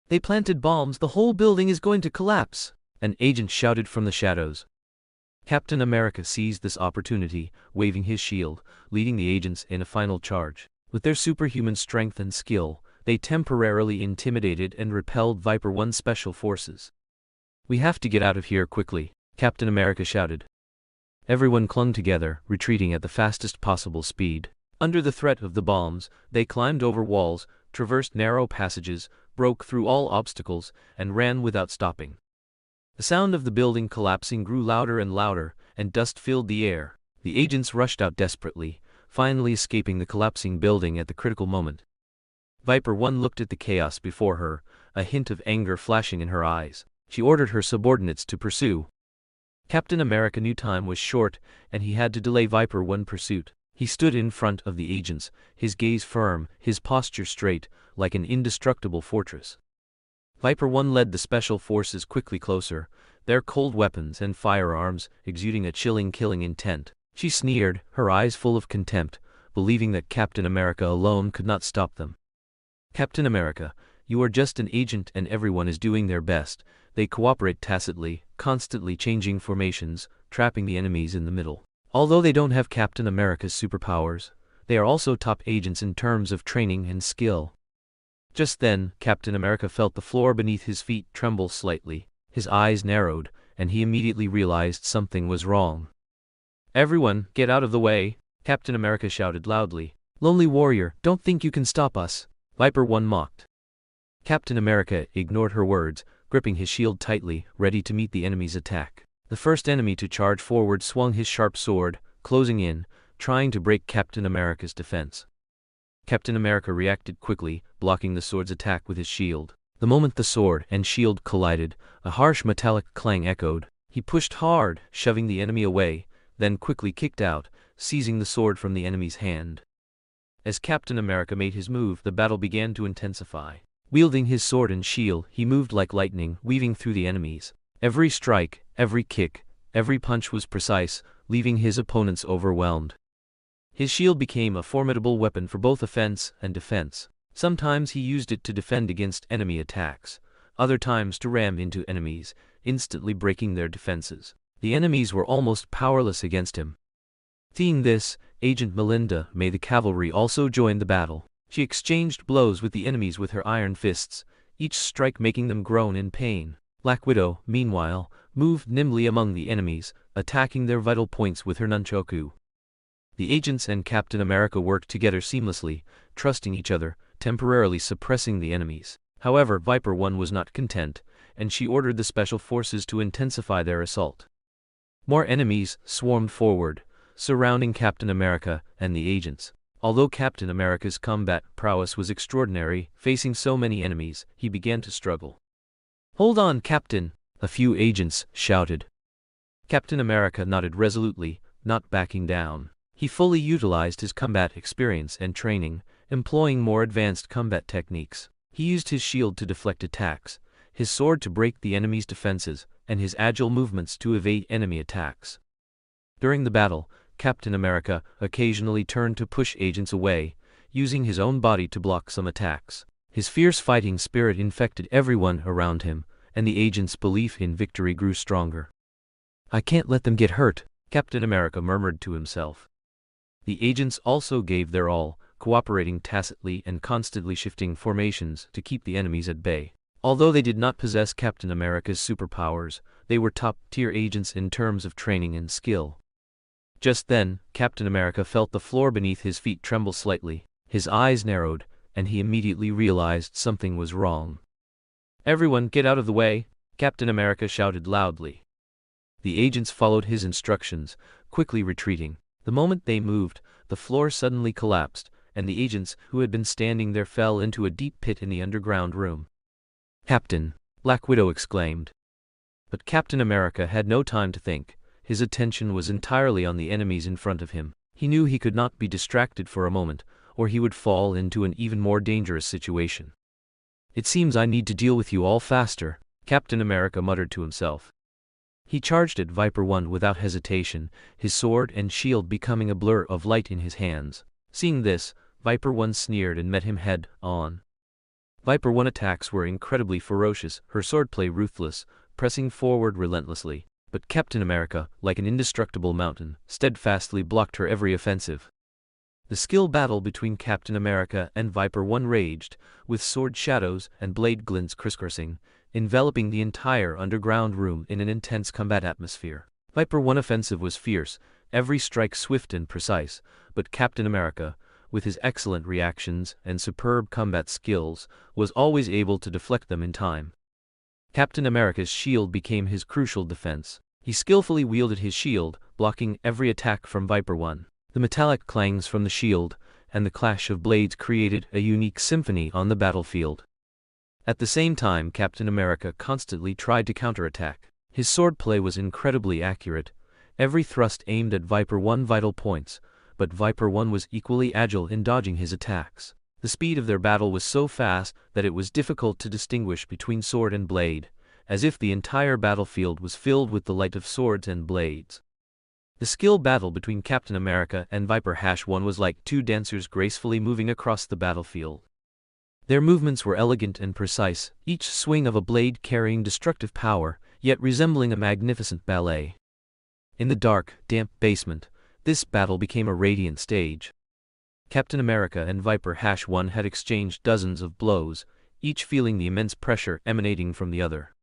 "They planted bombs. The whole building is going to collapse," an agent shouted from the shadows. Captain America seized this opportunity, waving his shield, leading the agents in a final charge. With their superhuman strength and skill, they temporarily intimidated and repelled Viper One's special forces. "We have to get out of here quickly," Captain America shouted. Everyone clung together, retreating at the fastest possible speed. Under the threat of the bombs, they climbed over walls, traversed narrow passages, broke through all obstacles, and ran without stopping. The sound of the building collapsing grew louder and louder, and dust filled the air. The agents rushed out desperately, finally escaping the collapsing building at the critical moment. Viper One looked at the chaos before her, a hint of anger flashing in her eyes. She ordered her subordinates to pursue. Captain America knew time was short, and he had to delay Viper One pursuit. He stood in front of the agents, his gaze firm, his posture straight, like an indestructible fortress. Viper One led the special forces quickly closer, their cold weapons and firearms exuding a chilling killing intent. She sneered, her eyes full of contempt, believing that Captain America alone could not stop them. "Captain America, you are just an agent and everyone is doing their best. They cooperate tacitly, constantly changing formations, trapping the enemies in the middle. Although they don't have Captain America's superpowers, they are also top agents in terms of training and skill." Just then, Captain America felt the floor beneath his feet tremble slightly. His eyes narrowed, and he immediately realized something was wrong. "Everyone, get out of the way," Captain America shouted loudly. "Lonely warrior, don't think you can stop us," Viper One mocked. Captain America ignored her words, gripping his shield tightly, ready to meet the enemy's attack. The first enemy to charge forward swung his sharp sword, closing in, trying to break Captain America's defense. Captain America reacted quickly, blocking the sword's attack with his shield. The moment the sword and shield collided, a harsh metallic clang echoed. He pushed hard, shoving the enemy away, then quickly kicked out, seizing the sword from the enemy's hand. As Captain America made his move, the battle began to intensify. Wielding his sword and shield, he moved like lightning, weaving through the enemies. Every strike, every kick, every punch was precise, leaving his opponents overwhelmed. His shield became a formidable weapon for both offense and defense. Sometimes he used it to defend against enemy attacks, other times to ram into enemies, instantly breaking their defenses. The enemies were almost powerless against him. Seeing this, Agent Melinda May the cavalry also joined the battle. She exchanged blows with the enemies with her iron fists, each strike making them groan in pain. Black Widow, meanwhile, moved nimbly among the enemies, attacking their vital points with her nunchaku. The agents and Captain America worked together seamlessly, trusting each other, temporarily suppressing the enemies. However, Viper One was not content, and she ordered the special forces to intensify their assault. More enemies swarmed forward, surrounding Captain America and the agents. Although Captain America's combat prowess was extraordinary, facing so many enemies, he began to struggle. "Hold on, Captain!" a few agents shouted. Captain America nodded resolutely, not backing down. He fully utilized his combat experience and training, employing more advanced combat techniques. He used his shield to deflect attacks, his sword to break the enemy's defenses, and his agile movements to evade enemy attacks. During the battle, Captain America occasionally turned to push agents away, using his own body to block some attacks. His fierce fighting spirit infected everyone around him, and the agents' belief in victory grew stronger. "I can't let them get hurt," Captain America murmured to himself. The agents also gave their all, cooperating tacitly and constantly shifting formations to keep the enemies at bay. Although they did not possess Captain America's superpowers, they were top-tier agents in terms of training and skill. Just then, Captain America felt the floor beneath his feet tremble slightly. His eyes narrowed, and he immediately realized something was wrong. "Everyone get out of the way," Captain America shouted loudly. The agents followed his instructions, quickly retreating. The moment they moved, the floor suddenly collapsed, and the agents who had been standing there fell into a deep pit in the underground room. "Captain!" Black Widow exclaimed. But Captain America had no time to think. His attention was entirely on the enemies in front of him. He knew he could not be distracted for a moment, or he would fall into an even more dangerous situation. "It seems I need to deal with you all faster," Captain America muttered to himself. He charged at Viper 1 without hesitation, his sword and shield becoming a blur of light in his hands. Seeing this, Viper 1 sneered and met him head-on. Viper 1 attacks were incredibly ferocious, her swordplay ruthless, pressing forward relentlessly. But Captain America, like an indestructible mountain, steadfastly blocked her every offensive. The skill battle between Captain America and Viper 1 raged, with sword shadows and blade glints crisscrossing, enveloping the entire underground room in an intense combat atmosphere. Viper 1 offensive was fierce, every strike swift and precise, but Captain America, with his excellent reactions and superb combat skills, was always able to deflect them in time. Captain America's shield became his crucial defense. He skillfully wielded his shield, blocking every attack from Viper 1. The metallic clangs from the shield and the clash of blades created a unique symphony on the battlefield. At the same time, Captain America constantly tried to counterattack. His swordplay was incredibly accurate, every thrust aimed at Viper 1 vital points, but Viper 1 was equally agile in dodging his attacks. The speed of their battle was so fast that it was difficult to distinguish between sword and blade, as if the entire battlefield was filled with the light of swords and blades. The skill battle between Captain America and Viper 1 was like two dancers gracefully moving across the battlefield. Their movements were elegant and precise, each swing of a blade carrying destructive power, yet resembling a magnificent ballet. In the dark, damp basement, this battle became a radiant stage. Captain America and Viper 1 had exchanged dozens of blows, each feeling the immense pressure emanating from the other.